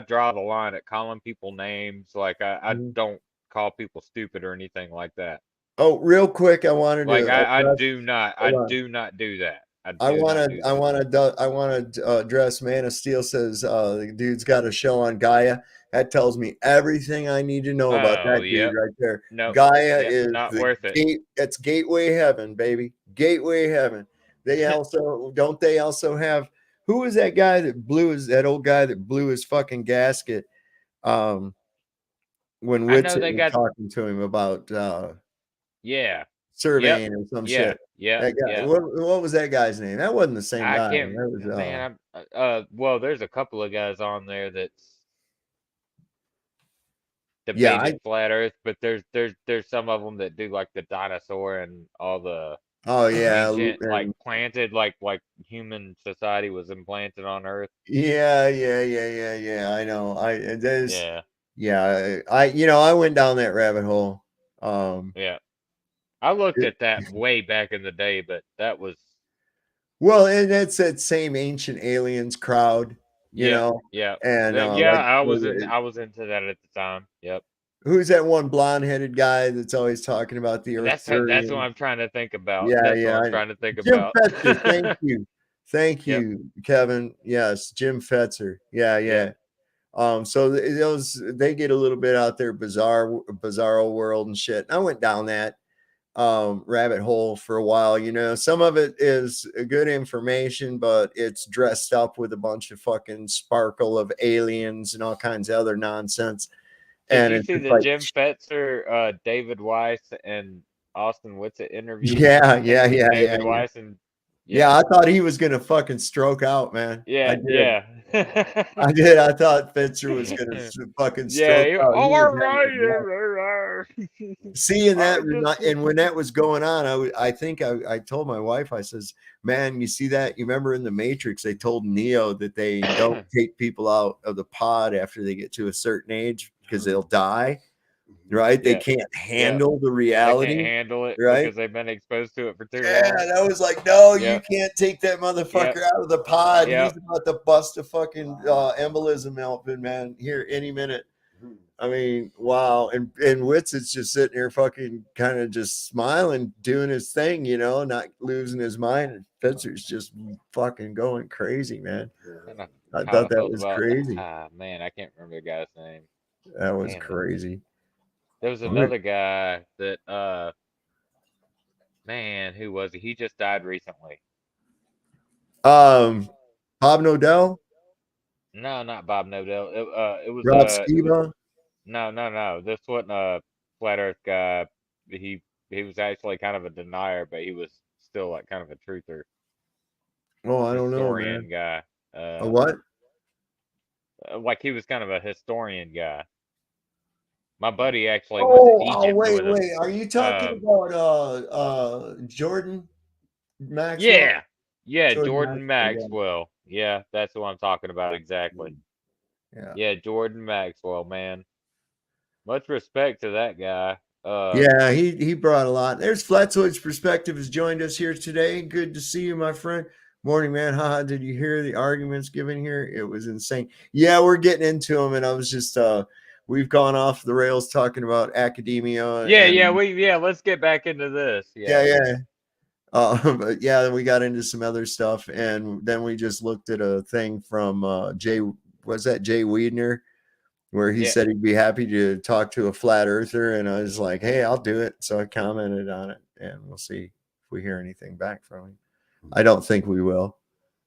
draw the line at calling people names. Like I don't call people stupid or anything like that. Oh, real quick, I wanted to. I do not do that. I want to address Man of Steel says the dude's got a show on Gaia. That tells me everything I need to know about that dude right there. No, Gaia is not worth it. It's gateway heaven, baby. Gateway heaven. They also have, who was that guy that old guy that blew his fucking gasket when Whitsitt was talking to him about surveying or some Yeah. shit. Yeah. That guy. Yeah. What was that guy's name? That wasn't the same I guy. can't. That was, Man, well, there's a couple of guys on there that's debated flat Earth, but there's some of them that do like the dinosaur and all the ancient, like planted, like human society was implanted on Earth. Yeah. I know. I went down that rabbit hole. Yeah. I looked at that way back in the day, but that was well, and that's that same ancient aliens crowd, you know. Yeah. And I was into that at the time. Yep. Who's that one blonde-headed guy that's always talking about the Earth? That's what I'm trying to think about. Yeah, That's yeah. what I'm trying to think Jim about. Fetzer, thank you. Thank you, Kevin. Yes, Jim Fetzer. Yeah. So they get a little bit out there, bizarro world and shit. And I went down that rabbit hole for a while. You know, some of it is good information, but it's dressed up with a bunch of fucking sparkle of aliens and all kinds of other nonsense. Did you see the Jim Fetzer, David Weiss, and Austin Whitsitt interview? Yeah. David Weiss and yeah, I thought he was gonna fucking stroke out, man. Yeah, I did. I thought Fetzer was gonna fucking stroke out. All right. Seeing that, and when that was going on, I think I told my wife, I says, "Man, you see that? You remember in the Matrix, they told Neo that they don't take people out of the pod after they get to a certain age because they'll die." Right? They can't handle the reality. They can't handle it, right? Because they've been exposed to it for too long. Yeah, that was like, no, you can't take that motherfucker out of the pod. Yep. He's about to bust a fucking embolism open, man, here any minute. I mean, wow. And Witz is just sitting here fucking kind of just smiling, doing his thing, you know, not losing his mind. And Fetzer's just fucking going crazy, man. I thought that was crazy. Man, I can't remember the guy's name. That was crazy. There was another guy that man, who was he? He just died recently. Bob Nodell? No, not Bob Nodell. It was Rob Skiba? No. This wasn't a flat Earth guy. He was actually kind of a denier, but he was still like kind of a truther. Oh, I don't know, Historian man. guy. A what? Like he was kind of a historian guy. My buddy actually went to Egypt. Wait. Are you talking about Jordan Maxwell? Yeah, Jordan Maxwell. Yeah, that's what I'm talking about exactly. Yeah, Jordan Maxwell, man. Much respect to that guy. Yeah, he brought a lot. There's Flatzoid's Perspective has joined us here today. Good to see you, my friend. Morning, man. Haha, did you hear the arguments given here? It was insane. Yeah, we're getting into them, and I was just we've gone off the rails talking about academia. Let's get back into this. Yeah. But yeah, we got into some other stuff, and then we just looked at a thing from Jay Weidner, where he said he'd be happy to talk to a flat earther, and I was like, hey, I'll do it. So I commented on it, and we'll see if we hear anything back from him. I don't think we will.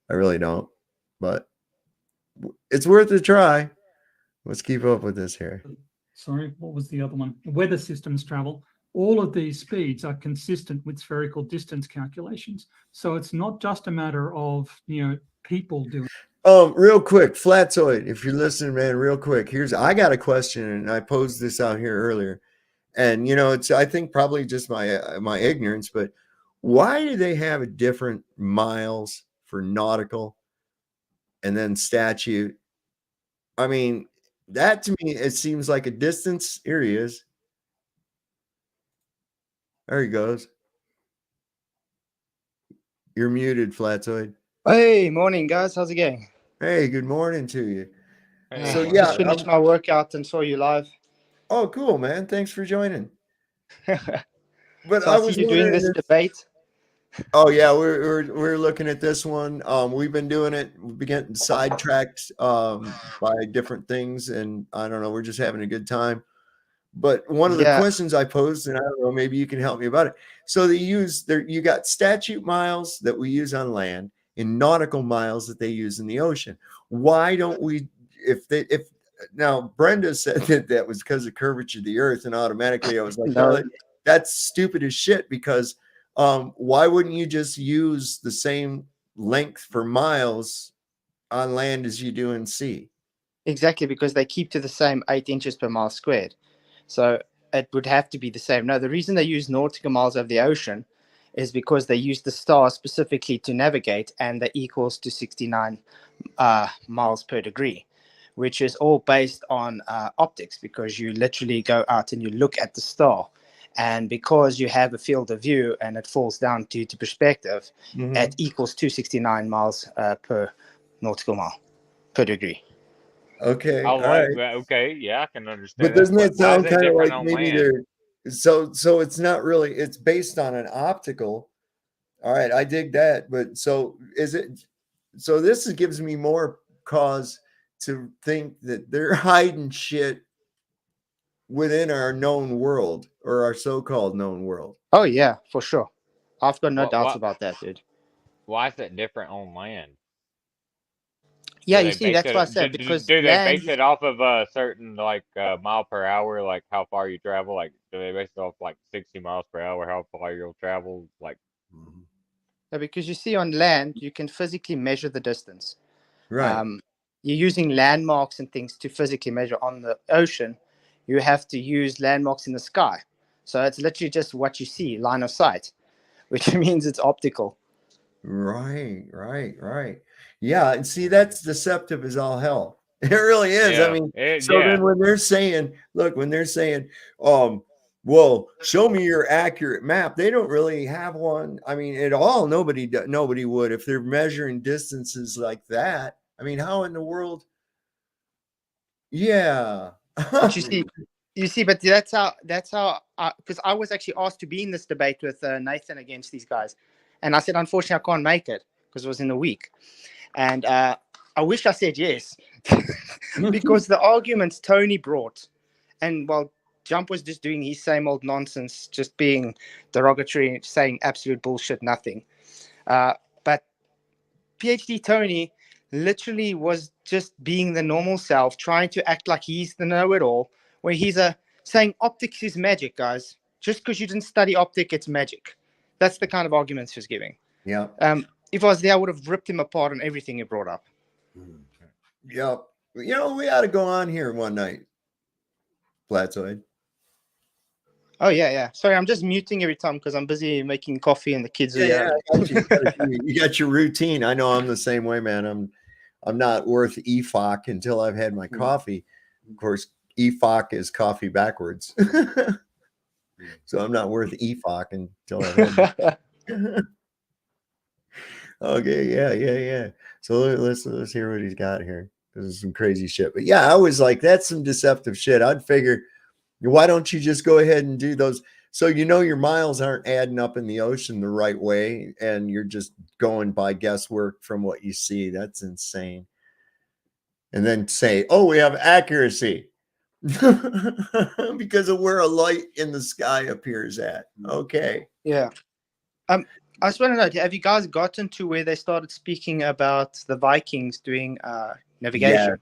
I really don't, but it's worth a try. Let's keep up with this here. Sorry, what was the other one? Weather systems travel. All of these speeds are consistent with spherical distance calculations. So it's not just a matter of, people doing. Real quick, Flatzoid, if you're listening, man, real quick. I got a question, and I posed this out here earlier. And it's I think probably just my ignorance, but why do they have a different miles for nautical and then statute? I mean, that to me, it seems like a distance. Here he is. There he goes. You're muted, Flatzoid. Hey, morning, guys. How's it going? Hey, good morning to you. So yeah, just finished my workout and saw you live. Oh, cool, man. Thanks for joining. But so I was doing this debate. Oh yeah, we're looking at this one. We've been doing it. We've been getting sidetracked by different things, and I don't know. We're just having a good time. But one of the questions I posed, and I don't know, maybe you can help me about it. So you got statute miles that we use on land and nautical miles that they use in the ocean. Why don't we? Now Brenda said that was because of curvature of the earth, and automatically I was like, that's stupid as shit, because why wouldn't you just use the same length for miles on land as you do in sea? Exactly, because they keep to the same 8 inches per mile squared. So it would have to be the same. No, the reason they use nautical miles of the ocean is because they use the star specifically to navigate, and that equals to 69 miles per degree, which is all based on optics, because you literally go out and you look at the star. And because you have a field of view and it falls down to perspective, it equals 269 miles per nautical mile per degree. Okay. Oh, All right. okay. Yeah, I can understand. But doesn't it sound kind of like on maybe land? they're so it's not really, it's based on an optical. All right, I dig that. But so is it, so this gives me more cause to think that they're hiding shit within our known world, or our so-called known world. Oh yeah, for sure. I've got no doubts about that, dude. Why is it different on land? Yeah, Do you they see, base that's it- what I said, do- because do they land, base it off of a certain like mile per hour, like how far you travel? Like, do they base it off like 60 miles per hour, how far you'll travel? Like, yeah, because you see on land, you can physically measure the distance. Right. You're using landmarks and things to physically measure. On the ocean, you have to use landmarks in the sky. So it's literally just what you see, line of sight, which means it's optical. Right. Yeah, and see, that's deceptive as all hell. It really is. I Yeah, mean, it- so yeah. then when they're saying, look, when they're saying, well, show me your accurate map, they don't really have one. I mean, at all, nobody would, if they're measuring distances like that. I mean, how in the world? Yeah. But you see, but that's how, because I was actually asked to be in this debate with Nathan against these guys. And I said, unfortunately, I can't make it because it was in a week. And I wish I said yes, because the arguments Tony brought, and well, Jump was just doing his same old nonsense, just being derogatory, saying absolute bullshit, nothing. But PhD Tony literally was just being the normal self, trying to act like he's the know-it-all, where he's saying optics is magic, guys. Just because you didn't study optic, it's magic. That's the kind of arguments he was giving. Yeah. If I was there, I would have ripped him apart on everything he brought up. Yep. You know, we ought to go on here one night. Flatsoid. Oh, yeah. Sorry, I'm just muting every time because I'm busy making coffee and the kids are Yeah, yelling. I got you. You got your routine. I know I'm the same way, man. I'm not worth EFOC until I've had my coffee. Of course, EFOC is coffee backwards. So I'm not worth EFOC until I've had my Okay, yeah. So let's hear what he's got here. This is some crazy shit. But yeah, I was like, that's some deceptive shit. I'd figure, why don't you just go ahead and do those? So you know your miles aren't adding up in the ocean the right way, and you're just going by guesswork from what you see. That's insane. And then say, oh, we have accuracy because of where a light in the sky appears at. Okay. Yeah. I just want to know, have you guys gotten to where they started speaking about the Vikings doing navigation?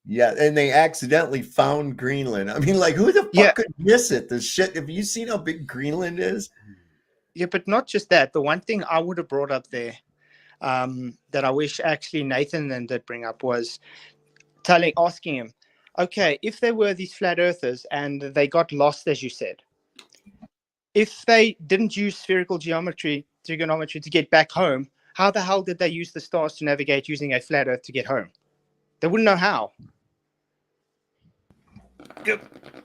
Yeah, and they accidentally found Greenland. I mean, like, who the fuck could miss it? The shit. Have you seen how big Greenland is? Yeah, but not just that. The one thing I would have brought up there that I wish actually Nathan then did bring up was asking him, okay, if there were these flat earthers and they got lost, as you said, if they didn't use spherical trigonometry to get back home, how the hell did they use the stars to navigate using a flat earth to get home? They wouldn't know how.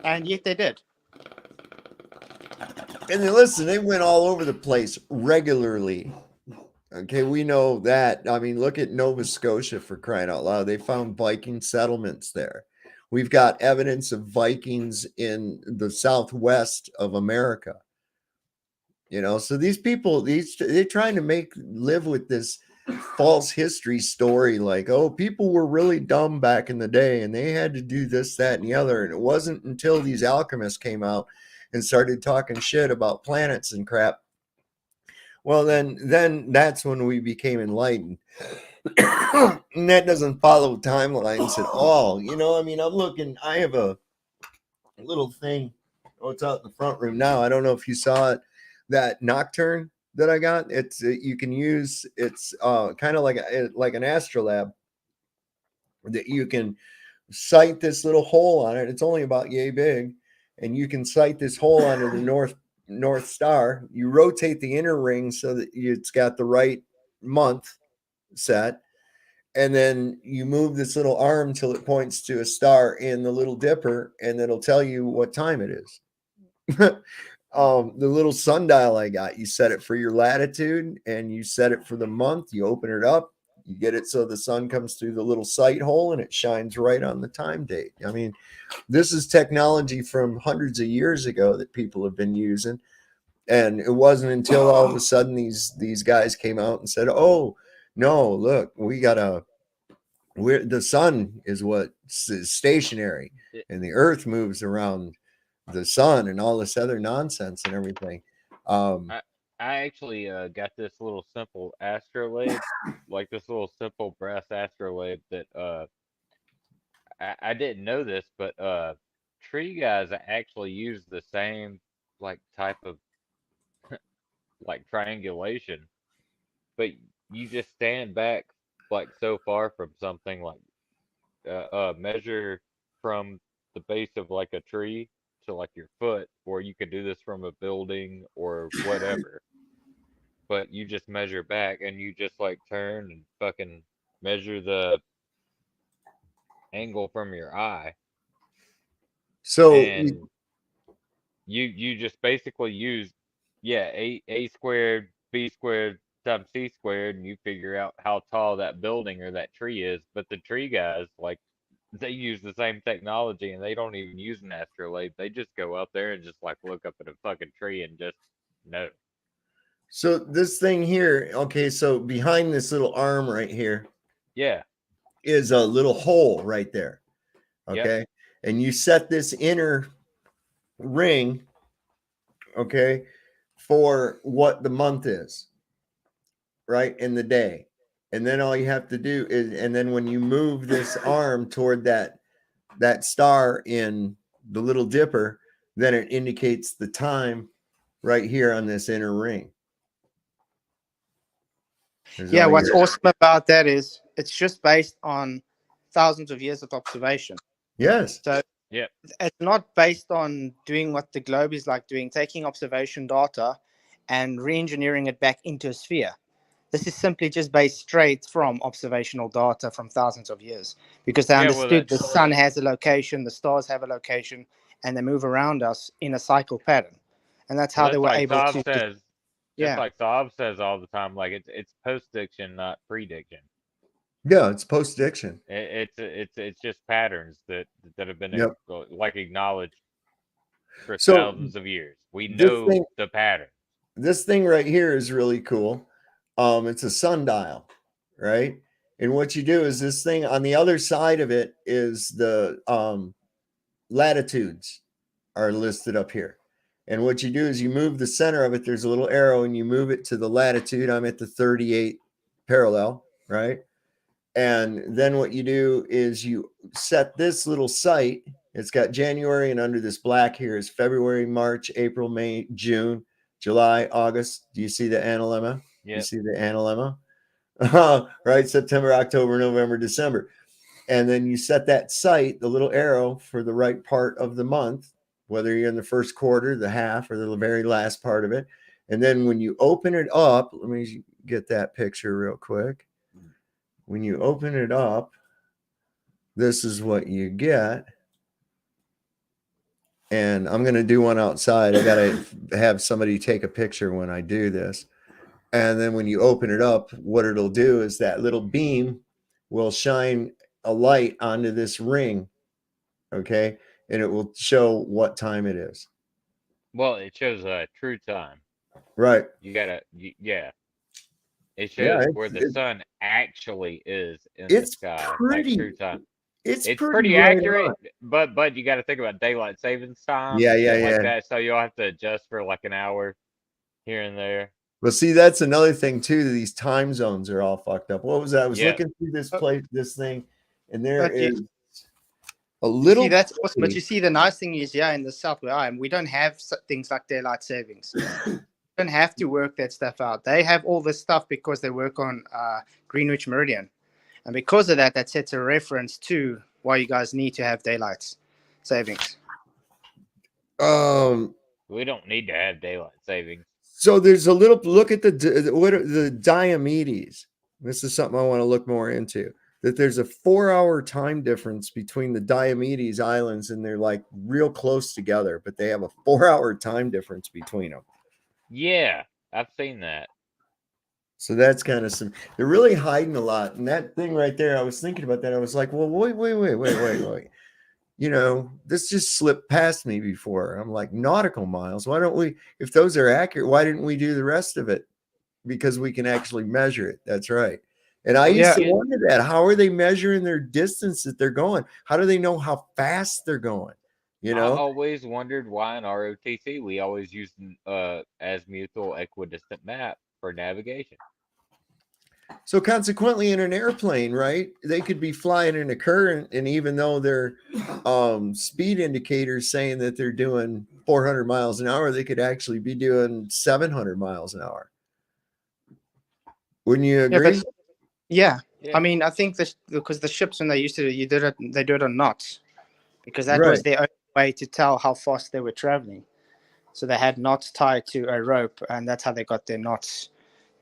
And yet they did. And then listen, they went all over the place regularly. Okay, we know that. I mean, look at Nova Scotia, for crying out loud. They found Viking settlements there. We've got evidence of Vikings in the southwest of America. You know, so these people, they're trying to live with this false history story, like, oh, people were really dumb back in the day and they had to do this, that, and the other. And it wasn't until these alchemists came out and started talking shit about planets and crap. Well, then that's when we became enlightened. And that doesn't follow timelines at all. You know, I mean, I have a little thing Oh, it's out in the front room now. I don't know if you saw it. That Nocturne that I got. It's you can use. It's kind of like an astrolabe that you can sight this little hole on it. It's only about yay big, and you can sight this hole onto the North Star. You rotate the inner ring so that it's got the right month set, and then you move this little arm till it points to a star in the Little Dipper, and it'll tell you what time it is. The little sundial I got, you set it for your latitude and you set it for the month. You open it up, you get it so the sun comes through the little sight hole and it shines right on the time date. I mean, this is technology from hundreds of years ago that people have been using. And it wasn't until all of a sudden these guys came out and said, "Oh, no, look, the sun is what is stationary and the earth moves around the sun and all this other nonsense and everything." I actually got this little simple astrolabe, like this little simple brass astrolabe that I didn't know this, but tree guys actually use the same like type of like triangulation, but you just stand back like so far from something, like measure from the base of like a tree to like your foot, or you could do this from a building or whatever. But you just measure back and you just like turn and fucking measure the angle from your eye. So and you just basically use a squared b squared times c squared, and you figure out how tall that building or that tree is. But the tree guys, like, they use the same technology and they don't even use an astrolabe. They just go out there and just like look up at a fucking tree and just know. So this thing here, okay, so behind this little arm right here, yeah, is a little hole right there. Okay. Yep. And you set this inner ring, okay, for what the month is, right, in the day. And then all you have to do is, and then when you move this arm toward that star in the Little Dipper, then it indicates the time right here on this inner ring. Yeah, what's awesome about that is it's just based on thousands of years of observation. Yes. So yeah, it's not based on doing what the globe is like doing, taking observation data and re-engineering it back into a sphere. This is simply just based straight from observational data from thousands of years, because they understood the sun has a location, the stars have a location, and they move around us in a cycle pattern. And that's how they were able to. Just like Saab says all the time, like it's post-diction, not prediction. Yeah, it's post-diction. It's just patterns that have been like acknowledged for So, thousands of years. We know the pattern. This thing right here is really cool. It's a sundial, right? And what you do is this thing on the other side of it is the latitudes are listed up here. And what you do is you move the center of it. There's a little arrow and you move it to the latitude. I'm at the 38 parallel, right? And then what you do is you set this little sight. It's got January, and under this black here is February, March, April, May, June, July, August. Do you see the analemma? Yeah. You see the analemma? Right? September, October, November, December. And then you set that sight, the little arrow, for the right part of the month, whether you're in the first quarter, the half, or the very last part of it. And then when you open it up, let me get that picture real quick. When you open it up, this is what you get. And I'm going to do one outside. I got to have somebody take a picture when I do this. And then when you open it up, what it'll do is that little beam will shine a light onto this ring. Okay. And it will show what time it is. Well, it shows true time. Right. You gotta, yeah. It shows where the sun actually is in the sky. Pretty, like true time. It's pretty right accurate, but you got to think about daylight savings time. Yeah, like that. So you'll have to adjust for like an hour here and there. Well, see, that's another thing too. These time zones are all fucked up. What was that? I was looking through this thing, and there is A little. See, that's awesome. But you see, the nice thing is, yeah, in the South where I am, we don't have things like daylight savings. Don't have to work that stuff out. They have all this stuff because they work on Greenwich Meridian, and because of that, that sets a reference to why you guys need to have daylight savings. We don't need to have daylight savings. So there's a little look at the Diomedes. This is something I want to look more into. That there's a 4-hour time difference between the Diomedes Islands, and they're like real close together, but they have a 4-hour time difference between them. Yeah, I've seen that. So that's kind of some. They're really hiding a lot, and that thing right there. I was thinking about that. I was like, well, wait. You know, this just slipped past me before. I'm like, nautical miles. Why don't we? If those are accurate, why didn't we do the rest of it? Because we can actually measure it. That's right. And I used to wonder that. How are they measuring their distance that they're going? How do they know how fast they're going? You know, I always wondered why in ROTC we always use azimuthal equidistant map for navigation. So consequently, in an airplane, right, they could be flying in a current, and even though their speed indicators saying that they're doing 400 miles an hour, they could actually be doing 700 miles an hour. Wouldn't you agree? Yeah. I mean, I think this because the ships, when they used to they do it on knots, because that was their only way to tell how fast they were traveling. So they had knots tied to a rope, and that's how they got their knots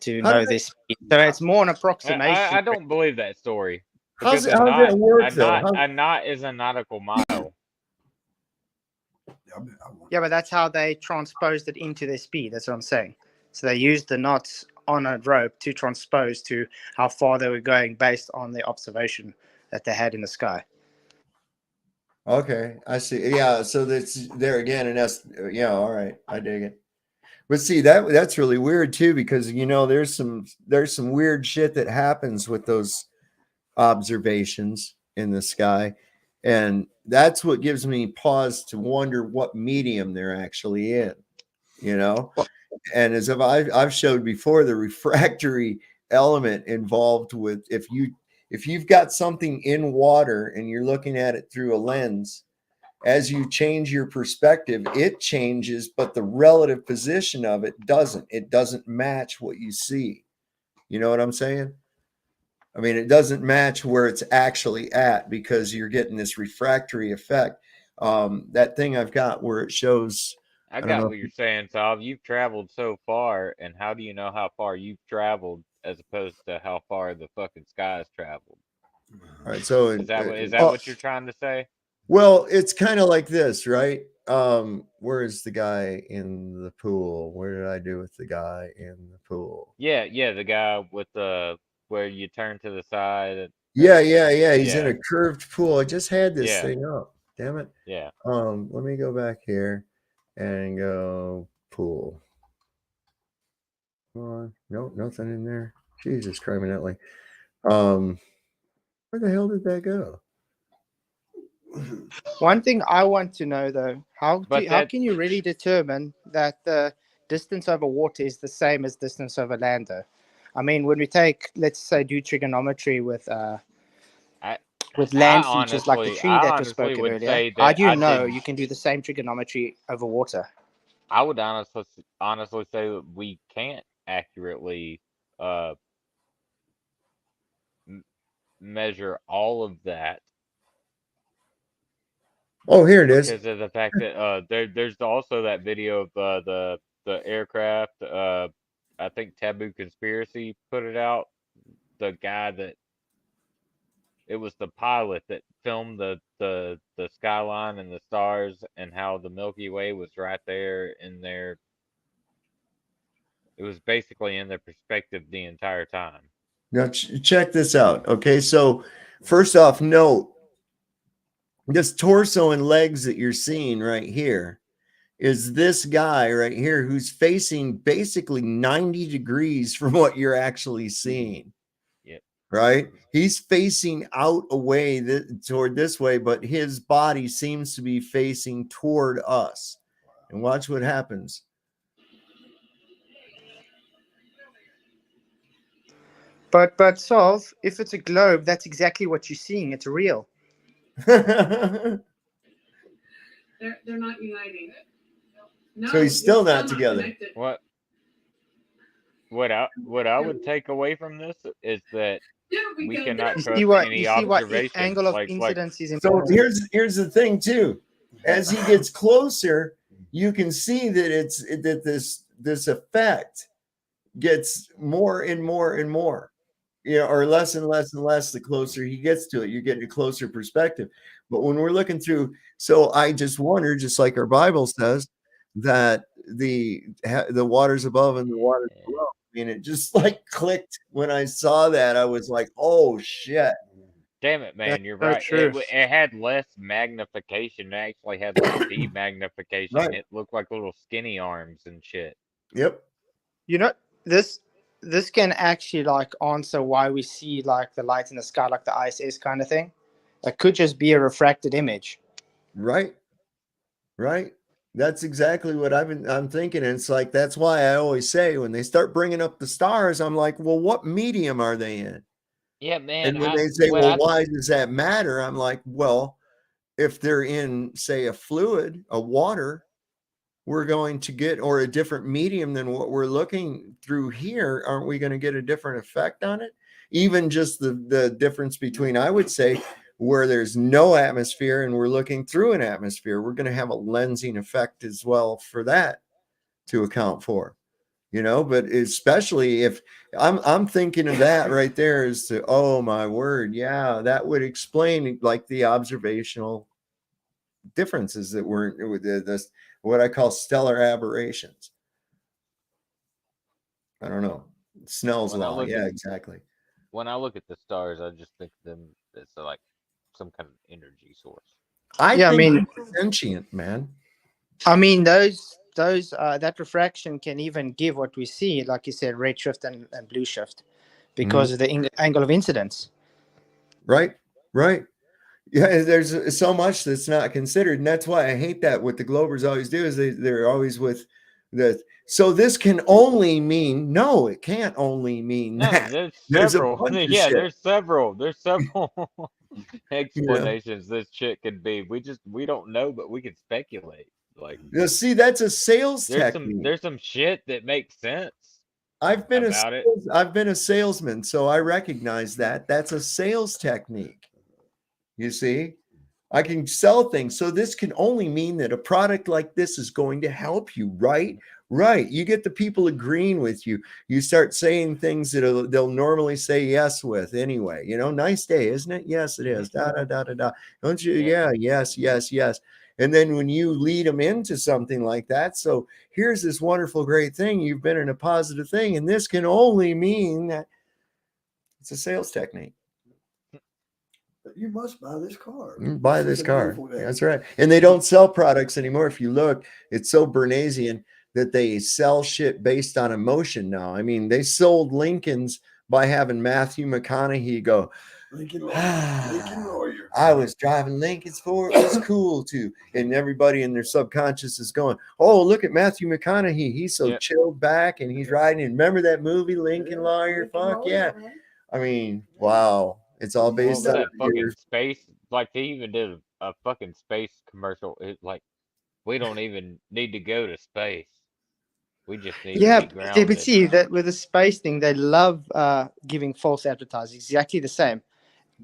to know this speed. So it's more an approximation. I don't believe that story. How's that work, though? A knot is a nautical mile. Yeah, but that's how they transposed it into their speed. That's what I'm saying. So they used the knots on a rope to transpose to how far they were going based on the observation that they had in the sky. Okay, I see. Yeah, so that's there again, and that's all right. I dig it. But see, that's really weird too, because you know there's some weird shit that happens with those observations in the sky, and that's what gives me pause to wonder what medium they're actually in. You know, and as I've showed before, the refractory element involved with if you've got something in water and you're looking at it through a lens, as you change your perspective, it changes, but the relative position of it doesn't. It doesn't match what you see. You know what I'm saying? I mean, it doesn't match where it's actually at because you're getting this refractory effect. That thing I've got where it shows. I got what you're saying, Sav. You've traveled so far, and how do you know how far you've traveled as opposed to how far the fucking sky's traveled? All right, so is that what you're trying to say? Well, it's kind of like this, right? Where is the guy in the pool? Where did I do with the guy in the pool? Yeah, the guy with the where you turn to the side. Yeah. He's in a curved pool. I just had this thing up. Damn it. Yeah. Let me go back here and go pool. Come on. Nope, nothing in there. Jesus criminally. Where the hell did that go? One thing I want to know though, how can you really determine that the distance over water is the same as distance over land though? I mean, when we let's say do trigonometry with land features like the tree that was spoken earlier, how do you know you can do the same trigonometry over water? I would honestly say that we can't accurately measure all of that. Oh, here it is. Because of the fact that there's also that video of the aircraft. I think Taboo Conspiracy put it out. The guy it was the pilot that filmed the skyline and the stars and how the Milky Way was right there in their. It was basically in their perspective the entire time. Now check this out. Okay, so first off, note this torso and legs that you're seeing right here is this guy right here who's facing basically 90 degrees from what you're actually seeing. Yep. Right? He's facing out away toward this way, but his body seems to be facing toward us. And watch what happens. But Solve, if it's a globe, that's exactly what you're seeing. It's real. So They're not uniting. No, he's still they're not together. connected. What I would take away from this is that we cannot You trust see what any the observations. angle of like incidence is So important. here's the thing too. As he gets closer, you can see that this effect gets more and more and more, or less and less and less the closer he gets to it. You're getting a closer perspective. But when we're looking through, so I just wonder, just like our Bible says, that the waters above and the waters below. And it just like clicked when I saw that. I was like, oh shit. Damn it, man, That's you're so right. true. It had less magnification. It actually had like demagnification. Right. It looked like little skinny arms and shit. Yep. This can actually like answer why we see like the light in the sky, like the ISS kind of thing. It could just be a refracted image. Right. That's exactly what I'm thinking. And it's like, that's why I always say when they start bringing up the stars, I'm like, well, what medium are they in? Yeah, man. And when they say, well, why does that matter? I'm like, well, if they're in, say, a fluid, a water, we're going to get, or a different medium than what we're looking through here, aren't we going to get a different effect on it? Even just the difference between, I would say, where there's no atmosphere and we're looking through an atmosphere, we're going to have a lensing effect as well for that to account for, but especially if I'm thinking of that right there as to, oh my word. Yeah. That would explain like the observational differences that were with this, what I call stellar aberrations. I don't know. Snell's law. Yeah, exactly. When I look at the stars, I just think of them as like some kind of energy source. I think it's sentient, man. I mean, that refraction can even give what we see, like you said, redshift and blue shift, because of the angle of incidence. Right. Yeah, there's so much that's not considered, and that's why I hate that. What the Globers always do is they're always with the. So this can only mean no. It can't only mean that. There's a several. bunch of Yeah, shit. there's several explanations this shit could be. We don't know, but we can speculate. Like, see, that's a sales technique. There's some shit that makes sense. I've been a salesman, so I recognize that. That's a sales technique. You see, I can sell things. So this can only mean that a product like this is going to help you, right? Right. You get the people agreeing with you. You start saying things that they'll normally say yes with anyway. Nice day, isn't it? Yes, it is. Da, da, da, da, da. Don't you? Yeah. Yes, yes, yes. And then when you lead them into something like that, so here's this wonderful, great thing. You've been in a positive thing. And this can only mean that it's a sales technique. You must buy this car. Buy this car. That's right. And they don't sell products anymore. If you look, it's so Bernaysian that they sell shit based on emotion now. I mean, they sold Lincolns by having Matthew McConaughey go, Lincoln Lawyer. I was driving Lincolns for it. It was cool too. And everybody in their subconscious is going, oh, look at Matthew McConaughey. He's so chilled back and he's riding. And remember that movie, Lincoln Lawyer? Fuck yeah. I mean, wow. It's all based on that fucking space. Like they even did a fucking space commercial. It's like we don't even need to go to space. We just need to be grounded. But see that with the space thing, they love giving false advertising. Exactly the same.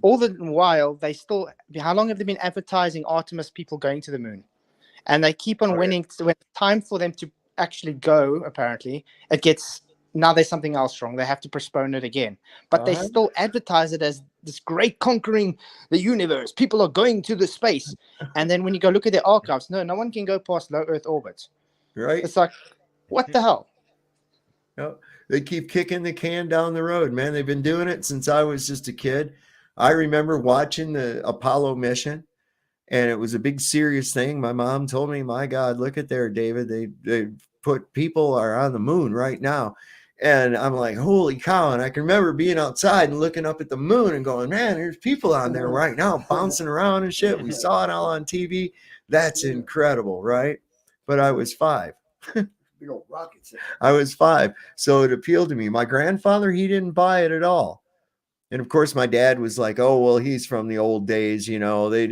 All the while, they still. How long have they been advertising Artemis people going to the moon? And they keep on winning. So when it's time for them to actually go, apparently, it gets. Now there's something else wrong. They have to postpone it again. But they still advertise it as this great conquering the universe. People are going to the space. And then when you go look at their archives, no one can go past low Earth orbit. Right. It's like, what the hell? No, they keep kicking the can down the road, man. They've been doing it since I was just a kid. I remember watching the Apollo mission, and it was a big serious thing. My mom told me, my God, look at there, David. They put people are on the moon right now. And I'm like, holy cow. And I can remember being outside and looking up at the moon and going, man, there's people on there right now bouncing around and shit. We saw it all on TV. That's incredible, right? But I was 5. Big old rockets. I was 5. So it appealed to me. My grandfather, he didn't buy it at all. And of course, my dad was like, "Oh, well, he's from the old days, you know, they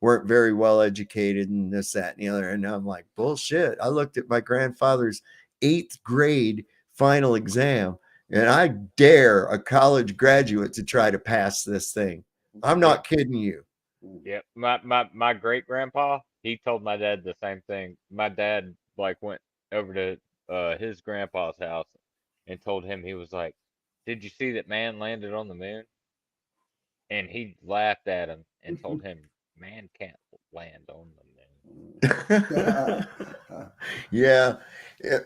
weren't very well educated and this, that, and the other." And I'm like, bullshit. I looked at my grandfather's 8th grade final exam, and I dare a college graduate to try to pass this thing. I'm not kidding you. Yep. My great grandpa, he told my dad the same thing. My dad like went over to his grandpa's house and told him, he was like, "Did you see that man landed on the moon?" And he laughed at him and told him, "Man can't land on the moon." Yeah.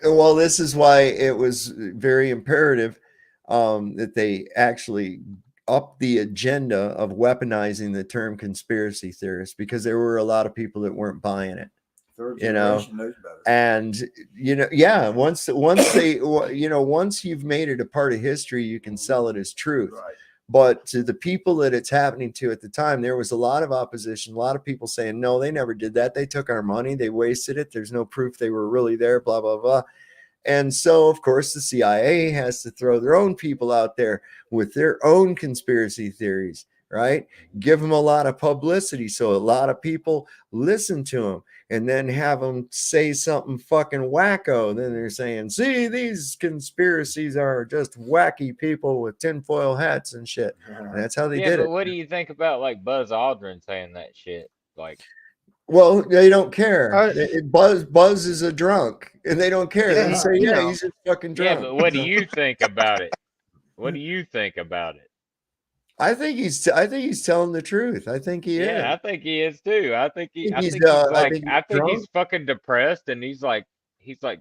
Well, this is why it was very imperative that they actually up the agenda of weaponizing the term conspiracy theorist, because there were a lot of people that weren't buying it. Third You know, generation knows better. and yeah, once they, once you've made it a part of history, you can sell it as truth. Right. But to the people that it's happening to at the time, there was a lot of opposition, a lot of people saying, no, they never did that. They took our money, they wasted it. There's no proof they were really there, blah, blah, blah. And so, of course, the CIA has to throw their own people out there with their own conspiracy theories, right? Give them a lot of publicity so a lot of people listen to them, and then have them say something fucking wacko. Then they're saying, see, these conspiracies are just wacky people with tinfoil hats and shit. And that's how they Yeah, did but it. what do you think about like Buzz Aldrin saying that shit? Like, Well, they don't care. Buzz is a drunk, and they don't care. Yeah, They say, you yeah, know. he's just fucking yeah, drunk. but what do you think about it? What do you think about it? I think he's telling the truth. I think he Yeah, I is. think he is too. I think he's I like, think he's I think he's drunk. fucking depressed, and he's like,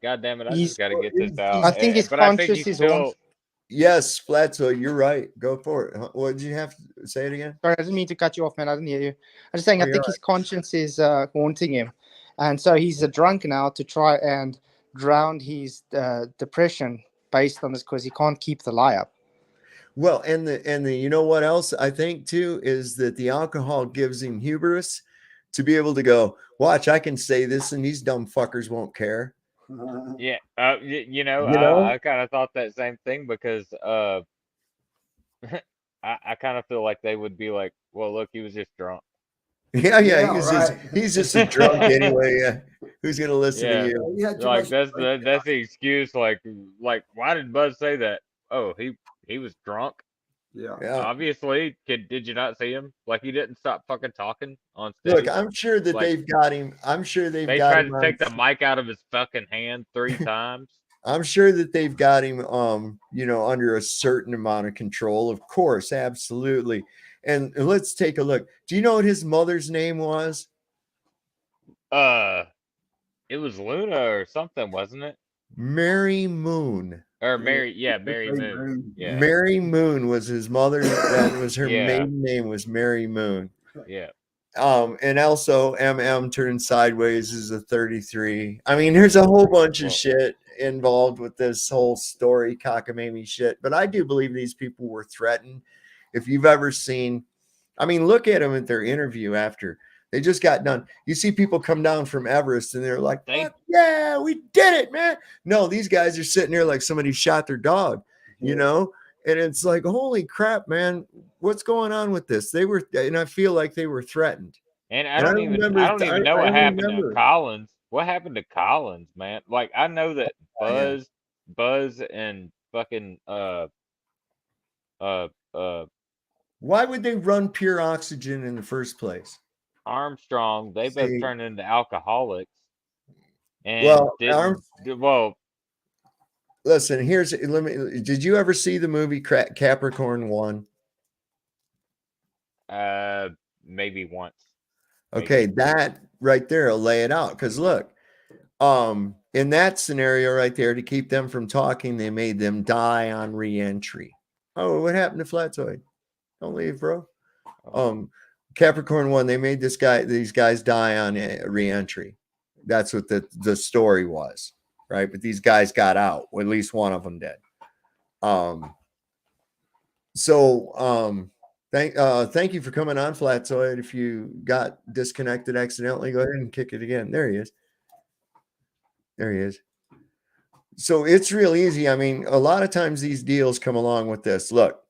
God damn it, I He's- just got to get this out. I think his But I think conscious he's is still. one. Yes, Flatso, you're right. Go for it. What did you have to say it again? Sorry, I didn't mean to cut you off, man. I didn't hear you. I'm just saying, Oh, I you're think his conscience is haunting him, and so he's a drunk now to try and drown his depression based on this, because he can't keep the lie up. Well, and the you know what else I think too is that the alcohol gives him hubris to be able to go, watch, I can say this and these dumb fuckers won't care. Yeah, You know? I kind of thought that same thing, because I kind of feel like they would be like, well, look, he was just drunk. Yeah, Yeah, he's just a drunk anyway. Yeah. Who's gonna listen Yeah, to you? He had too like much- that's the excuse. Like why did Buzz say that? Oh, he was drunk. Yeah. Yeah. Obviously, did you not see him? Like, he didn't stop fucking talking on stage. Look, I'm sure that Like, they've got him. I'm sure they've they got tried him. to take the mic out of his fucking hand 3 times. I'm sure that they've got him, under a certain amount of control. Of course, absolutely. And let's take a look. Do you know what his mother's name was? It was Luna or something, wasn't it? Mary Moon. Or Mary, yeah, Mary Moon. Yeah, Mary Moon was his mother. That was her Yeah. maiden name, was Mary Moon. yeah. And also MM turned sideways is a 33. I mean, there's a whole bunch of shit involved with this whole story, cockamamie shit. But I do believe these people were threatened. If you've ever seen, I mean, look at them at their interview after they just got done. You see people come down from Everest and they're like, "Fuck yeah, we did it, man." No, these guys are sitting there like somebody shot their dog, you know? And it's like, holy crap, man, what's going on with this? They were, and I feel like they were threatened. And I don't even know what happened to Collins. What happened to Collins, man? Like, I know that Buzz and fucking Why would they run Pure Oxygen in the first place? Armstrong, they both See- turned into alcoholics. And Well, listen, did you ever see the movie Capricorn 1? Maybe once. Okay, that right there will lay it out. Because look, in that scenario right there, to keep them from talking, they made them die on re-entry. Oh, what happened to Flatzoid? Don't leave, bro. Capricorn 1, they made these guys die on re-entry. That's what the story was, right? But these guys got out. Well, at least one of them did. Thank you for coming on, Flatzoid. If you got disconnected accidentally, go ahead and kick it again. There he is. There he is. So it's real easy. I mean, a lot of times these deals come along with this. Look,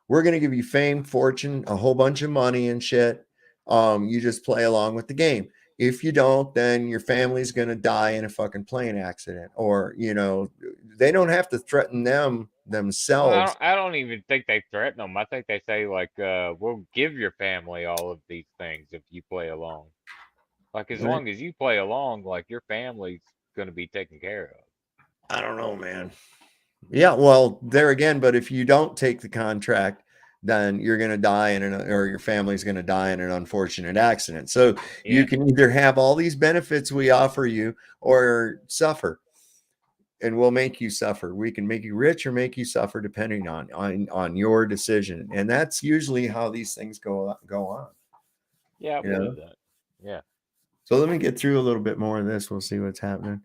We're going to give you fame, fortune, a whole bunch of money and shit. You just play along with the game. If you don't, then your family's going to die in a fucking plane accident, or, you know, they don't have to threaten themselves. Well, I don't even think they threaten them. I think they say like, we'll give your family all of these things if you play along. Like as Right. long as you play along, like your family's gonna be taken care of. I don't know, man. Yeah, well, there again, but if you don't take the contract, then you're going to die or your family's going to die in an unfortunate accident. So you can either have all these benefits we offer you or suffer. And we'll make you suffer. We can make you rich or make you suffer depending on your decision. And that's usually how these things go on. Yeah, I You know? believe that. Yeah. So let me get through a little bit more of this. We'll see what's happening.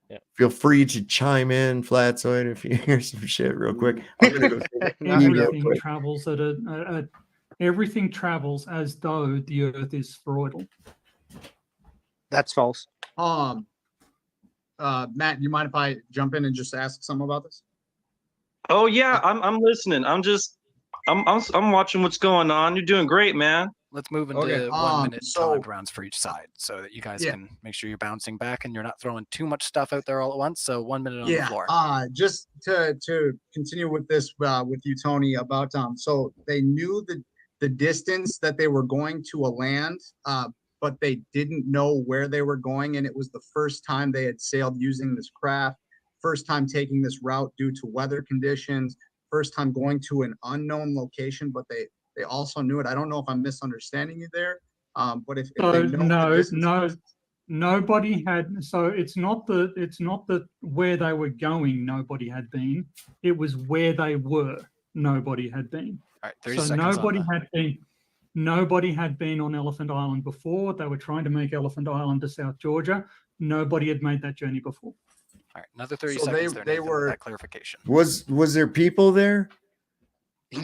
Yeah. Feel free to chime in, Flatsoid, if you hear some shit real quick. I'm gonna go take a pee real Everything quick. travels everything travels as though the Earth is spheroidal. That's false. Matt, you mind if I jump in and just ask some about this? Oh yeah, I'm listening. I'm watching what's going on. You're doing great, man. Let's move into Okay, 1 minute so- time rounds for each side so that you guys Yeah. can make sure you're bouncing back and you're not throwing too much stuff out there all at once. So 1 minute on the floor. Just to continue with this with you, Tony, about so they knew the distance that they were going to a land, but they didn't know where they were going, and it was the first time they had sailed using this craft, first time taking this route due to weather conditions, first time going to an unknown location, but they also knew it. I don't know if I'm misunderstanding you there, but if So they know the distance- nobody had. So it's not that where they were going, nobody had been. It was where they were, nobody had been. All right, 30 So seconds on nobody had been on Elephant Island before. They were trying to make Elephant Island to South Georgia. Nobody had made that journey before. All right, another 30 So seconds they there, Nathan, with were- that clarification. Was there people there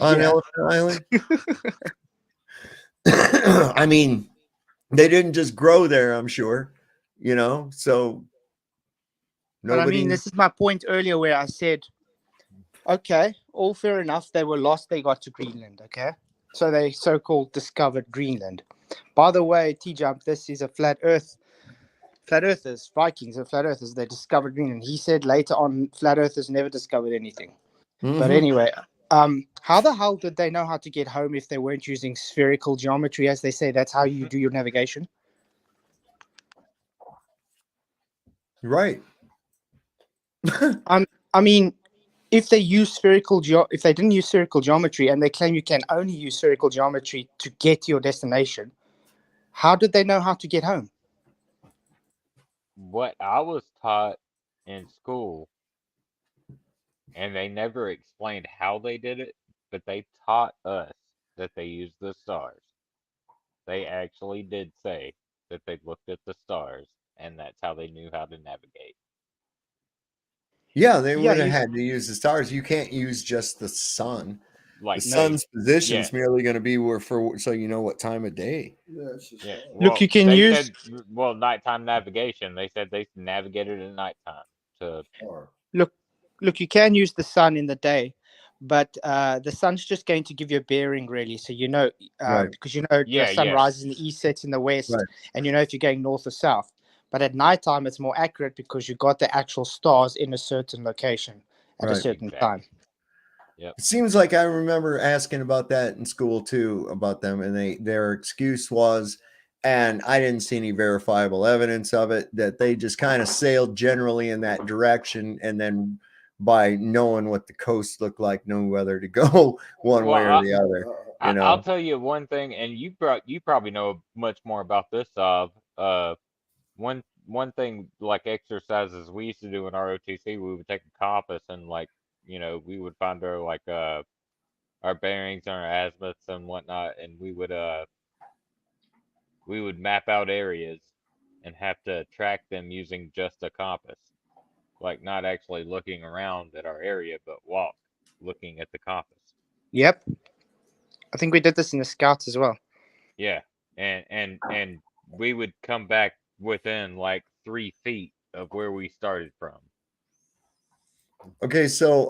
on Yeah. Elephant Island? I mean, they didn't just grow there, I'm sure, you know, so But I mean, this is my point earlier where I said, okay, all fair enough. They were lost. They got to Greenland. Okay. So they so-called discovered Greenland. By the way, T-Jump, this is a flat earthers, Vikings are flat earthers. They discovered Greenland. He said later on, flat earthers never discovered anything. But anyway, how the hell did they know how to get home if they weren't using spherical geometry? As they say, that's how you do your navigation. Right. I mean, if they use if they didn't use spherical geometry and they claim you can only use spherical geometry to get to your destination, how did they know how to get home? What I was taught in school, and they never explained how they did it, but they taught us that they used the stars. They actually did say that they looked at the stars, and that's how they knew how to navigate. Yeah, they Yeah, would have you- had to use the stars. You can't use just the sun. Like The sun's position is yeah. merely going to be so you know what time of day. Yeah. Look, you can they use- said, nighttime navigation. They said they navigated at nighttime to. Look, you can use the sun in the day, but the sun's just going to give you a bearing, really. So you know, Right. because you know Yeah, the sun yeah. rises in the east, sets in the west, Right. and you know if you're going north or south. But at nighttime, it's more accurate because you got the actual stars in a certain location at a Right. certain Exactly. time. Yep. It seems like I remember asking about that in school too, about them, and their excuse was, and I didn't see any verifiable evidence of it, that they just kind of sailed generally in that direction, and then by knowing what the coast looked like, know whether to go one way or the other. You know, I'll tell you one thing, and you probably know much more about this. One thing like exercises we used to do in ROTC, we would take a compass and we would find our our bearings and our azimuths and whatnot, and we would map out areas and have to track them using just a compass, like not actually looking around at our area, but looking at the compass. Yep. I think we did this in the Scouts as well. Yeah, and we would come back within like 3 feet of where we started from. Okay, so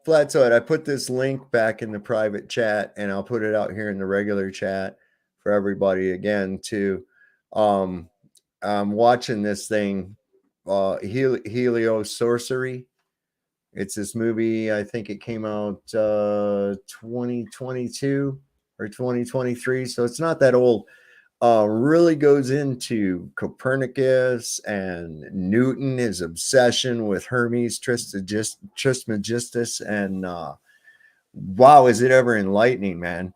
Flattoed, I put this link back in the private chat, and I'll put it out here in the regular chat for everybody again too. I'm watching this thing, Helio Sorcery. It's this movie. I think it came out 2022 or 2023, so it's not that old. Really goes into Copernicus and Newton, his obsession with Hermes Trismegistus, and wow, is it ever enlightening, man?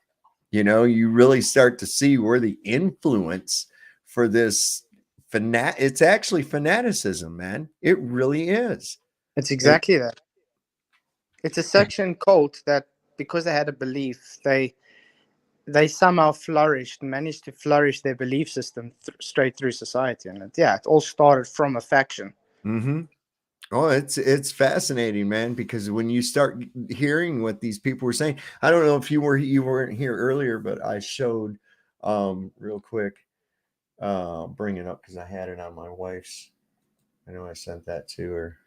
You know, you really start to see where the influence for this it's actually fanaticism, man. It really is. It's exactly that. It's a section cult that, because they had a belief, they somehow managed to flourish their belief system straight through society. And it all started from a faction. Mm-hmm. Oh, it's fascinating, man, because when you start hearing what these people were saying, I don't know if you weren't here earlier, but I showed real quick, bring it up because I had it on my wife's. I know I sent that to her.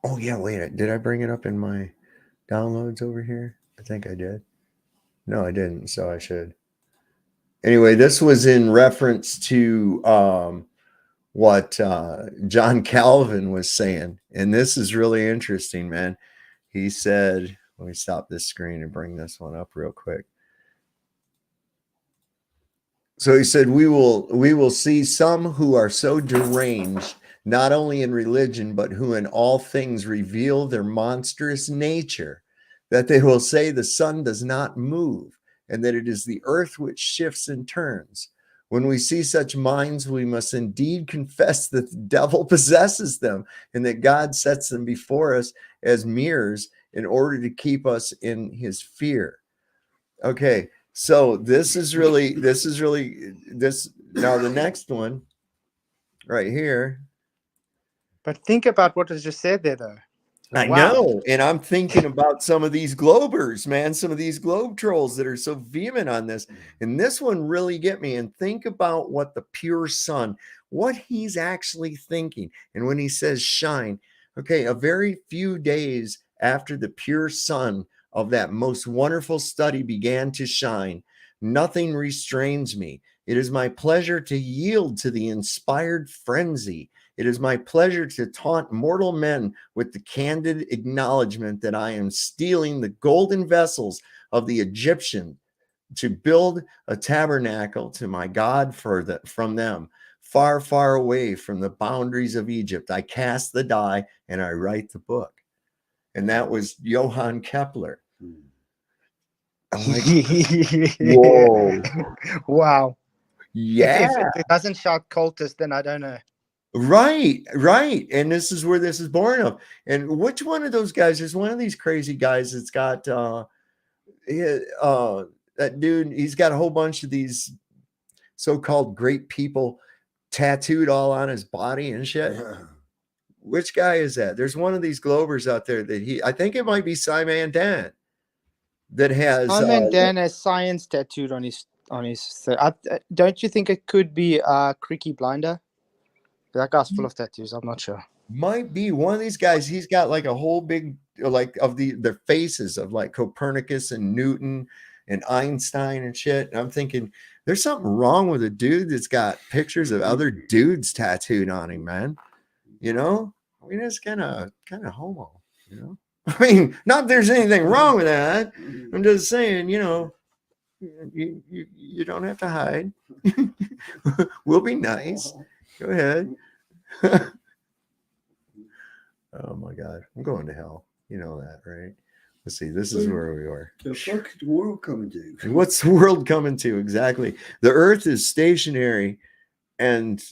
Oh yeah, wait, did I bring it up in my downloads over here? I think I did. No, I didn't, so I should. Anyway, this was in reference to what John Calvin was saying, and this is really interesting, man. He said, let me stop this screen and bring this one up real quick. So he said, we will see some who are so deranged, not only in religion, but who in all things reveal their monstrous nature, that they will say the sun does not move, and that it is the earth which shifts and turns. When we see such minds, we must indeed confess that the devil possesses them, and that God sets them before us as mirrors in order to keep us in his fear. Okay, so this is really now the next one right here. But think about what was just said there, though. I know, and I'm thinking about some of these globers, man, some of these globe trolls that are so vehement on this. And this one really get me. And think about what the pure sun, what he's actually thinking. And when he says shine, okay, a very few days after the pure sun of that most wonderful study began to shine, nothing restrains me. It is my pleasure to yield to the inspired frenzy. It is my pleasure to taunt mortal men with the candid acknowledgement that I am stealing the golden vessels of the Egyptian to build a tabernacle to my God from them. Far, far away from the boundaries of Egypt, I cast the die and I write the book. And that was Johann Kepler. I'm like, whoa. Wow. Yeah. If it doesn't shout cultist, then I don't know. Right. And this is where this is born of. And which one of those guys is one of these crazy guys that's got that dude, he's got a whole bunch of these so-called great people tattooed all on his body and shit. Which guy is that? There's one of these globers out there that I think it might be Simon Dan that has Simon Dan has science tattooed on his don't you think it could be Creaky Blinder? That guy's full of tattoos. I'm not sure. Might be one of these guys. He's got like a whole big, like of their faces of like Copernicus and Newton and Einstein and shit. And I'm thinking there's something wrong with a dude that's got pictures of other dudes tattooed on him, man. You know, I mean, it's kind of homo, you know. I mean, not that there's anything wrong with that. I'm just saying, you know, you don't have to hide. We'll be nice. Go ahead. Oh my God, I'm going to hell. You know that, right? Let's see. This is where we are. The fuck is the world coming to? What's the world coming to? Exactly. The earth is stationary and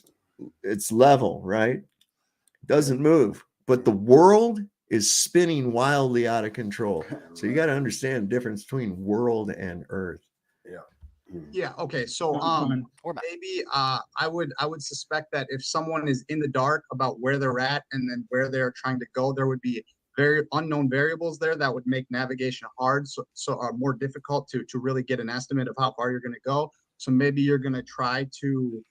it's level, right? It doesn't move, but the world is spinning wildly out of control. So you got to understand the difference between world and earth. Yeah. Okay. So maybe I would suspect that if someone is in the dark about where they're at and then where they're trying to go, there would be very unknown variables there that would make navigation hard, so more difficult to really get an estimate of how far you're going to go. So maybe you're going to try to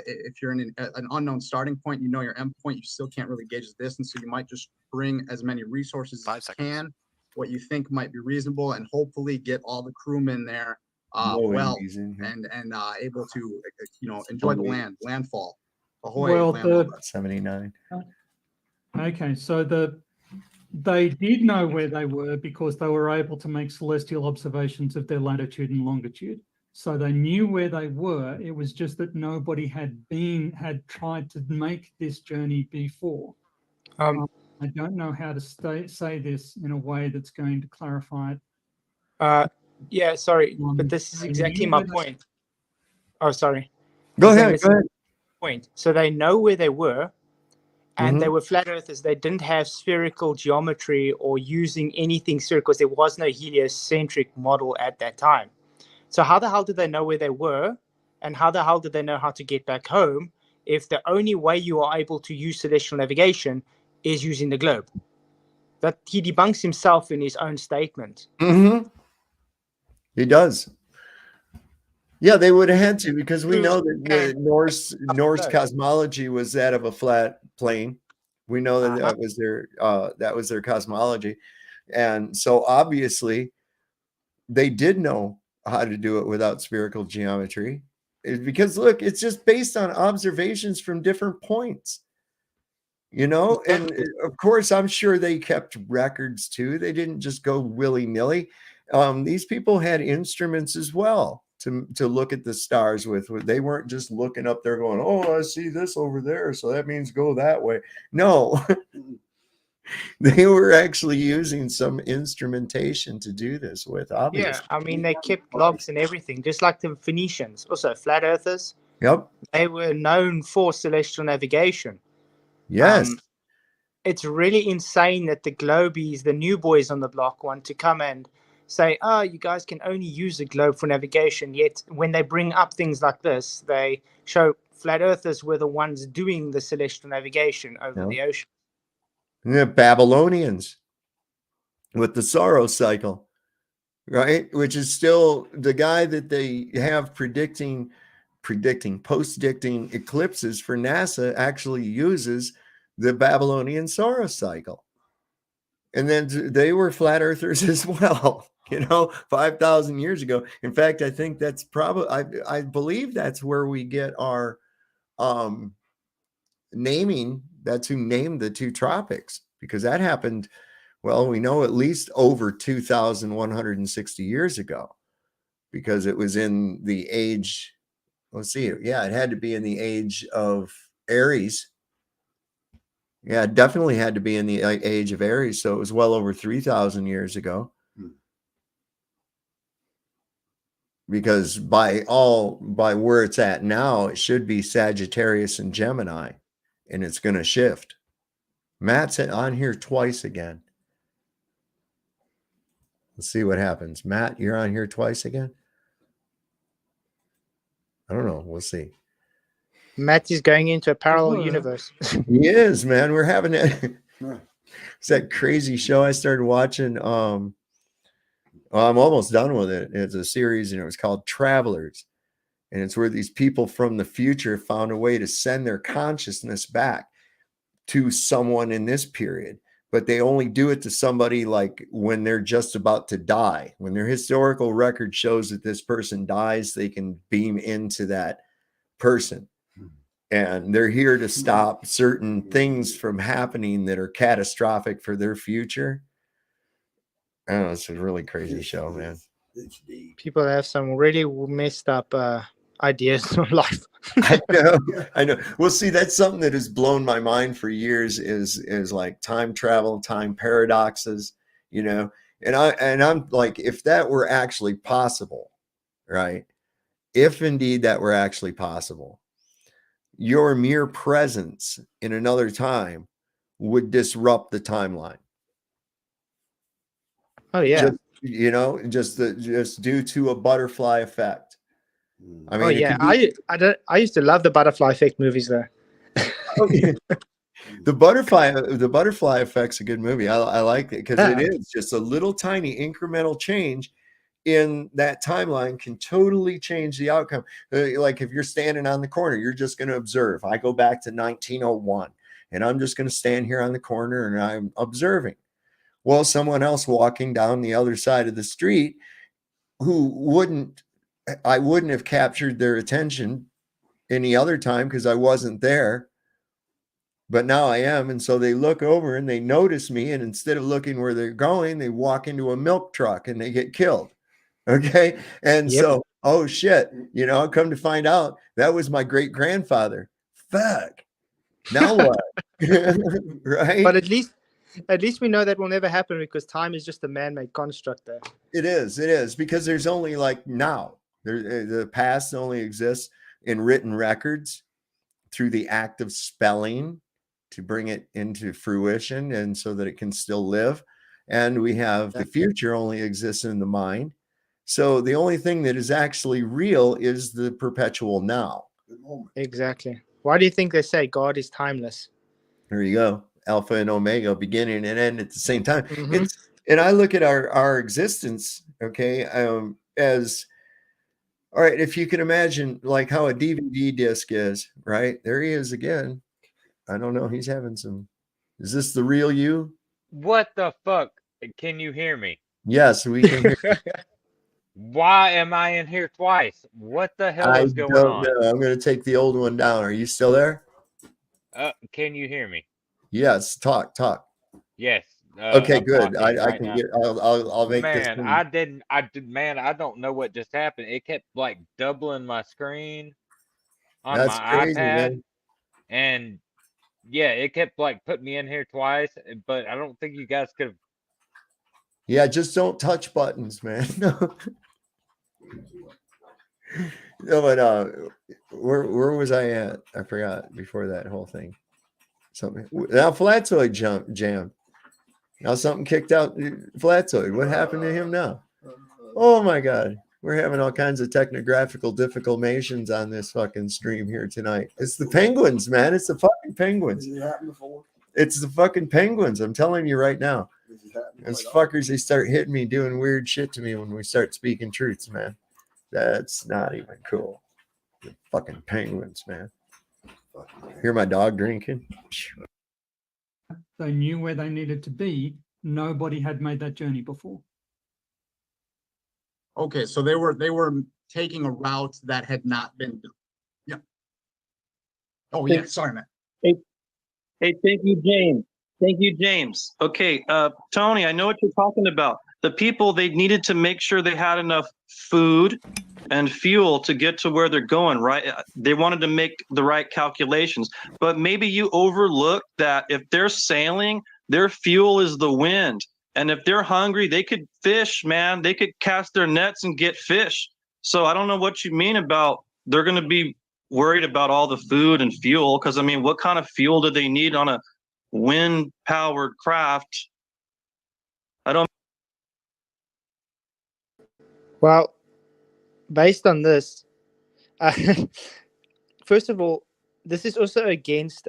If you're in an unknown starting point, you know your end point, you still can't really gauge the distance. So you might just bring as many resources as you can, what you think might be reasonable, and hopefully get all the crewmen there well and able to enjoy the landfall. Ahoy, Well, landfall. 79. Okay, so they did know where they were because they were able to make celestial observations of their latitude and longitude. So they knew where they were. It was just that nobody had tried to make this journey before. I don't know how to say this in a way that's going to clarify it. Yeah, sorry, but this is exactly my point. Oh, sorry. Go ahead. Point. So they know where they were, and they were flat earthers. They didn't have spherical geometry or using anything spherical because there was no heliocentric model at that time. So how the hell did they know where they were, and how the hell did they know how to get back home if the only way you are able to use celestial navigation is using the globe? That he debunks himself in his own statement. He does. Yeah, they would have had to, because we know that the Norse cosmology was that of a flat plane. We know that that was their cosmology, and so obviously they did know how to do it without spherical geometry, because look, it's just based on observations from different points. And of course, I'm sure they kept records too. They didn't just go willy-nilly. These people had instruments as well to look at the stars with. They weren't just looking up there going, oh, I see this over there, so that means go that way. No, they were actually using some instrumentation to do this with, obviously. Yeah, I mean, they kept logs and everything, just like the Phoenicians, also flat earthers. Yep. They were known for celestial navigation. Yes. It's really insane that the globies, the new boys on the block, want to come and say, oh, you guys can only use the globe for navigation. Yet when they bring up things like this, they show flat earthers were the ones doing the celestial navigation over the ocean. The Babylonians with the Saros cycle, right? Which is still the guy that they have predicting post-dicting eclipses for NASA actually uses the Babylonian Saros cycle. And then they were flat earthers as well, 5,000 years ago. In fact, I think that's probably, I believe that's where we get our naming. That's who named the two tropics, because that happened, well, we know at least over 2,160 years ago, because it was in the age, let's see, yeah, it had to be in the age of Aries. Yeah, it definitely had to be in the age of Aries. So it was well over 3,000 years ago. Because by where it's at now, it should be Sagittarius and Gemini, and it's going to shift. Matt's on here twice again. Let's see what happens. Matt, you're on here twice again? I don't know. We'll see. Matt is going into a parallel universe. He is, man. We're having that. It's that crazy show I started watching. I'm almost done with it. It's a series, and it was called Travelers. And it's where these people from the future found a way to send their consciousness back to someone in this period. But they only do it to somebody like when they're just about to die. When their historical record shows that this person dies, they can beam into that person. And they're here to stop certain things from happening that are catastrophic for their future. I don't know, it's a really crazy show, man. People have some really messed up ideas on life. I know. Well, see, that's something that has blown my mind for years is like time travel, time paradoxes, and I'm like, if that were actually possible, right? If indeed that were actually possible, your mere presence in another time would disrupt the timeline. Oh yeah. Just due to a butterfly effect. I mean, I used to love the butterfly effect movies though. The butterfly effect's a good movie. I like it because it is just a little tiny incremental change in that timeline can totally change the outcome. Like if you're standing on the corner, you're just going to observe. I go back to 1901 and I'm just going to stand here on the corner and I'm observing. Well, someone else walking down the other side of the street I wouldn't have captured their attention any other time because I wasn't there. But now I am. And so they look over and they notice me. And instead of looking where they're going, they walk into a milk truck and they get killed. Okay. And so, oh shit, come to find out that was my great grandfather. Fuck. Now what? Right. But at least we know that will never happen because time is just a man-made construct there. It is because there's only like now. The past only exists in written records through the act of spelling to bring it into fruition and so that it can still live. And we have the future only exists in the mind. So the only thing that is actually real is the perpetual now. Exactly. Why do you think they say God is timeless? There you go. Alpha and Omega, beginning and end at the same time. And I look at our existence, okay, as, all right, if you can imagine like how a DVD disc is, right? There he is again. I don't know. He's having some. Is this the real you? What the fuck? Can you hear me? Yes, we can hear you. Why am I in here twice? What the hell is going on? Know. I'm going to take the old one down. Are you still there? Can you hear me? Yes. Talk. Yes. Okay, I'm good. I right can now. get. I'll make this. Man, I don't know what just happened. It kept like doubling my screen on That's my crazy, iPad, man. and yeah, it kept like putting me in here twice. But I don't think you guys could have. Yeah, just don't touch buttons, man. No, but where was I at? I forgot before that whole thing. Something now Flatzoid jammed. Now something kicked out Flatzoid. What happened to him now? Oh my God. We're having all kinds of technographical difficultations on this fucking stream here tonight. It's the penguins, man. It's the fucking penguins. Has it happened before? It's the fucking penguins. I'm telling you right now. Those fuckers, they start hitting me, doing weird shit to me when we start speaking truths, man. That's not even cool. The fucking penguins, man. Hear my dog drinking? They knew where they needed to be. Nobody had made that journey before. Okay, so they were taking a route that had not been done. Yeah. Oh yeah, sorry, man. Hey, thank you, James. Thank you, James. Okay, Tony, I know what you're talking about. The people, they needed to make sure they had enough food and fuel to get to where they're going, right? They wanted to make the right calculations, but maybe you overlooked that if they're sailing, their fuel is the wind. And if they're hungry, they could fish, man. They could cast their nets and get fish. So I don't know what you mean about they're going to be worried about all the food and fuel. Because, I mean, what kind of fuel do they need on a wind-powered craft? I don't. Well, based on this, first of all, this is also against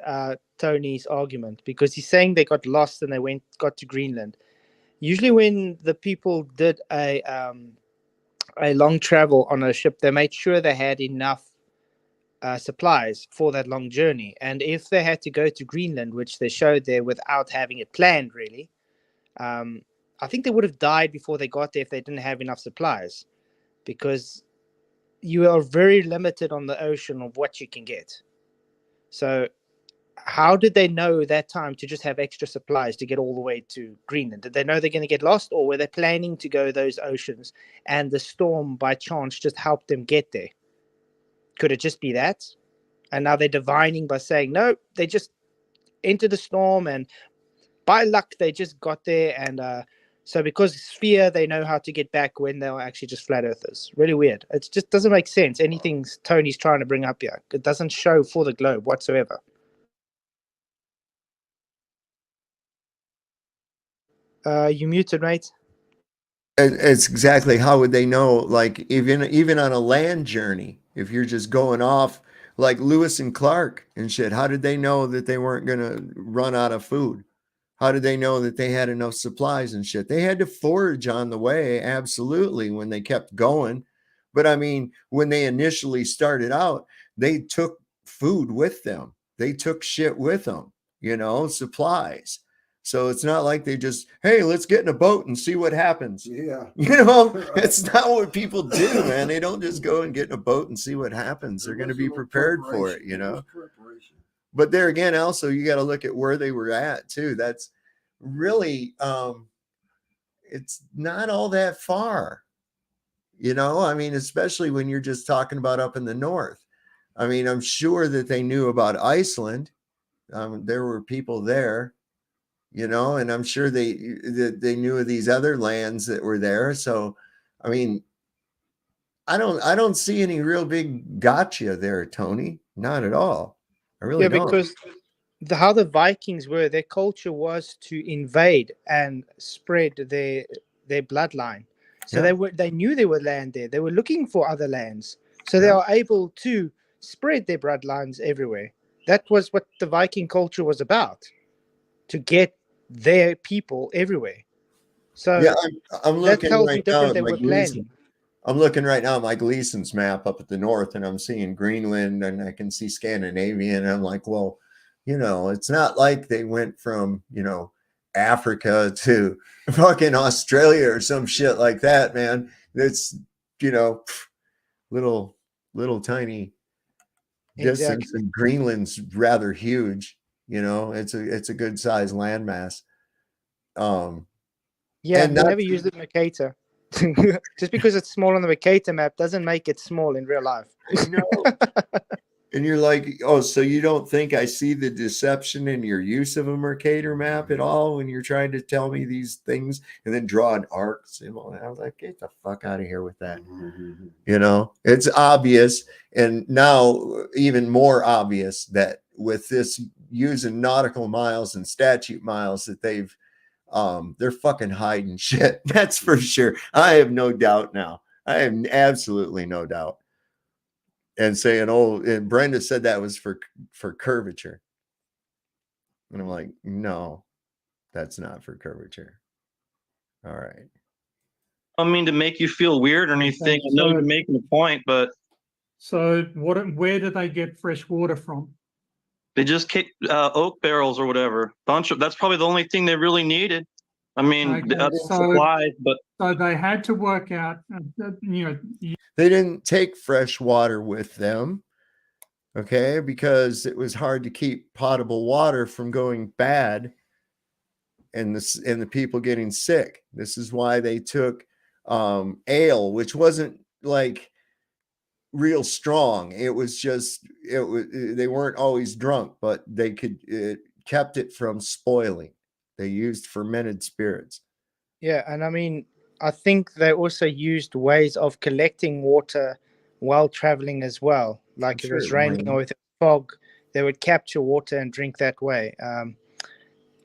Tony's argument because he's saying they got lost and they got to Greenland. Usually when the people did a long travel on a ship, they made sure they had enough supplies for that long journey. And if they had to go to Greenland, which they showed there without having it planned really, I think they would have died before they got there if they didn't have enough supplies, because you are very limited on the ocean of what you can get. So how did they know that time to just have extra supplies to get all the way to Greenland? Did they know they're going to get lost, or were they planning to go those oceans and the storm by chance just helped them get there? Could it just be that? And now they're divining by saying, no, they just entered the storm and by luck they just got there. And so because it's fear, they know how to get back when they're actually just flat earthers. Really weird. It just doesn't make sense. Anything Tony's trying to bring up here, it doesn't show for the globe whatsoever. You muted, mate. It's exactly, how would they know? Like even on a land journey, if you're just going off like Lewis and Clark and shit, how did they know that they weren't going to run out of food? How did they know that they had enough supplies and shit? They had to forage on the way, absolutely, when they kept going. But I mean, when they initially started out, they took food with them. They took shit with them, supplies. So it's not like they just, hey, let's get in a boat and see what happens. Yeah. It's not what people do, man. They don't just go and get in a boat and see what happens. They're going to be prepared for it, But there again, also, you got to look at where they were at too. That's really, it's not all that far, I mean, especially when you're just talking about up in the north. I mean, I'm sure that they knew about Iceland. There were people there, and I'm sure they knew of these other lands that were there. So, I mean, I don't see any real big gotcha there, Tony. Not at all. I really don't. Because how the Vikings were, their culture was to invade and spread their bloodline. So they knew there were land there. They were looking for other lands. So they are able to spread their bloodlines everywhere. That was what the Viking culture was about, to get their people everywhere. So yeah, I'm looking right now they at my were planning. Gleason. I'm looking right now at my Gleason's map up at the north, and I'm seeing Greenland, and I can see Scandinavia, and I'm like, well, it's not like they went from, Africa to fucking Australia or some shit like that, man. It's, little tiny distance, Exactly. and Greenland's rather huge. It's a good sized landmass. Yeah, and they never used it in Mercator. Just because it's small on the Mercator map doesn't make it small in real life. And you're like, oh, so you don't think I see the deception in your use of a Mercator map at all when you're trying to tell me these things and then draw an arc symbol? And I was like, get the fuck out of here with that. It's obvious. And now even more obvious that with this using nautical miles and statute miles that they're fucking hiding shit. That's for sure. I have no doubt now. I have absolutely no doubt. And saying, oh, and Brenda said that was for curvature. And I'm like, no, that's not for curvature. All right. I mean to make you feel weird or anything. I know you're making a point, but so where do they get fresh water from? they just kicked oak barrels or whatever. That's probably the only thing they really needed. I mean, the other supplies, but so they had to work out, They didn't take fresh water with them, okay, because it was hard to keep potable water from going bad and the people getting sick. This is why they took ale, which wasn't like real strong. It was just they weren't always drunk, but it kept it from spoiling. They used fermented spirits. Yeah, and I mean, I think they also used ways of collecting water while traveling as well. Like if it was raining or with fog, they would capture water and drink that way.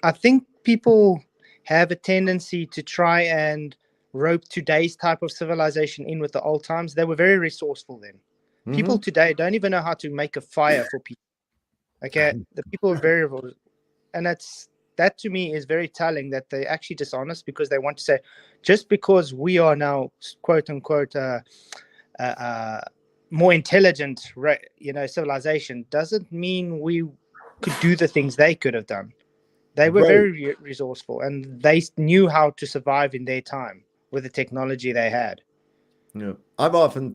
I think people have a tendency to try and rope today's type of civilization in with the old times. They were very resourceful then. Mm-hmm. People today don't even know how to make a fire for people. Okay, the people are very, and that to me is very telling that they're actually dishonest, because they want to say, just because we are now quote unquote more intelligent, civilization doesn't mean we could do the things they could have done. They were very resourceful, and they knew how to survive in their time with the technology they had. Yeah, I've often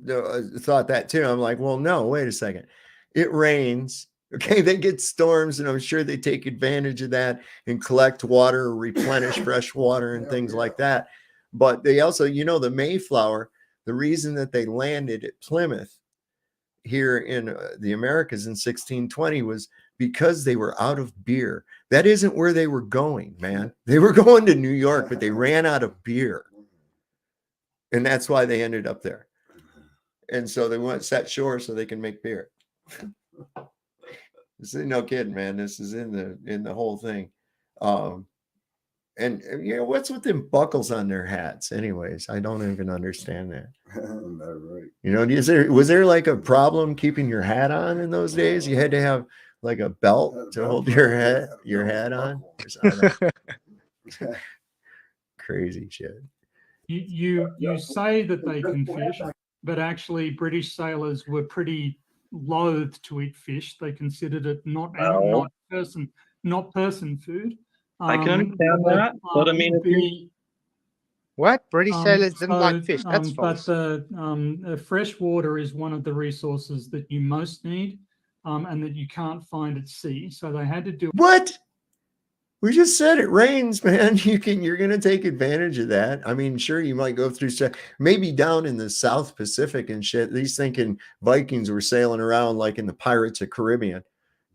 thought that too. I'm like, well, no, wait a second. It rains. Okay, they get storms, and I'm sure they take advantage of that and collect water or replenish fresh water and things like that. But they also, the Mayflower, the reason that they landed at Plymouth here in the Americas in 1620 was because they were out of beer. That isn't where they were going, man. They were going to New York, but they ran out of beer. And that's why they ended up there. And so they went set shore so they can make beer. This is no kidding, man. This is in the whole thing. And what's with them buckles on their hats? Anyways, I don't even understand that. Right. Was there like a problem keeping your hat on in those days? You had to have like a belt to hold your head on? Or something? Crazy shit. You say that they can fish, but actually British sailors were pretty loath to eat fish. They considered it not person food. I can understand that, but I mean, if you What? British sailors didn't like fish. That's but false. the fresh water is one of the resources that you most need, and that you can't find at sea. So they had to do What? We just said it rains, man. You're gonna take advantage of that. I mean, sure, you might go through maybe down in the South Pacific and shit. These thinking Vikings were sailing around like in the Pirates of Caribbean,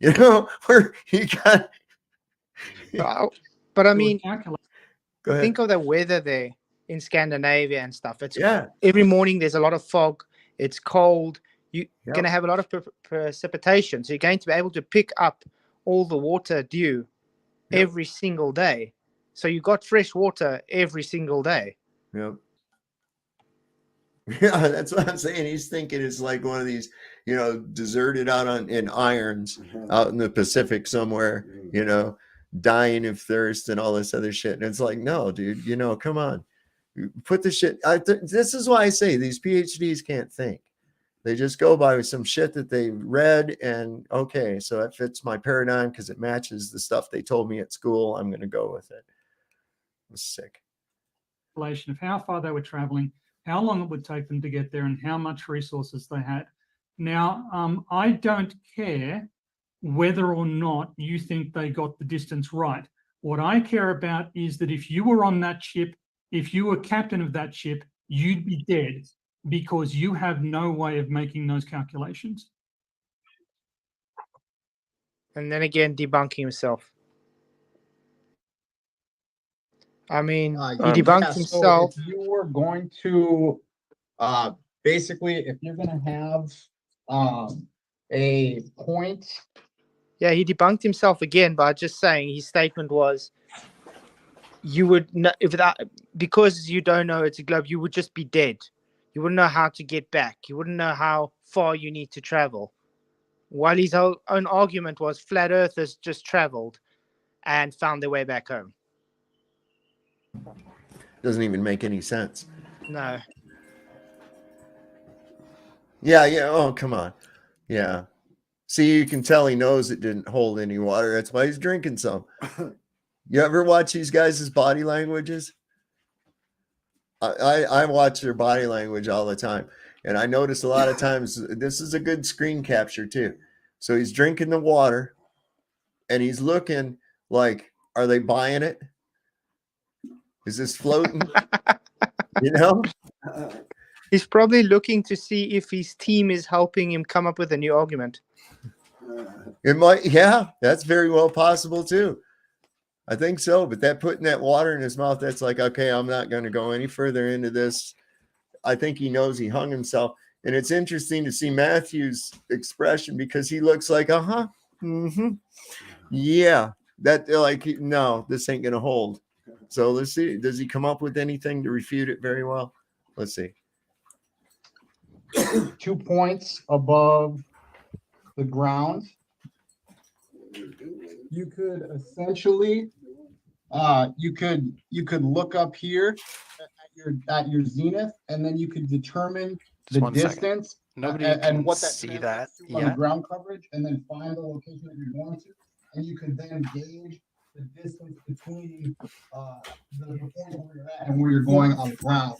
you know, where you got. But I mean, Go ahead. think of the weather there in Scandinavia and stuff. It's Yeah. Every morning there's a lot of fog. It's cold. You're going to have a lot of precipitation. So you're going to be able to pick up all the water dew every single day. So you got fresh water every single day. Yep. Yeah, that's what I'm saying. He's thinking it's like one of these, you know, deserted out in irons out in the Pacific somewhere, you know, dying of thirst and all this other shit. And it's like, no, dude, you know, come on. Put the shit. This is why I say these PhDs can't think. They just go by some shit that they read and okay, so that fits my paradigm because it matches the stuff they told me at school. I'm going to go with it. It was sick. Of how far they were traveling, how long it would take them to get there, and how much resources they had. Now, I don't care whether or not you think they got the distance right. What I care about is that if you were on that ship, if you were captain of that ship, you'd be dead because you have no way of making those calculations. And then again, debunking himself. I mean, he debunked himself. So if you were going to, basically, if you're going to have a point. Yeah, he debunked himself again by just saying his statement was, you would not, if that, because you don't know it's a globe, you would just be dead. You wouldn't know how to get back. You wouldn't know how far you need to travel. While his own argument was flat earthers just traveled and found their way back home. Doesn't even make any sense. No. Yeah. Oh, come on. Yeah. See, you can tell he knows it didn't hold any water. That's why he's drinking some. You ever watch these guys' body languages? I watch their body language all the time. And I notice a lot of times, this is a good screen capture too. So he's drinking the water and he's looking like, are they buying it? Is this floating? You know? He's probably looking to see if his team is helping him come up with a new argument. It might, yeah, that's very well possible too. I think so, but that putting that water in his mouth, that's like, okay, I'm not going to go any further into this. I think he knows he hung himself. And it's interesting to see Matthew's expression because he looks like, yeah, that like, no, this ain't going to hold. So let's see. Does he come up with anything to refute it very well? Let's see. 2 points above the ground. You could essentially, you could look up here at your zenith, and then you could determine Just the 1 second. distance Nobody and can what that see that on the yet. ground coverage, and then find the location that you're going to, and you could then gauge the distance between the point where you're at and where you're going on the ground.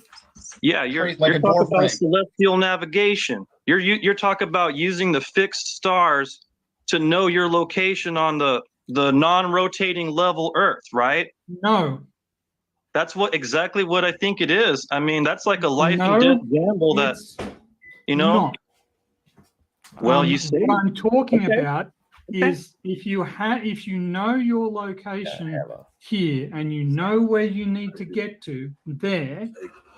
Yeah, you're Like you're a talking door about frame. celestial navigation. You're talking about using the fixed stars to know your location on the non-rotating level Earth, right? No. That's exactly what I think it is. I mean, that's like a life No, and death gamble that, it's you know. not. Well, you see. What I'm talking Okay. about is if you know your location here and you know where you need to get to there,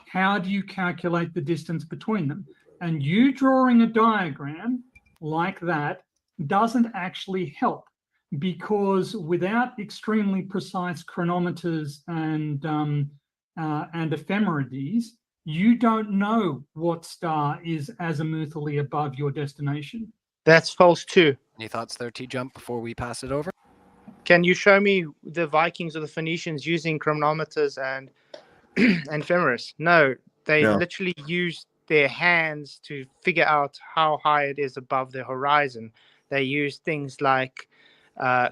how do you calculate the distance between them? And you drawing a diagram like that doesn't actually help, because without extremely precise chronometers and ephemerides, you don't know what star is azimuthally above your destination. That's false too. Any thoughts there, T-Jump, before we pass it over? Can you show me the Vikings or the Phoenicians using chronometers and and ephemeris? No, they No. literally used their hands to figure out how high it is above the horizon. They used things like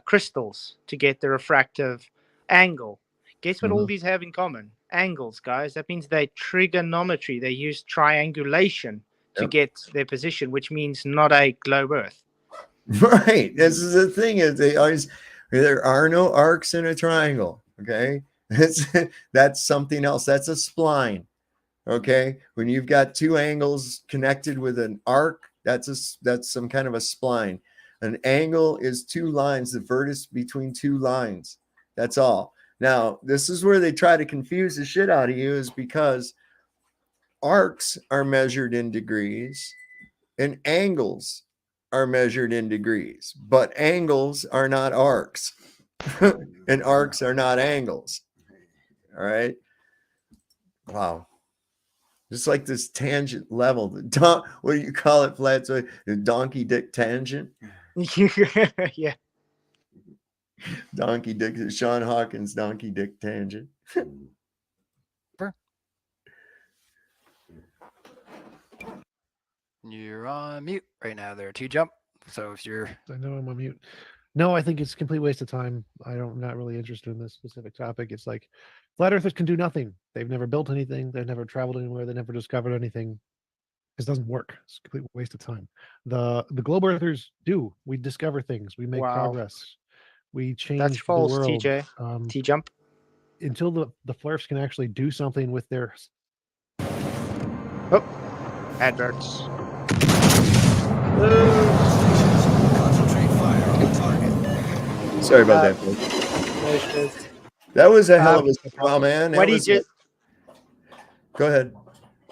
crystals to get the refractive angle. Guess what all Mhm. these have in common? Angles, guys. That means they trigonometry. They use triangulation to Yep. get their position, which means not a globe Earth. Right. This is the thing is they always there are no arcs in a triangle. Okay. That's something else. That's a spline. Okay. When you've got two angles connected with an arc, that's some kind of a spline. An angle is two lines, the vertex between two lines. That's all. Now, this is where they try to confuse the shit out of you, is because arcs are measured in degrees and angles are measured in degrees, but angles are not arcs and arcs are not angles. All right. Wow. Just like this tangent level, what do you call it, Flat? So the donkey dick tangent. Yeah. Donkey dick, Sean Hawkins donkey dick tangent. You're on mute right now there, T-Jump. So if you're... I know I'm on mute. No, I think it's a complete waste of time. I'm not really interested in this specific topic. It's like flat earthers can do nothing. They've never built anything. They've never traveled anywhere. They never discovered anything. This doesn't work. It's a complete waste of time. The globe earthers do. We discover things. We make Wow. progress. We change That's the false, world. TJ. T-Jump. Until the flarfs can actually do something with their... Oh, adverts. Sorry about that, folks. That was a hell of a straw man. What he just Go ahead.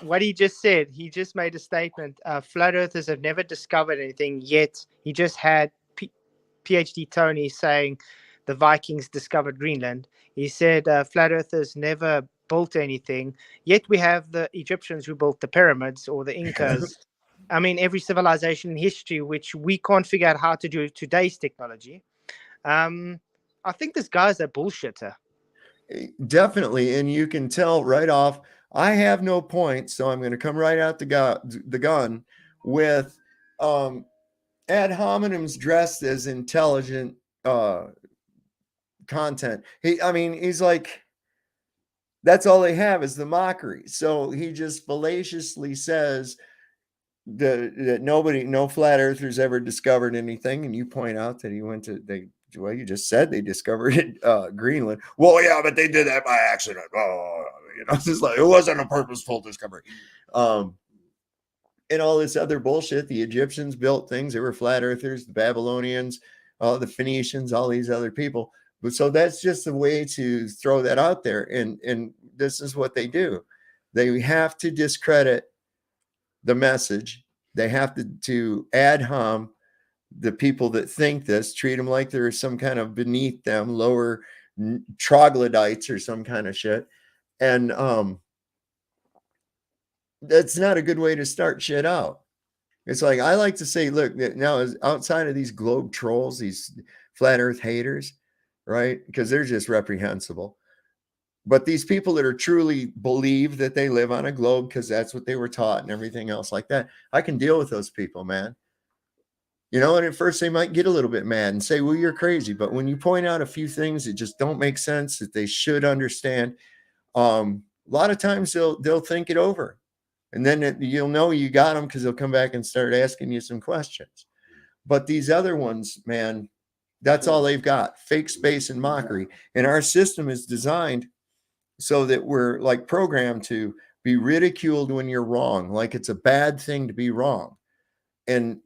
what he just said, he just made a statement. Flat earthers have never discovered anything yet. He just had PhD Tony saying the Vikings discovered Greenland. He said flat earthers never built anything, yet we have the Egyptians who built the pyramids, or the Incas. I mean, every civilization in history, which we can't figure out how to do today's technology. I think this guy's a bullshitter. Definitely. And you can tell right off, I have no points, so I'm going to come right out the gun with ad hominems dressed as intelligent content. He's like, that's all they have is the mockery. So he just fallaciously says that no flat earthers ever discovered anything. And you point out that he went to, you just said they discovered Greenland. Well, yeah, but they did that by accident. Oh, it's just like, it wasn't a purposeful discovery. And all this other bullshit. The Egyptians built things. They were flat earthers, the Babylonians, the Phoenicians, all these other people. But so that's just a way to throw that out there. And this is what they do. They have to discredit the message. They have to ad hom the people that think this, treat them like they're some kind of beneath them, lower troglodytes or some kind of shit. And that's not a good way to start shit out. It's like, I like to say, look, now outside of these globe trolls, these flat earth haters, right? Because they're just reprehensible. But these people that are truly believe that they live on a globe because that's what they were taught and everything else like that, I can deal with those people, man. And at first they might get a little bit mad and say, well, you're crazy. But when you point out a few things that just don't make sense, that they should understand, a lot of times they'll think it over. And then you'll know you got them because they'll come back and start asking you some questions. But these other ones, man, that's all they've got, fake space and mockery. And our system is designed so that we're like programmed to be ridiculed when you're wrong, like it's a bad thing to be wrong. And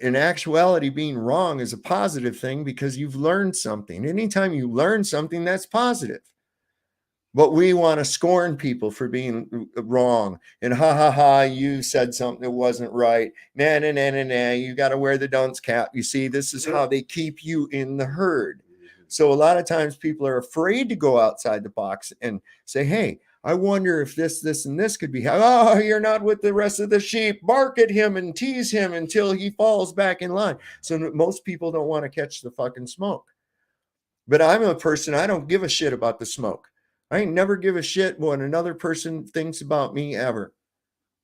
in actuality, being wrong is a positive thing because you've learned something. Anytime you learn something, that's positive. But we want to scorn people for being wrong. And you said something that wasn't right. Nah, you got to wear the dunce cap. You see, this is how they keep you in the herd. So a lot of times people are afraid to go outside the box and say, hey, I wonder if this, and this could be how, oh, you're not with the rest of the sheep. Bark at him and tease him until he falls back in line. So most people don't want to catch the fucking smoke. But I'm a person, I don't give a shit about the smoke. I ain't never give a shit what another person thinks about me ever,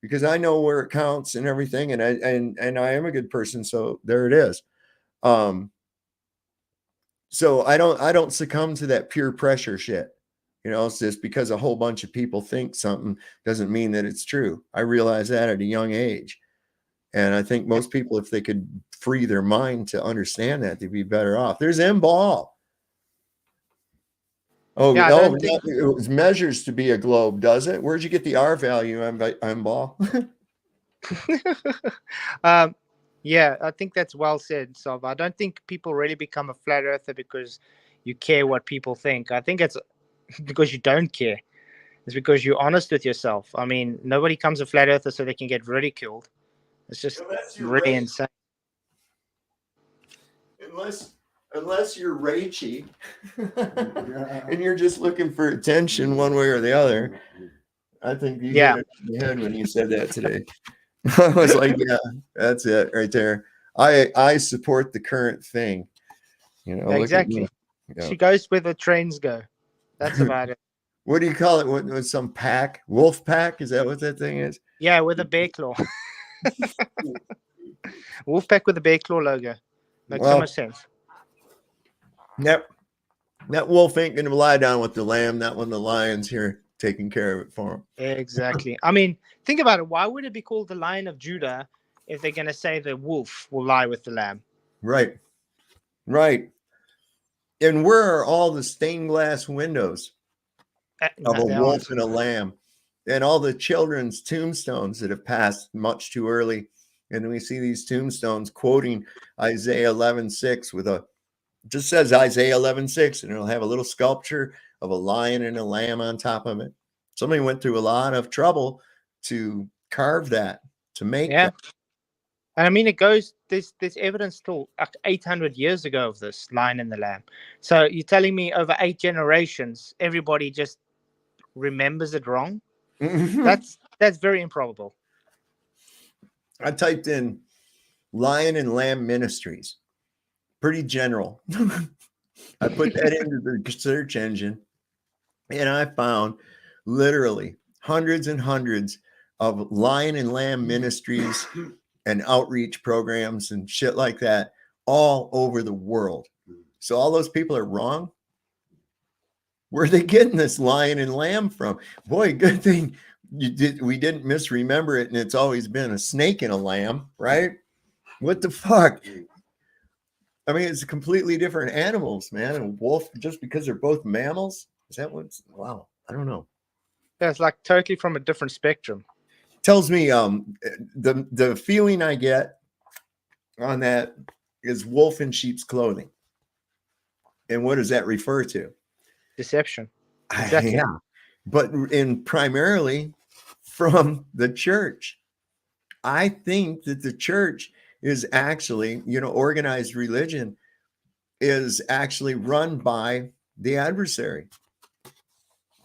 because I know where it counts and everything. And I am a good person. So there it is. So I don't succumb to that peer pressure shit. You know, it's just because a whole bunch of people think something doesn't mean that it's true. I realized that at a young age. And I think most people, if they could free their mind to understand that, they'd be better off. There's M-Ball. Oh, Yeah, I no, don't think- it was measures to be a globe, does it? Where'd you get the R value on M-Ball? Yeah, I think that's well said, Salva. I don't think people really become a flat earther because you care what people think. I think it's because you don't care. It's because you're honest with yourself. I mean, nobody comes a flat earther so they can get ridiculed. It's just really insane. Unless you're ragey and you're just looking for attention one way or the other. I think you hit it in the head when you said that today. I was like, yeah, that's it right there. I support the current thing. You know, Exactly. Yeah. She goes where the trains go. That's about it. What do you call it? What some pack? Wolf pack? Is that what that thing is? Yeah, with a bear claw. Wolfpack with the bear claw logo. Makes so much sense. Yep. That wolf ain't gonna lie down with the lamb. Not when the lion's here taking care of it for him. Exactly. I mean, think about it. Why would it be called the Lion of Judah if they're going to say the wolf will lie with the lamb? Right. Right. And where are all the stained glass windows of a wolf and a lamb, and all the children's tombstones that have passed much too early? And we see these tombstones quoting Isaiah 11:6 with just says Isaiah 11:6, and it'll have a little sculpture of a lion and a lamb on top of it. Somebody went through a lot of trouble to carve that, to make that. And I mean, it goes, there's evidence still 800 years ago of this lion and the lamb. So you're telling me over 8 generations, everybody just remembers it wrong? That's very improbable. I typed in lion and lamb ministries. Pretty general. I put that into the search engine, and I found literally hundreds and hundreds of lion and lamb ministries and outreach programs and shit like that all over the world. So all those people are wrong. Where are they getting this lion and lamb from? Boy, good thing we didn't misremember it, and it's always been a snake and a lamb, right? What the fuck? I mean, it's completely different animals, man. And wolf, just because they're both mammals, is that what's? Wow, I don't know. Yeah, it's like totally from a different spectrum. Tells me the feeling I get on that is wolf in sheep's clothing. And what does that refer to? Deception. Exactly. Yeah, but primarily from the church. I think that the church is actually, organized religion is actually run by the adversary.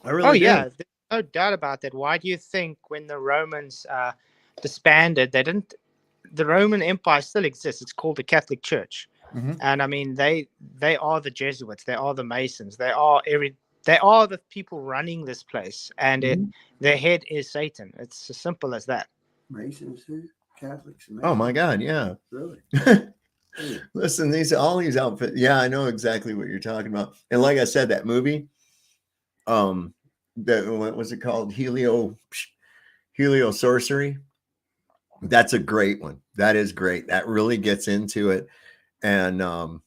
I really do. There's no doubt about that. Why do you think when the Romans disbanded, the Roman Empire still exists? It's called the Catholic Church. Mm-hmm. And I mean, they are the Jesuits, they are the Masons, they are the people running this place, and their head is Satan. It's as simple as that. Masons too? Catholics? Masons. Oh my God, yeah. Really? Listen, all these outfits. Yeah, I know exactly what you're talking about. And like I said, that movie, what was it called? Helio Sorcery. That's a great one. That is great. That really gets into it, and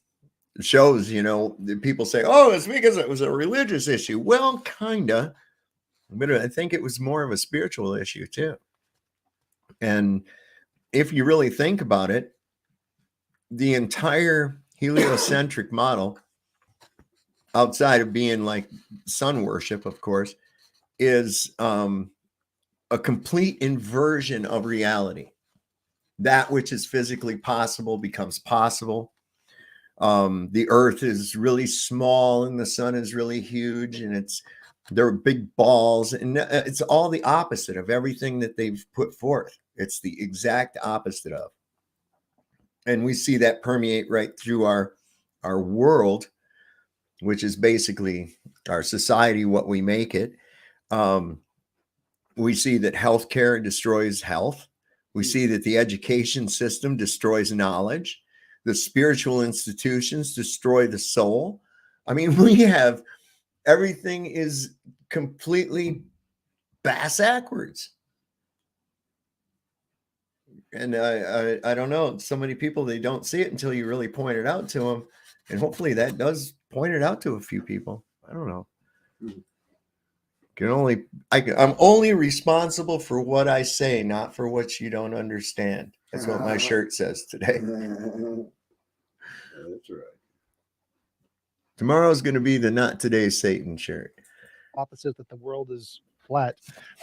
shows, people say, oh, it's because it was a religious issue. Well, kinda, but I think it was more of a spiritual issue too. And if you really think about it, the entire heliocentric model, outside of being like sun worship, of course, is a complete inversion of reality. That which is physically possible becomes possible. The earth is really small and the sun is really huge, and it's They're big balls, and it's all the opposite of everything that they've put forth. It's the exact opposite of. And we see that permeate right through our world, which is basically our society, what we make it. We see that healthcare destroys health. We see that the education system destroys knowledge. The spiritual institutions destroy the soul. I mean, we have everything is completely backwards. And I don't know. So many people, they don't see it until you really point it out to them. And hopefully that does point it out to a few people. I don't know. I'm only responsible for what I say, not for what you don't understand. That's what my shirt says today. That's right. Tomorrow's going to be the Not Today Satan shirt. Opposite that the world is flat,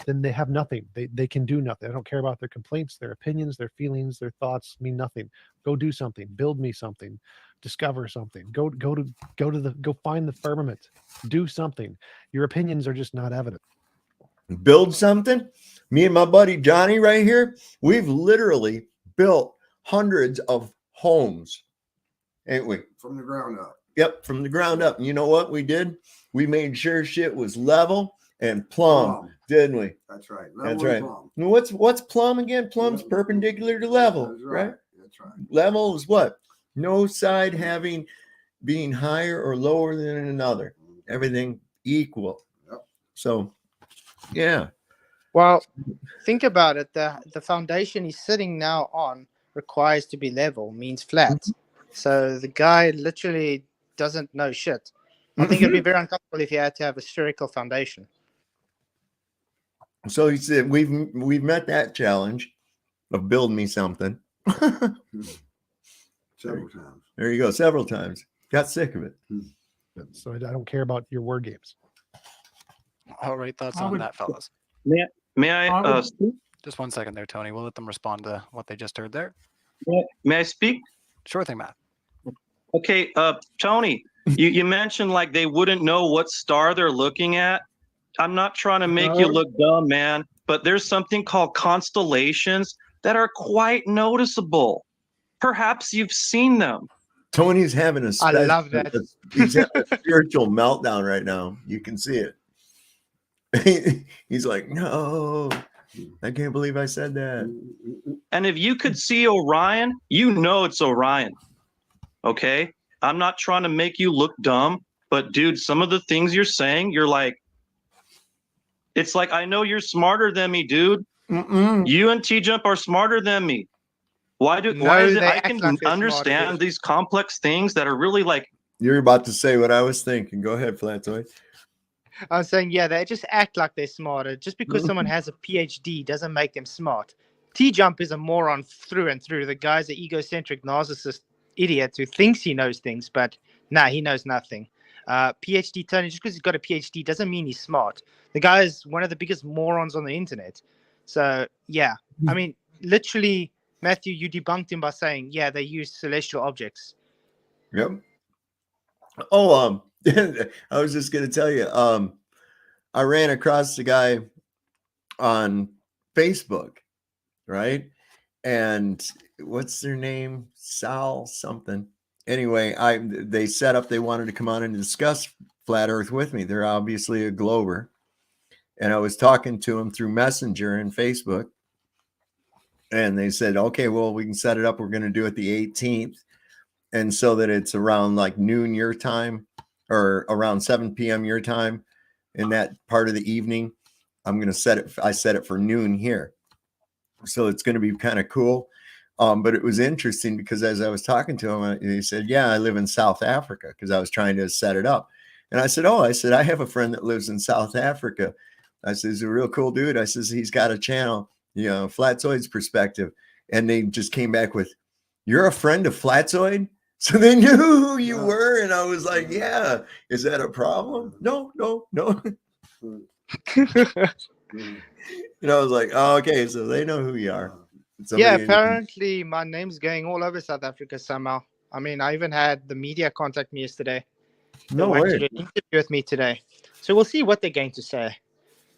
then they have nothing. They can do nothing. I don't care about their complaints, their opinions, their feelings, their thoughts mean nothing. Go do something. Build me something. Discover something. Go find the firmament. Do something. Your opinions are just not evident. Build something. Me and my buddy Johnny right here, we've literally built hundreds of homes, ain't we? From the ground up. Yep, from the ground up. And you know what we did? We made sure shit was level and plumb, didn't we? That's right. That's right. And what's plumb again? Plumb's perpendicular to level, That's right? That's right. Level is what? No side being higher or lower than another. Everything equal. Yep. So, yeah. Well, think about it. The foundation he's sitting now on requires to be level, means flat. So the guy literally doesn't know shit. I think it'd be very uncomfortable if he had to have a spherical foundation. So he said, we've met that challenge of build me something. Several times. There you go. Several times. Got sick of it. So I don't care about your word games. All right, thoughts on that, fellas? May I speak? Just 1 second there, Tony. We'll let them respond to what they just heard there. May I speak? Sure thing, Matt. Okay, Tony, you mentioned like they wouldn't know what star they're looking at. I'm not trying to make you look dumb, man, but there's something called constellations that are quite noticeable. Perhaps you've seen them. Tony's having a I love that. He's having a spiritual meltdown right now. You can see it. He's like, no, I can't believe I said that. And if you could see Orion, you know it's Orion. Okay? I'm not trying to make you look dumb, but dude, some of the things you're saying, you're like, it's like, I know you're smarter than me, dude. You and T-Jump are smarter than me. Why is it I can understand these complex things that are really like. You're about to say what I was thinking. Go ahead, Flatoid. I was saying, yeah, they just act like they're smarter. Just because someone has a PhD doesn't make them smart. T-Jump is a moron through and through. The guy's an egocentric narcissist idiot who thinks he knows things, but he knows nothing. PhD Tony, just because he's got a PhD doesn't mean he's smart. The guy is one of the biggest morons on the internet. So, yeah, I mean, literally, Matthew, you debunked him by saying, yeah, they use celestial objects. Yep. Oh, I was just going to tell you, I ran across the guy on Facebook, right? And what's their name? Sal something. Anyway, they set up, they wanted to come on and discuss flat earth with me. They're obviously a glober. And I was talking to them through Messenger and Facebook. And they said, okay, well, we can set it up. We're going to do it the 18th. And so that it's around like noon your time or around 7 p.m. your time in that part of the evening. I'm going to set it. I set it for noon here. So it's going to be kind of cool. But it was interesting because as I was talking to him, he said, yeah, I live in South Africa, because I was trying to set it up. And I said, I have a friend that lives in South Africa. I said, he's a real cool dude. I says, he's got a channel, Flatzoid's Perspective. And they just came back with, you're a friend of Flatzoid? So they knew who you were. And I was like, yeah, is that a problem? No. And I was like, oh, okay, so they know who you are. Yeah, apparently my name's going all over South Africa somehow. I mean, I even had the media contact me yesterday. No They wanted way. to do an interview with me today. So we'll see what they're going to say.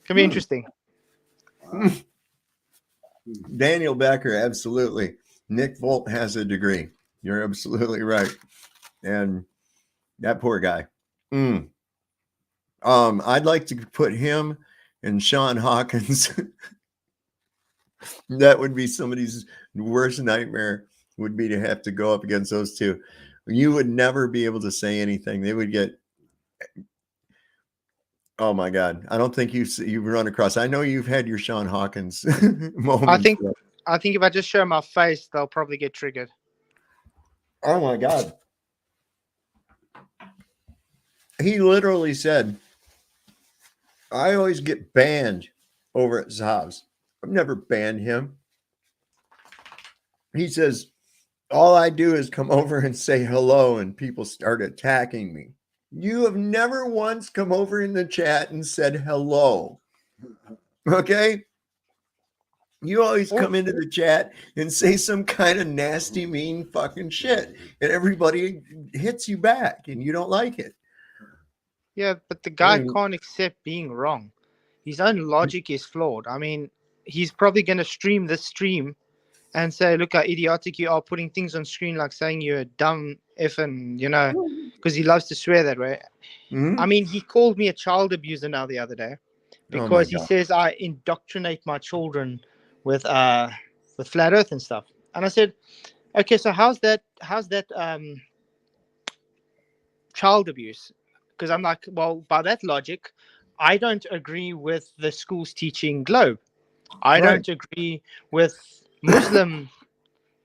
Can be interesting. Daniel Becker, absolutely. Nick Volt has a degree. You're absolutely right. And that poor guy. I'd like to put him and Sean Hawkins. That would be somebody's worst nightmare, would be to have to go up against those two. You would never be able to say anything. They would get, oh my God. I don't think you've run across. I know you've had your Sean Hawkins moments. I think if I just show my face, they'll probably get triggered. Oh my God. He literally said, I always get banned over at Zob's. I've never banned him. He says, all I do is come over and say hello and people start attacking me. You have never once come over in the chat and said hello. Okay? You always come into the chat and say some kind of nasty, mean fucking shit. And everybody hits you back and you don't like it. Yeah, but the guy can't accept being wrong. His own logic is flawed. I mean, he's probably going to stream this stream and say, look how idiotic you are, putting things on screen like saying you're a dumb effing, you know, because he loves to swear that way. I mean, he called me a child abuser now the other day because he says I indoctrinate my children with flat earth and stuff. And I said, okay, so how's that child abuse? Because I'm like, well, by that logic, I don't agree with the schools teaching globe. I don't agree with Muslim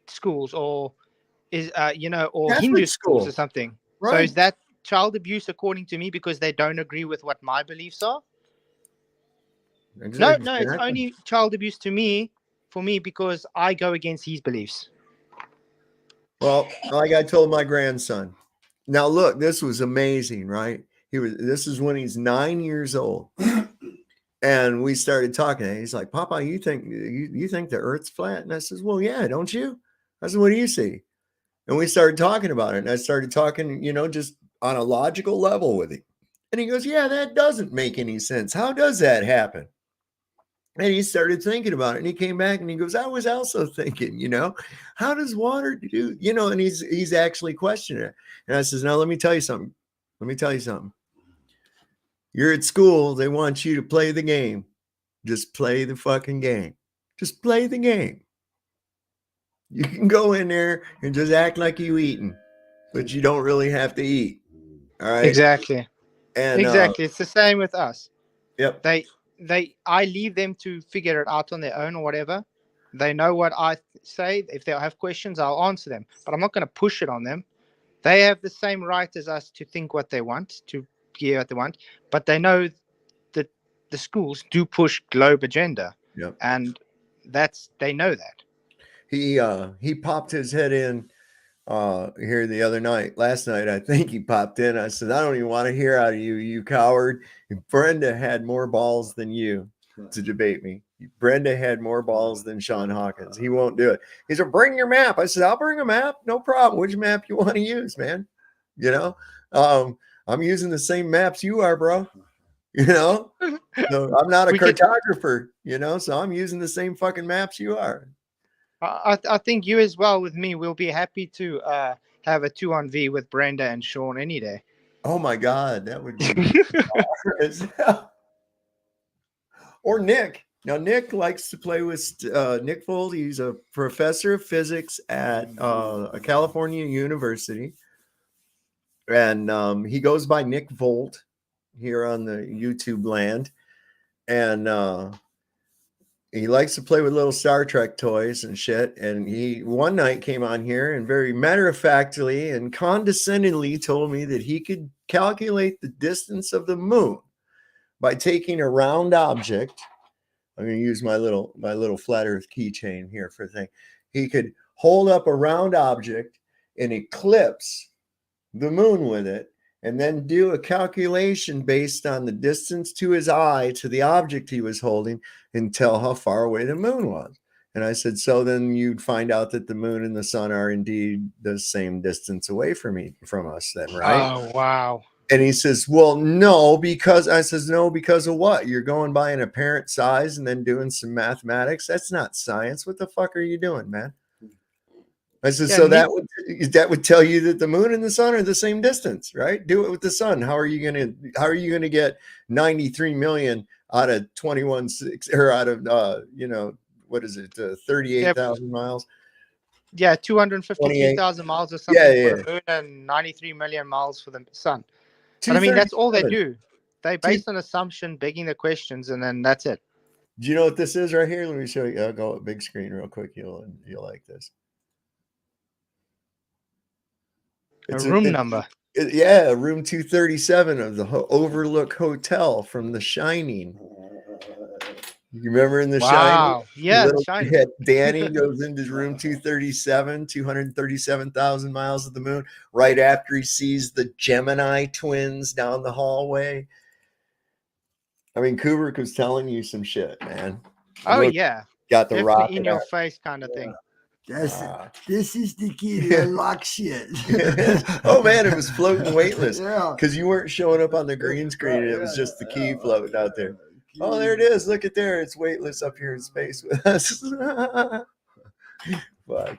schools or or Catholic Hindu schools school. or something. Right. So is that child abuse according to me because they don't agree with what my beliefs are? No, it's only child abuse to me, for me, because I go against his beliefs. Well, like I told my grandson, now look, this was amazing, right? This is when he's 9 years old. And we started talking. And he's like, Papa, you think the earth's flat? And I says, well, yeah, don't you? I said, what do you see? And we started talking about it. And I started talking, just on a logical level with him. And he goes, yeah, that doesn't make any sense. How does that happen? And he started thinking about it. And he came back and he goes, I was also thinking, how does water do, and he's actually questioning it. And I says, now let me tell you something. You're at school. They want you to play the game. Just play the fucking game. Just play the game. You can go in there and just act like you eating, but you don't really have to eat. All right. Exactly. And exactly. It's the same with us. Yep. I leave them to figure it out on their own or whatever. They know what I say. If they have questions, I'll answer them. But I'm not going to push it on them. They have the same right as us to think what they want, to hear what they want. But they know that the schools do push globe agenda. Yep. And they know that. He popped his head in here the other night. Last night, I think he popped in. I said, I don't even want to hear out of you, you coward. Brenda had more balls than you to debate me. Brenda had more balls than Sean Hawkins. He won't do it. He said, bring your map. I said, I'll bring a map. No problem. Which map you want to use, man? I'm using the same maps you are, bro. So I'm not a cartographer, so I'm using the same fucking maps you are. I think you as well with me will be happy to have a 2-on-V with Brenda and Sean any day. Oh my God, that would be or Nick. Now Nick likes to play with Nick Fold. He's a professor of physics at a California university, and he goes by Nick Volt here on the YouTube land, and he likes to play with little Star Trek toys and shit. And he one night came on here and very matter-of-factly and condescendingly told me that he could calculate the distance of the moon by taking a round object. I'm going to use my little flat earth keychain here for a thing. He could hold up a round object and eclipse the moon with it, and then do a calculation based on the distance to his eye to the object he was holding and tell how far away the moon was. And I said, so then you'd find out that the moon and the sun are indeed the same distance away from us then, right? Oh, wow. And he says, well, no, because I says, no, because of what? You're going by an apparent size and then doing some mathematics. That's not science. What the fuck are you doing, man? I said, Yeah, so neat. that would tell you that the moon and the sun are the same distance, right? Do it with the sun. How are you gonna get 93 million out of 21.6 or out of what is it, 38,000 miles? Yeah, 252,000 miles or something Yeah, for the moon and 93 million miles for the sun. But I mean, that's all they do. They base on assumption, begging the questions, and then that's it. Do you know what this is right here? Let me show you. I'll go big screen real quick. You'll like this. A room number. Yeah, room 237 of the Overlook Hotel from The Shining. You remember in The Wow. Shining? Yeah, The Shining. Danny goes into room 237, 237,000 miles of the moon, right after he sees the Gemini twins down the hallway. I mean, Kubrick was telling you some shit, man. Oh, Look, yeah. got the Definitely rocket in your out. face kind of thing. This is the key to unlock shit. Oh man, it was floating weightless. Yeah. Because you weren't showing up on the green screen, and it was just the key floating out there. Oh, there it is. Look at there. It's weightless up here in space with us. Fuck.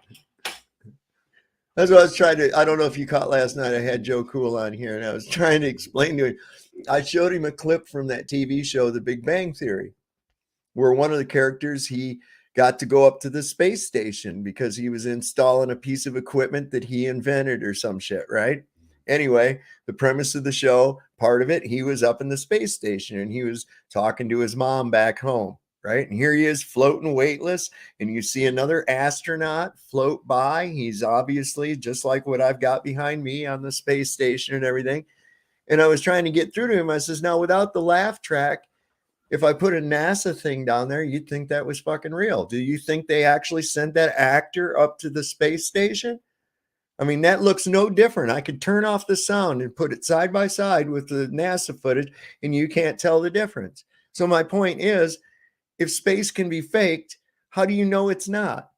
That's what I was trying to. I don't know if you caught last night. I had Joe Cool on here, and I was trying to explain to him. I showed him a clip from that TV show, The Big Bang Theory, where one of the characters, he got to go up to the space station because he was installing a piece of equipment that he invented or some shit, right? Anyway, the premise of the show, part of it, he was up in the space station and he was talking to his mom back home, right? And here he is floating weightless, and you see another astronaut float by. He's obviously just like what I've got behind me on the space station and everything. And I was trying to get through to him. I says, now without the laugh track, if I put a NASA thing down there, you'd think that was fucking real. Do you think they actually sent that actor up to the space station? I mean, that looks no different. I could turn off the sound and put it side by side with the NASA footage, and you can't tell the difference. So my point is, if space can be faked, how do you know it's not?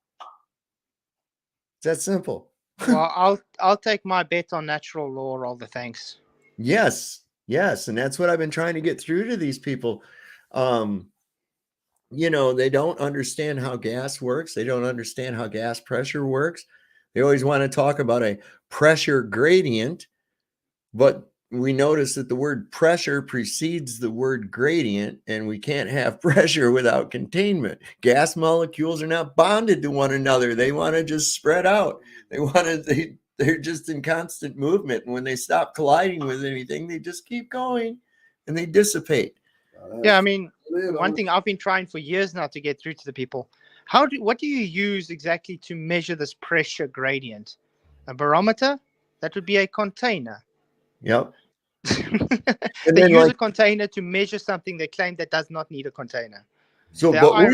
It's that simple. Well, I'll take my bet on natural law, all the thanks. Yes. And that's what I've been trying to get through to these people. They don't understand how gas works. They don't understand how gas pressure works. They always want to talk about a pressure gradient, but we notice that the word pressure precedes the word gradient, and we can't have pressure without containment. Gas molecules are not bonded to one another. They want to just spread out. They're just in constant movement. And when they stop colliding with anything, they just keep going and they dissipate. Yeah, I mean, one thing I've been trying for years now to get through to the people. What do you use exactly to measure this pressure gradient? A barometer? That would be a container. Yep. They use a container to measure something they claim that does not need a container. So, but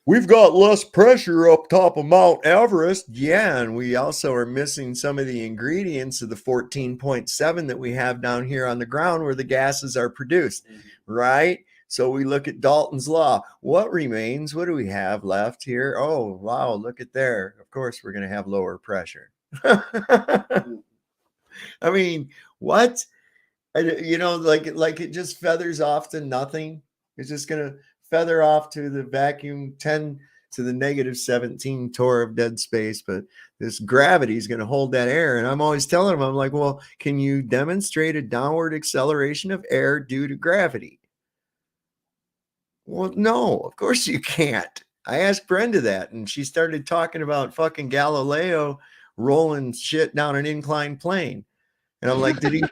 we've got less pressure up top of Mount Everest. Yeah, and we also are missing some of the ingredients of the 14.7 that we have down here on the ground where the gases are produced, right? So we look at Dalton's law. What remains? What do we have left here? Oh, wow, look at there. Of course, we're going to have lower pressure. I mean, what? Like it just feathers off to nothing. It's just going to feather off to the vacuum 10 to the negative 17 torr of dead space. But this gravity is going to hold that air. And I'm always telling them, I'm like, well, can you demonstrate a downward acceleration of air due to gravity? Well, no, of course you can't. I asked Brenda that, and she started talking about fucking Galileo rolling shit down an inclined plane. And I'm like, did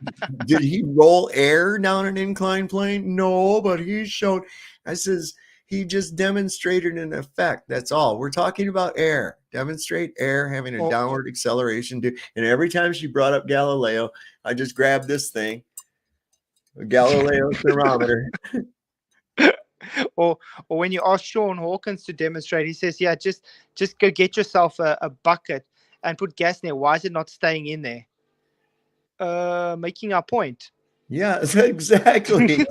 he roll air down an inclined plane? No, but he showed. I says, he just demonstrated an effect. That's all. We're talking about air. Demonstrate air having a downward acceleration. And every time she brought up Galileo, I just grabbed this thing, a Galileo thermometer. Or when you ask Sean Hawkins to demonstrate, he says, yeah, just go get yourself a bucket and put gas in there. Why is it not staying in there? Making our point. Yeah, exactly.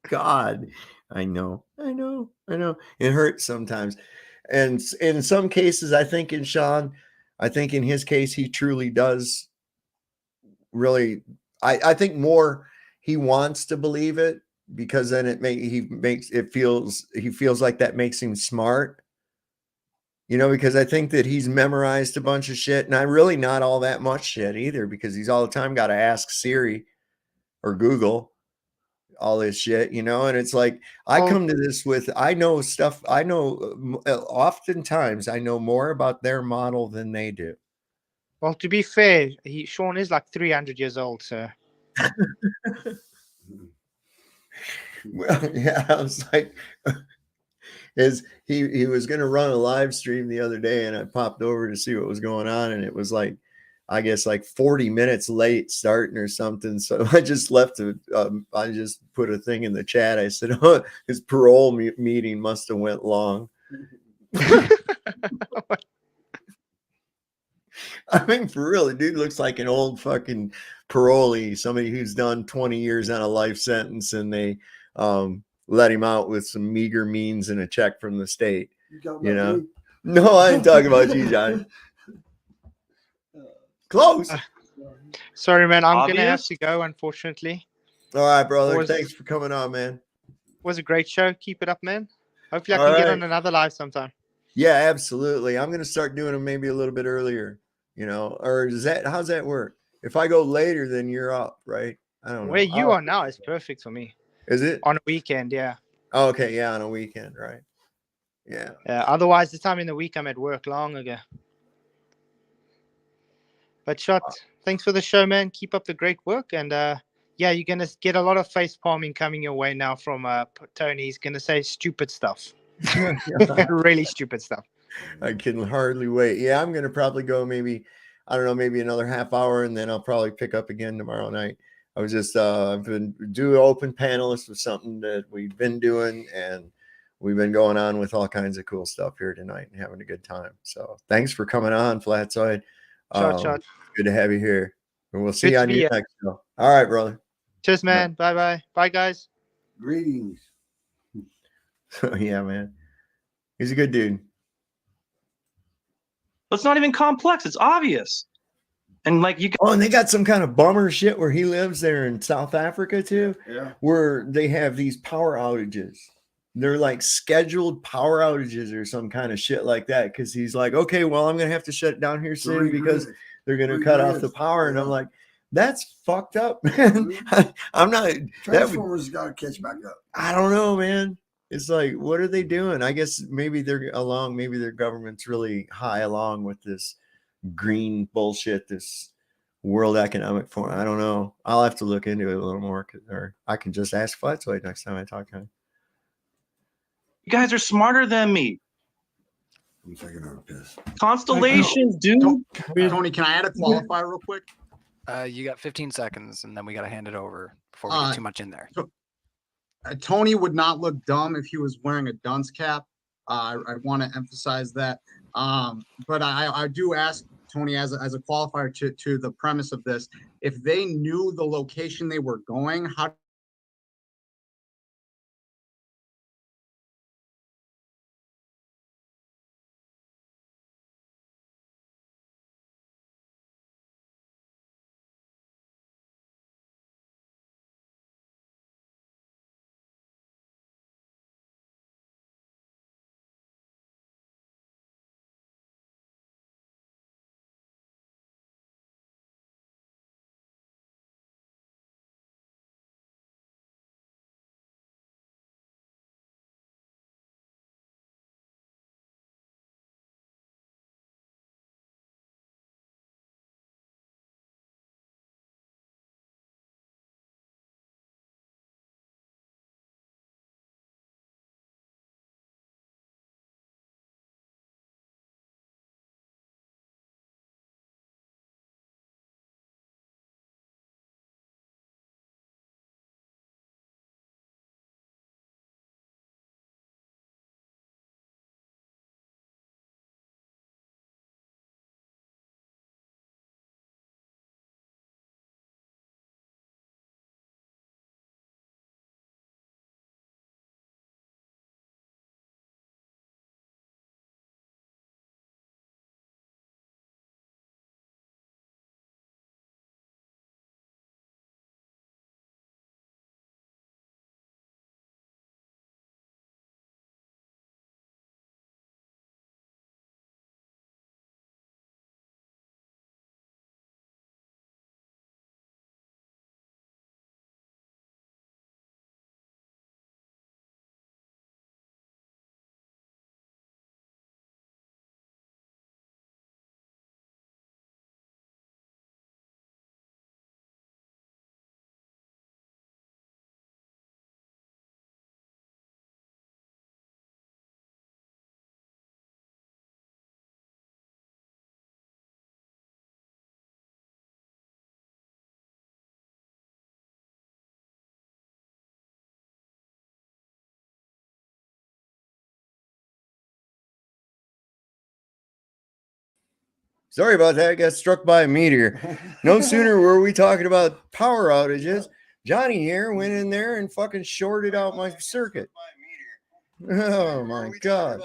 God, I know. It hurts sometimes. And in some cases, I think in his case, he truly does really I think more he wants to believe it because then he feels like that makes him smart. You know, because I think that he's memorized a bunch of shit, and I'm really not all that much shit either, because he's all the time got to ask Siri or Google all this shit, you know. And it's like I come to this with I know stuff. I know oftentimes I know more about their model than they do. Well, to be fair, Sean is like 300 years old, so. Well, yeah, I was like, he was going to run a live stream the other day, and I popped over to see what was going on, and it was like, I guess like 40 minutes late starting or something. So I just left I just put a thing in the chat. I said, oh, his parole meeting must have went long. I mean, for real, the dude looks like an old fucking parolee, somebody who's done 20 years on a life sentence, and they let him out with some meager means and a check from the state. You know? Me? No, I ain't talking about you, Johnny. Close. Sorry, man. I'm going to have Obvious? to go, unfortunately. All right, brother. Was- Thanks for coming on, man. Was a great show. Keep it up, man. Hopefully I All can get right. on another live sometime. Yeah, absolutely. I'm going to start doing them maybe a little bit earlier, you know, or how's that work? If I go later, then you're up, right? I don't know. Where you are now is perfect for me. Is it? On a weekend, yeah. Oh, okay. Yeah. On a weekend. Right. Yeah. Otherwise, the time in the week I'm at work long ago. But Shot, thanks for the show, man. Keep up the great work. And yeah, you're going to get a lot of face palming coming your way now from Tony. He's going to say stupid stuff. Really stupid stuff. I can hardly wait. Yeah, I'm gonna probably go maybe, I don't know, maybe another half hour, and then I'll probably pick up again tomorrow night. I was just I've been doing open panelists with something that we've been doing, and we've been going on with all kinds of cool stuff here tonight and having a good time. So thanks for coming on, Flatside. Shot. Good to have you here. And we'll see Good you to on be your here. next show. All right, brother. Cheers, man. Bye-bye. Bye, guys. Greetings. Yeah, man. He's a good dude. It's not even complex. It's obvious. And like you. Oh, and they got some kind of bummer shit where he lives there in South Africa too, Yeah. where they have these power outages. They're like scheduled power outages or some kind of shit like that. Because he's like, okay, well, I'm gonna have to shut it down here soon because they're gonna cut off the power. And I'm like, that's fucked up, man. I'm not. Transformers got to catch back up. I don't know, man. It's like, what are they doing? I guess maybe maybe their government's really high along with this green bullshit, this World Economic Forum. I don't know. I'll have to look into it a little more, or I can just ask Flatside next time I talk to him. You guys are smarter than me. I'm taking another piss. Constellations, dude. Tony, can I add a qualifier real quick? You got 15 seconds, and then we got to hand it over before we get too much in there. Tony would not look dumb if he was wearing a dunce cap. I want to emphasize that. But I do ask Tony as a qualifier to the premise of this, if they knew the location they were going, how Sorry about that. I got struck by a meteor. No sooner were we talking about power outages. Johnny here went in there and fucking shorted out my circuit. Oh my God.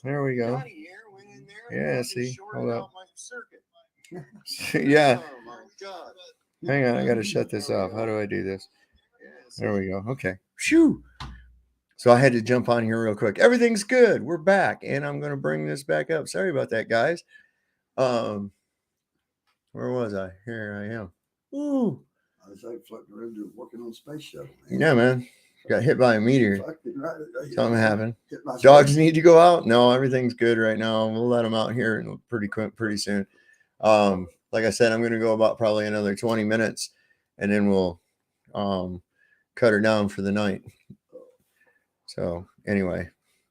There we go. Yeah, see. Hold up. Yeah. Hang on. I got to shut this off. How do I do this? There we go. Okay. Phew. So I had to jump on here real quick. Everything's good. We're back. And I'm going to bring this back up. Sorry about that, guys. Where was I? Here I am. Ooh. I was like floating around working on space shuttle. Man. Yeah, man. Got hit by a meteor. Right. Something happened. My Dogs space. need to go out. No, everything's good right now. We'll let them out here pretty soon. Like I said, I'm going to go about probably another 20 minutes, and then we'll cut her down for the night. So anyway,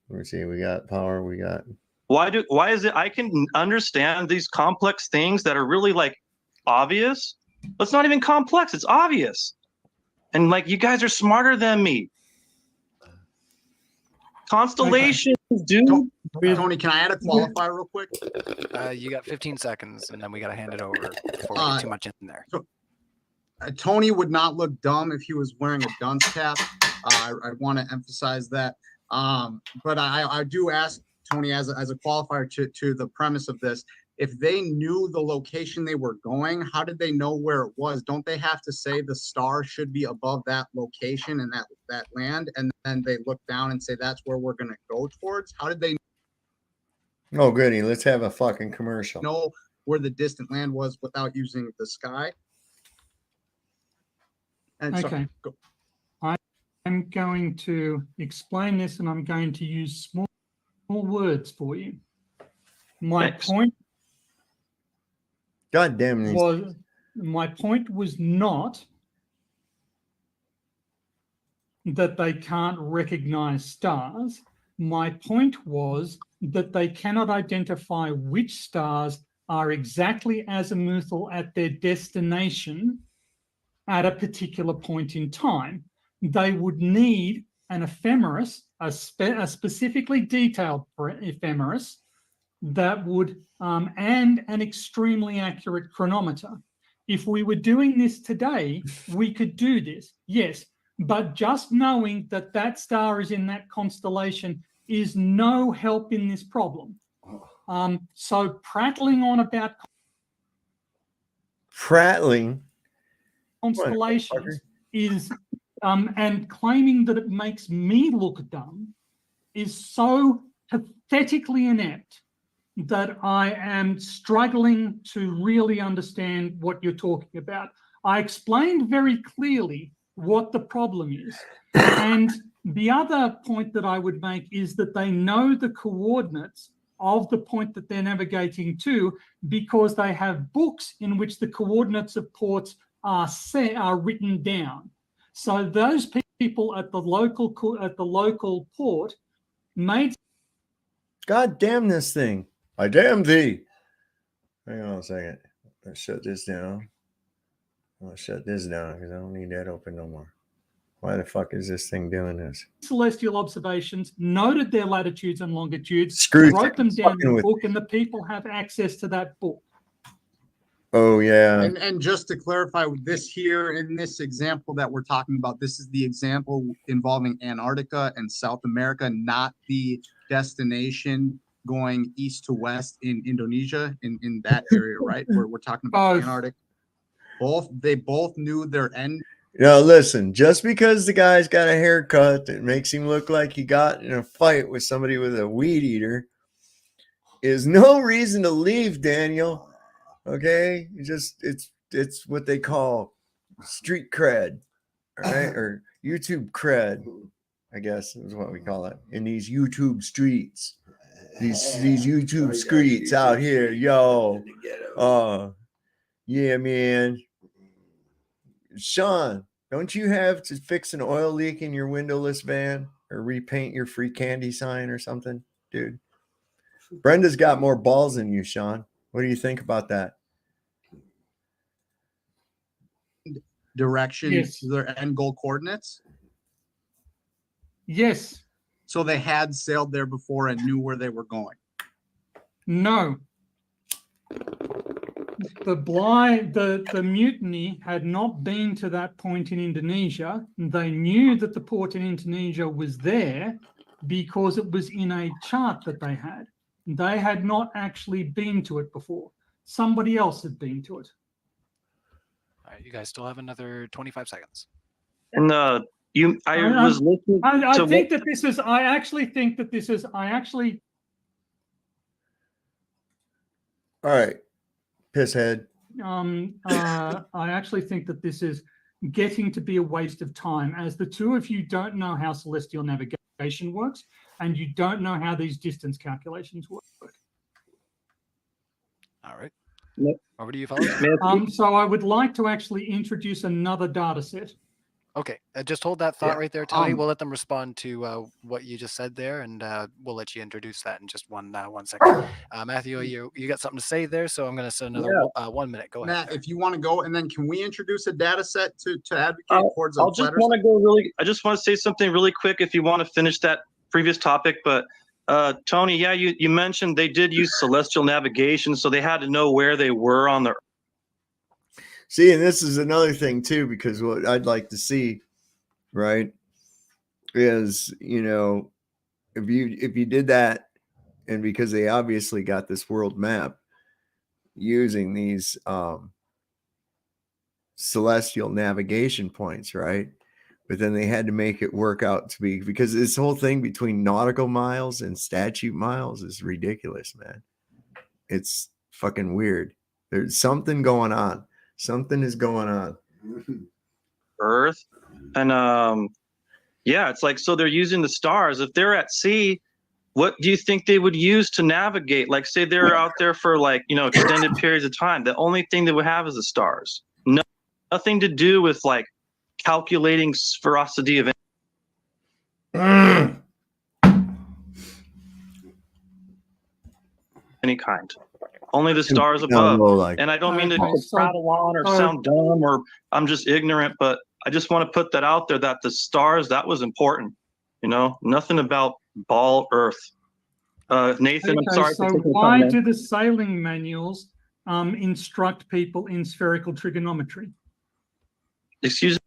let me see. We got power. We got. Why is it I can understand these complex things that are really like obvious? It's not even complex, it's obvious. And like you guys are smarter than me. Constellations, dude. Tony, can I add a qualifier real quick? You got 15 seconds, and then we got to hand it over before we get too much in there. Tony would not look dumb if he was wearing a dunce cap. I want to emphasize that. But I do ask Tony as a qualifier to the premise of this. If they knew the location they were going, how did they know where it was? Don't they have to say the star should be above that location and that land? And then they look down and say, that's where we're going to go towards. How did they Oh, goody. Let's have a fucking commercial. know where the distant land was without using the sky? And Okay. I'm going to explain this, and I'm going to use small words for you. My point God damn it. My point was not that they can't recognize stars. My point was that they cannot identify which stars are exactly azimuthal at their destination at a particular point in time. They would need an ephemeris, a specifically detailed ephemeris that would, and an extremely accurate chronometer. If we were doing this today, we could do this, yes, but just knowing that that star is in that constellation is no help in this problem. So prattling on about constellations is, and claiming that it makes me look dumb is so pathetically inept that I am struggling to really understand what you're talking about. I explained very clearly what the problem is. And the other point that I would make is that they know the coordinates of the point that they're navigating to because they have books in which the coordinates of ports are written down. So those people at the local port made. God damn this thing. I damn thee. Hang on a second. Let's shut this down. I'll shut this down because I don't need that open no more. Why the fuck is this thing doing this? Celestial observations, noted their latitudes and longitudes, Screw wrote them down in fucking the with book, and the people have access to that book. Oh, yeah. And just to clarify, this here in this example that we're talking about, this is the example involving Antarctica and South America, not the destination going east to west in Indonesia, in that area, right? Where we're talking about Antarctica. They both knew their end. Now, listen, just because the guy's got a haircut that makes him look like he got in a fight with somebody with a weed eater is no reason to leave, Daniel. Okay? It's what they call street cred, all right? Or YouTube cred, I guess is what we call it in these YouTube streets. These YouTube streets out here, yo. Yeah, man. Sean, don't you have to fix an oil leak in your windowless van or repaint your free candy sign or something, dude? Brenda's got more balls than you, Sean. What do you think about that? Direction Yes. to their end goal coordinates? Yes. So they had sailed there before and knew where they were going. No. the mutiny had not been to that point in Indonesia. They knew that the port in Indonesia was there because it was in a chart that they had. They had not actually been to it before. Somebody else had been to it. All right, you guys still have another 25 seconds. And I was listening I to think what- that this is. I actually think that this is. All right, pisshead. I actually think that this is getting to be a waste of time, as the two of you don't know how celestial navigation works, and you don't know how these distance calculations work. All right. Over to you, fellas. So I would like to actually introduce another data set. Okay, just hold that thought Yeah, right there, Tony. We'll let them respond to what you just said there, and we'll let you introduce that in just one second. Matthew, you got something to say there, so I'm going to send another 1 minute. Go ahead. Matt, if you want to go, and then can we introduce a data set to advocate towards a I'll just want to go really. I just want to say something really quick. If you want to finish that previous topic, but Tony, yeah, you mentioned they did use celestial navigation, so they had to know where they were on the. See, and this is another thing too, because what I'd like to see, right, is, you know, if you did that, and because they obviously got this world map using these celestial navigation points, right? But then they had to make it work out to be, because this whole thing between nautical miles and statute miles is ridiculous, man. It's fucking weird. There's something going on. Something is going on. Earth, and yeah, it's like, so they're using the stars. If they're at sea, what do you think they would use to navigate? Like, say they're out there for, like, you know, extended periods of time. The only thing they would have is the stars. Nothing to do with like calculating sphericity of any kind. Only the stars above. And I don't mean to prattle on or sound dumb, or I'm just ignorant, but I just want to put that out there, that the stars, that was important. You know, nothing about ball Earth. Nathan, I'm sorry. So why do the sailing manuals instruct people in spherical trigonometry? Excuse me.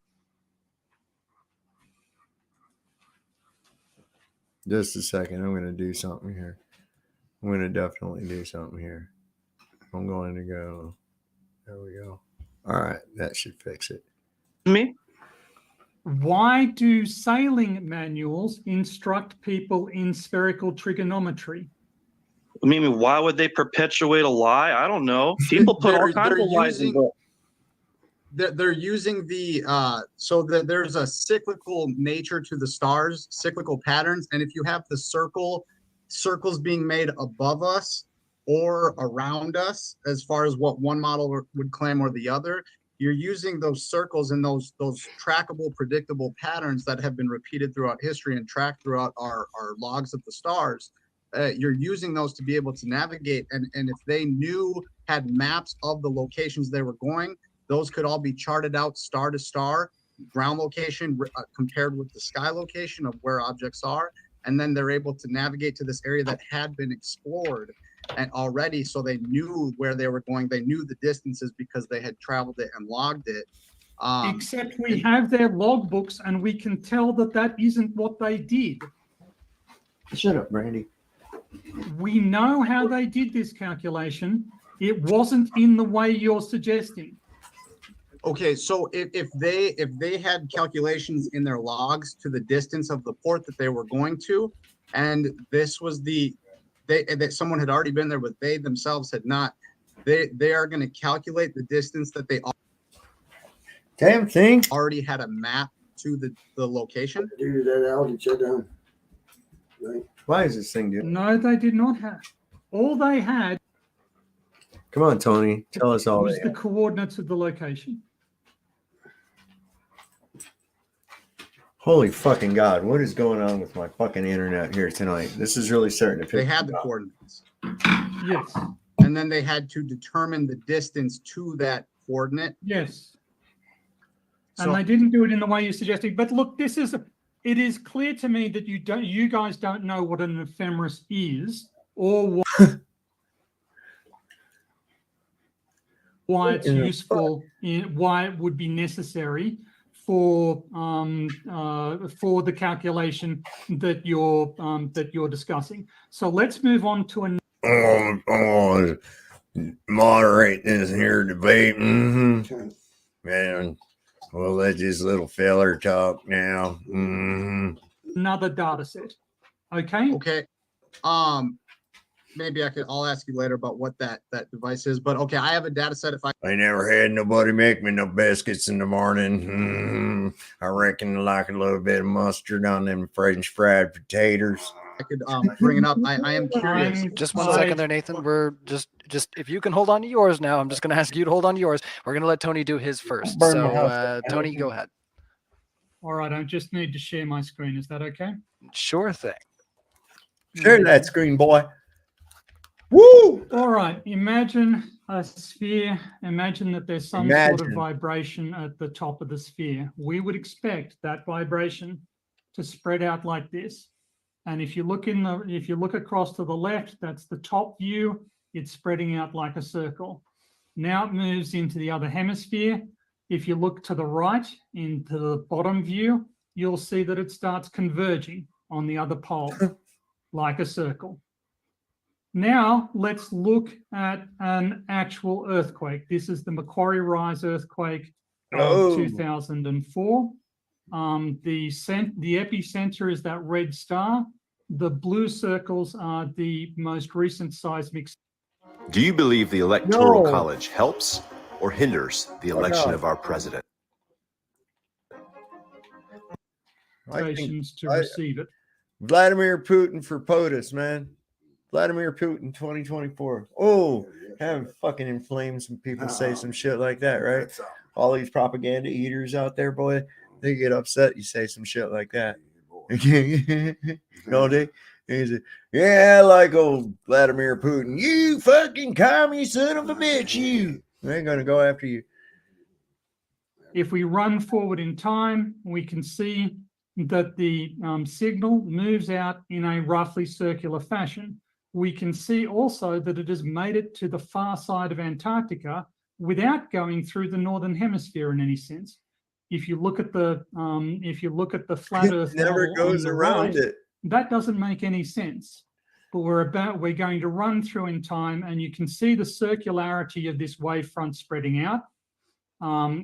Just a second. I'm going to do something here. I'm going to definitely do something here. I'm going to go. There we go. All right. That should fix it. Me? Why do sailing manuals instruct people in spherical trigonometry? I mean, why would they perpetuate a lie? I don't know. People put all kinds of lies in books. They're using the so that there's a cyclical nature to the stars, cyclical patterns, and if you have the circles being made above us or around us, as far as what one model would claim or the other, you're using those circles and those trackable, predictable patterns that have been repeated throughout history and tracked throughout our logs of the stars. You're using those to be able to navigate, and if they had maps of the locations they were going, those could all be charted out star to star, ground location compared with the sky location of where objects are. And then they're able to navigate to this area that had been explored and already. So they knew where they were going. They knew the distances because they had traveled it and logged it. Except we have their logbooks and we can tell that that isn't what they did. Shut up, Brandy. We know how they did this calculation. It wasn't in the way you're suggesting. Okay, so if they had calculations in their logs to the distance of the port that they were going to, and this was that someone had already been there, but they themselves had not, they are going to calculate the distance that they damn thing already had a map to the location. Dude, that outage shut down. Right. Why is this thing doing? No, they did not have. All they had Come on, Tony. Tell us all. was the coordinates of the location. Holy fucking God. What is going on with my fucking internet here tonight? This is really starting to They had the coordinates. Yes. And then they had to determine the distance to that coordinate. Yes. So- And they didn't do it in the way you're suggesting. But look, it is clear to me that you guys don't know what an ephemeris is or what. why it's useful, why it would be necessary for the calculation that you're discussing. So let's move on to an. Moderate this here debate. Man, we'll let this little feller talk now. Another data set. Okay. Okay. Maybe I'll ask you later about what that device is, but okay, I have a data set. If I never had nobody make me no biscuits in the morning. I reckon I like a little bit of mustard on them French fried potatoes. I could bring it up. I am curious. Just 1 second there, Nathan. We're just if you can hold on to yours now, I'm just going to ask you to hold on to yours. We're going to let Tony do his first. So, Tony, go ahead. All right, I just need to share my screen. Is that okay? Sure thing. Share that screen, boy. Woo! All right, imagine a sphere. Imagine that there's some sort of vibration at the top of the sphere. We would expect that vibration to spread out like this. And if you look across to the left, that's the top view. It's spreading out like a circle. Now it moves into the other hemisphere. If you look to the right into the bottom view, you'll see that it starts converging on the other pole like a circle. Now let's look at an actual earthquake. This is the Macquarie Rise earthquake of 2004. The epicenter is that red star. The blue circles are the most recent seismic. Do you believe the Electoral College helps or hinders the election of our president? To receive it. Vladimir Putin for POTUS, man. Vladimir Putin 2024. Oh, have fucking inflamed some people say some shit like that, right? All these propaganda eaters out there, boy, they get upset. You say some shit like that. No, they say, yeah, like old Vladimir Putin. You fucking commie son of a bitch, you. They're gonna go after you. If we run forward in time, we can see that the signal moves out in a roughly circular fashion. We can see also that it has made it to the far side of Antarctica without going through the northern hemisphere in any sense. If you look at the flat Earth, never goes around it. That doesn't make any sense. But we're going to run through in time, and you can see the circularity of this wavefront spreading out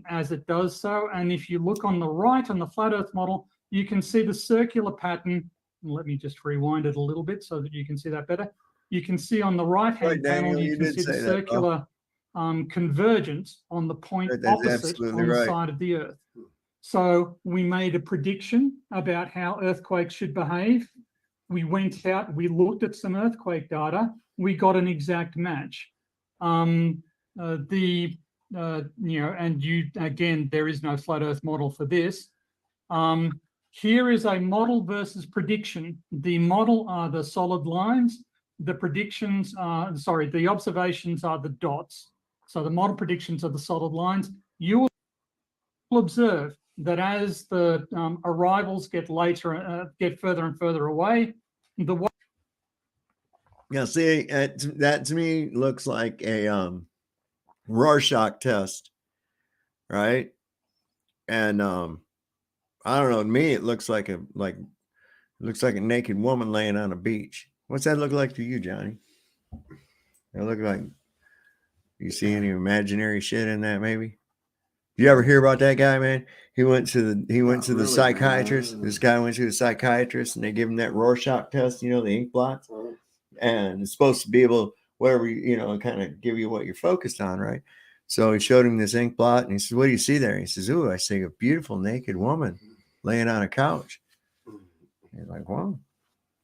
as it does so. And if you look on the right on the flat Earth model, you can see the circular pattern. Let me just rewind it a little bit so that you can see that better. You can see on the right-hand panel, you can see the circular convergence on the point opposite on the side of the Earth. So we made a prediction about how earthquakes should behave. We went out, we looked at some earthquake data. We got an exact match. And again, there is no flat Earth model for this. Here is a model versus prediction. The model are the solid lines. The predictions are, the observations are the dots. So the model predictions are the solid lines. You will observe that as the arrivals get later, get further and further away, Yeah, see, that to me looks like a Rorschach test, right? And I don't know. To me, it looks like a naked woman laying on a beach. What's that look like to you, Johnny? It look like you see any imaginary shit in that, maybe? You ever hear about that guy, man? He went to the psychiatrist. This guy went to the psychiatrist, and they give him that Rorschach test, the ink blots, and it's supposed to be able, whatever, kind of give you what you're focused on, right? So he showed him this ink blot, and he says, "What do you see there?" And he says, "Ooh, I see a beautiful naked woman laying on a couch." He's like, "Wow."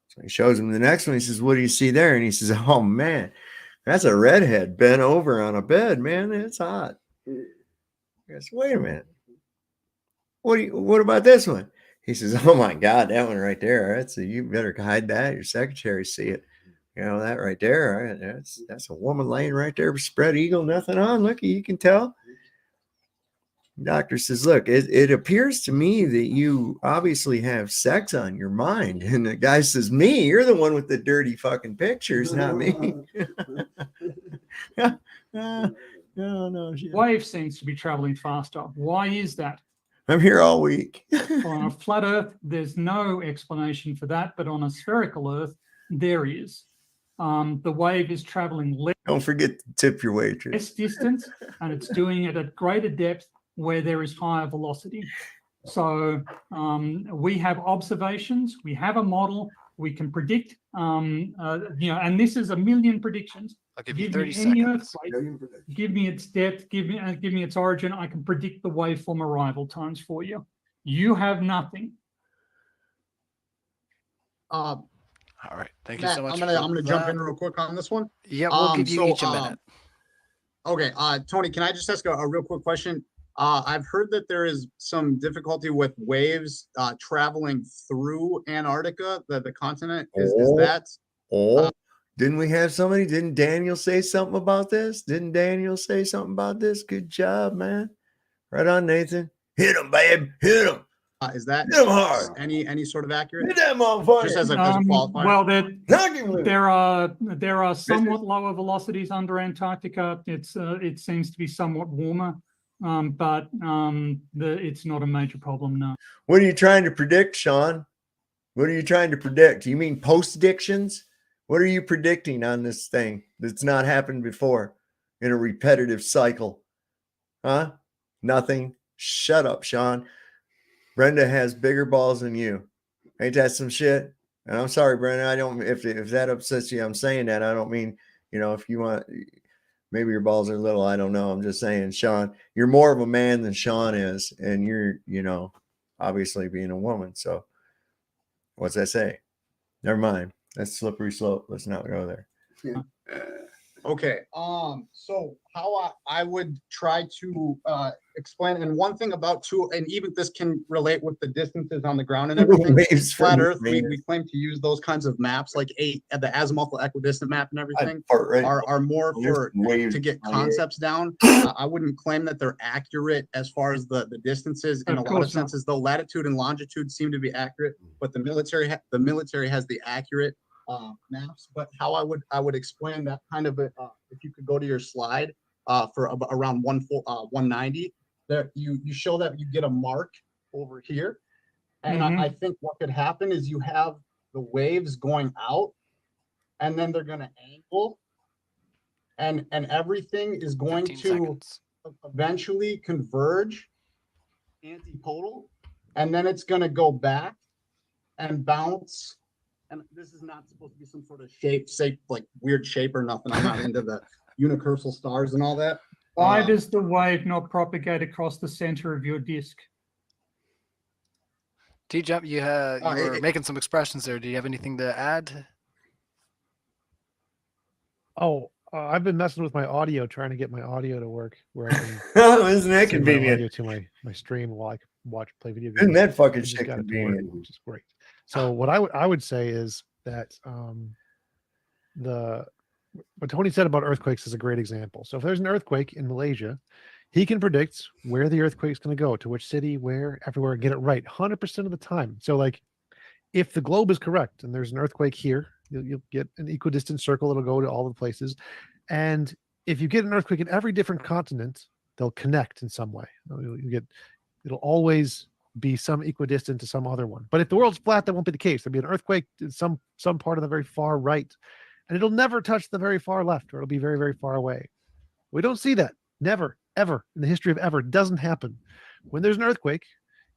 So he shows him the next one. He says, "What do you see there?" And he says, "Oh man, that's a redhead bent over on a bed, man. It's hot." He goes, "Wait a minute. What about this one?" He says, "Oh my God, that one right there. You better hide that. Your secretary see it. That right there. That's a woman laying right there, spread eagle, nothing on. Look, you can tell." Doctor says, "Look, it appears to me that you obviously have sex on your mind." And the guy says, "Me? You're the one with the dirty fucking pictures, not me." No, shit. Wave seems to be traveling faster. Why is that? I'm here all week. On a flat Earth, there's no explanation for that, but on a spherical Earth, there is. The wave is traveling Don't forget to tip your waitress. less distance, and it's doing it at greater depth where there is higher velocity. So we have observations, we have a model, we can predict, and this is a million predictions. I'll give you me 30 any seconds. earthquake, give me its depth, give me its origin. I can predict the waveform arrival times for you. You have nothing. All right. Thank you Matt, so much. I'm gonna jump for in real quick on this one. Yeah, we'll give you each a minute. Okay, Tony, can I just ask a real quick question? I've heard that there is some difficulty with waves traveling through Antarctica, the continent. Is that? Didn't we have somebody? Didn't Daniel say something about this? Didn't Daniel say something about this? Good job, man. Right on, Nathan. Hit him, babe. Hit him. Is that Hit him hard. any sort of accurate? Hit that motherfucker. Just as a qualifier. Well, there are somewhat lower velocities under Antarctica. It seems to be somewhat warmer, but it's not a major problem. No. What are you trying to predict, Sean? What are you trying to predict? You mean post-dictions? What are you predicting on this thing that's not happened before in a repetitive cycle? Huh? Nothing. Shut up, Sean. Brenda has bigger balls than you. Ain't that some shit? And I'm sorry, Brenda. I don't. If that upsets you, I'm saying that. I don't mean, if you want, maybe your balls are little. I don't know. I'm just saying, Sean, you're more of a man than Sean is, and you're, obviously being a woman. So, what's that say? Never mind. That's slippery slope. Let's not go there. Okay. So how I would try to explain, and one thing about and even this can relate with the distances on the ground and everything. Flat Earth, we claim to use those kinds of maps, like the azimuthal equidistant map and everything, are more for to get concepts down. I wouldn't claim that they're accurate as far as the distances in a lot of senses, though latitude and longitude seem to be accurate, but the military has the accurate maps. But how I would explain that kind of if you could go to your slide for around 190, there you show that you get a mark over here, and I think what could happen is you have the waves going out, and then they're going to angle, and everything is going to eventually converge antipodal, and then it's going to go back and bounce. And this is not supposed to be some sort of shape, like weird shape or nothing. I'm not into the unicursal stars and all that. Why does the wave not propagate across the center of your disk? T-Jump, you were making some expressions there. Do you have anything to add? Oh, I've been messing with my audio, trying to get my audio to work where I can isn't that convenient? To my stream while I can play video games. Isn't that fucking shit convenient? Which is great. So what I would say is that what Tony said about earthquakes is a great example. So if there's an earthquake in Malaysia, he can predict where the earthquake's going to go, to which city, where, everywhere, get it right 100% of the time. So like if the globe is correct and there's an earthquake here, you'll get an equidistant circle that'll go to all the places. And if you get an earthquake in every different continent, they'll connect in some way. It'll always be some equidistant to some other one. But if the world's flat, that won't be the case. There'll be an earthquake in some part of the very far right, and it'll never touch the very far left, or it'll be very, very far away. We don't see that. Never, ever in the history of ever. It doesn't happen. When there's an earthquake,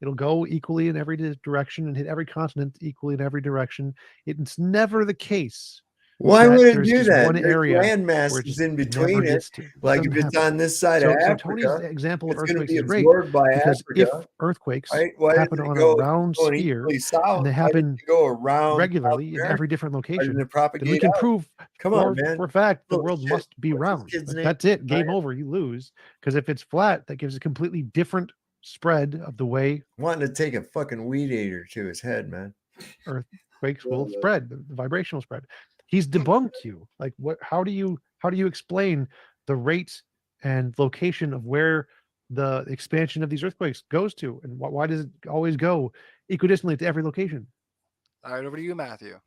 it'll go equally in every direction and hit every continent equally in every direction. It's never the case. Why would it do that? One area land masses in between it. Like if it's on this side of Africa, Tony's example of earthquakes is great because if earthquakes happen on a round sphere and they happen regularly in every different location, then we can prove for a fact the world must be round. That's it. Game over. You lose. Because if it's flat, that gives a completely different spread of the way. Wanting to take a fucking weed eater to his head, man. Earthquakes will spread. The vibrational spread. He's debunked you. Like what? How do you explain the rate and location of where the expansion of these earthquakes goes to, and why does it always go equidistantly to every location? All right, over to you, Matthew.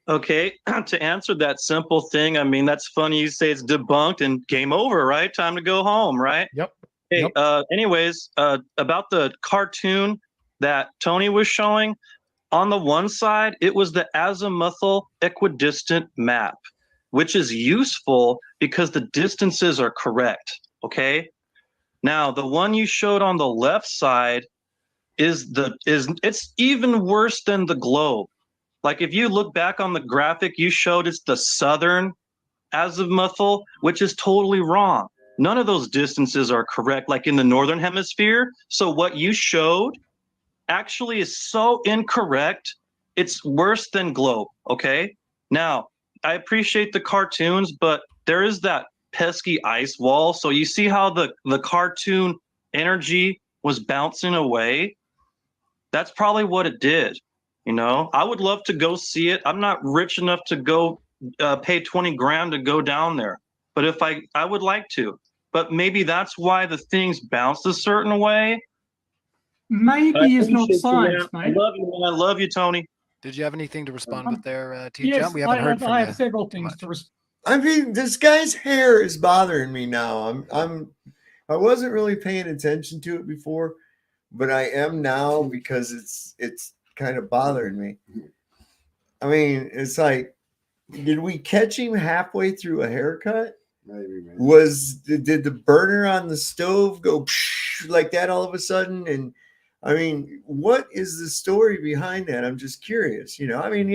Okay, to answer that simple thing, I mean, that's funny you say it's debunked and game over, right? Time to go home, right? Yep. Hey, anyways, about the cartoon that Tony was showing, on the one side, it was the azimuthal equidistant map, which is useful because the distances are correct, okay? Now, the one you showed on the left side it's even worse than the globe. Like if you look back on the graphic you showed, it's the southern azimuthal, which is totally wrong. None of those distances are correct, like in the northern hemisphere. So what you showed actually is so incorrect, it's worse than globe, okay? Now, I appreciate the cartoons, but there is that pesky ice wall. So you see how the cartoon energy was bouncing away? That's probably what it did. You know, I would love to go see it. I'm not rich enough to go pay 20 grand to go down there. But if I would like to. But maybe that's why the things bounce a certain way. Maybe is not science, I mate. love you, man. I love you, Tony. Did you have anything to respond with there, T Yes, Jump? We haven't heard from I you. have several things to respond. I mean, this guy's hair is bothering me now. I wasn't really paying attention to it before, but I am now because it's kind of bothering me. I mean, it's like, did we catch him halfway through a haircut? Maybe, man. Did the burner on the stove go like that all of a sudden? And I mean, what is the story behind that? I'm just curious. You know, I mean,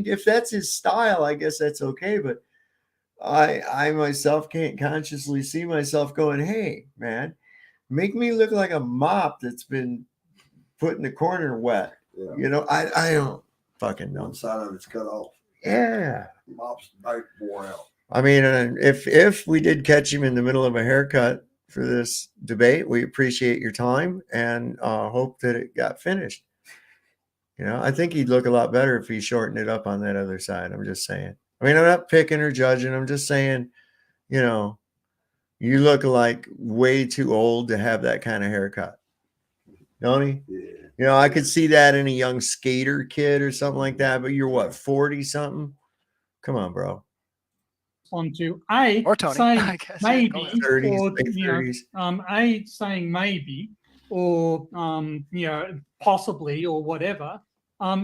if that's his style, I guess that's okay. But I myself can't consciously see myself going, "Hey, man, make me look like a mop that's been put in the corner wet." Yeah. You know, I don't fucking know. One side of it's cut off. Yeah. Mop's bite wore out. I mean, if we did catch him in the middle of a haircut for this debate, we appreciate your time and hope that it got finished. You know, I think he'd look a lot better if he shortened it up on that other side. I'm just saying. I mean, I'm not picking or judging. I'm just saying, you know, you look like way too old to have that kind of haircut. Don't he? Yeah. You know, I could see that in a young skater kid or something like that, but you're what, 40 something? Come on, bro. On to A Or Tony, saying I guess, yeah, maybe, go ahead. 30s, or late you know, 30s. A saying maybe, or you know, possibly, or whatever.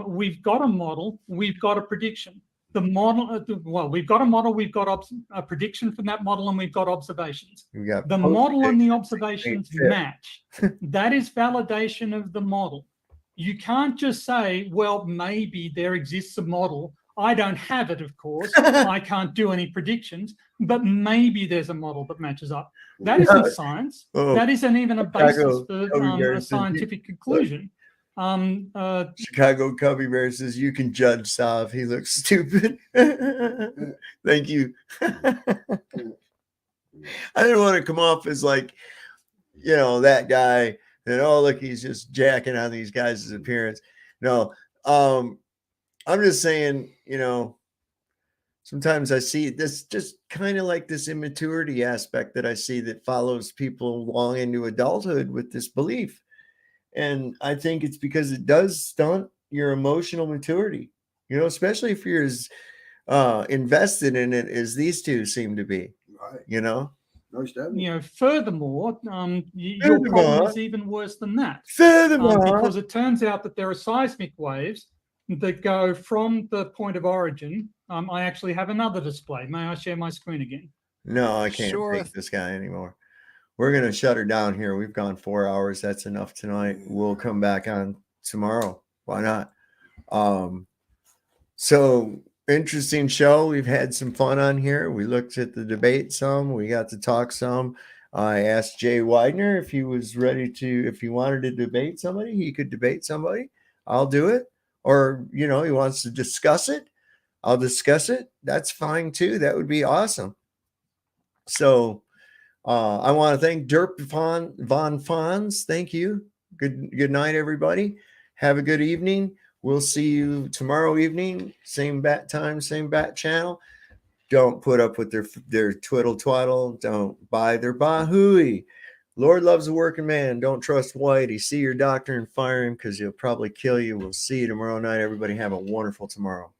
We've got a model, we've got a prediction. The model, well, we've got a model, we've got a prediction from that model, and we've got observations. We got The model and the observations fit. match. That is validation of the model. You can't just say, well, maybe there exists a model. I don't have it, of course. I can't do any predictions, but maybe there's a model that matches up. That isn't science. Oh, That isn't even a basis for Cubby Bear a says scientific conclusion. Chicago Cubby Bear says you can judge Sal if he looks stupid. Thank you. I didn't want to come off as like, you know, that guy that, oh, look, he's just jacking on these guys' appearance. No, I'm just saying, you know, sometimes I see this just kind of like this immaturity aspect that I see that follows people long into adulthood with this belief. And I think it's because it does stunt your emotional maturity, you know, especially if you're as invested in it as these two seem to be, Right. you know? You know, furthermore, your problem is even worse than that. Furthermore, because it turns out that there are seismic waves that go from the point of origin. I actually have another display. May I share my screen again? No, I can't take this guy anymore. We're going to shut her down here. We've gone 4 hours. That's enough tonight. We'll come back on tomorrow. Why not? So interesting show. We've had some fun on here. We looked at the debate some. We got to talk some. I asked Jay Widener if he was ready to, if he wanted to debate somebody, he could debate somebody. I'll do it. Or, you know, he wants to discuss it. I'll discuss it. That's fine too. That would be awesome. So I want to thank Dirk von Fons. Thank you. Good night, everybody. Have a good evening. We'll see you tomorrow evening. Same bat time, same bat channel. Don't put up with their twiddle twaddle. Don't buy their bahooey. Lord loves a working man. Don't trust Whitey. See your doctor and fire him because he'll probably kill you. We'll see you tomorrow night. Everybody have a wonderful tomorrow.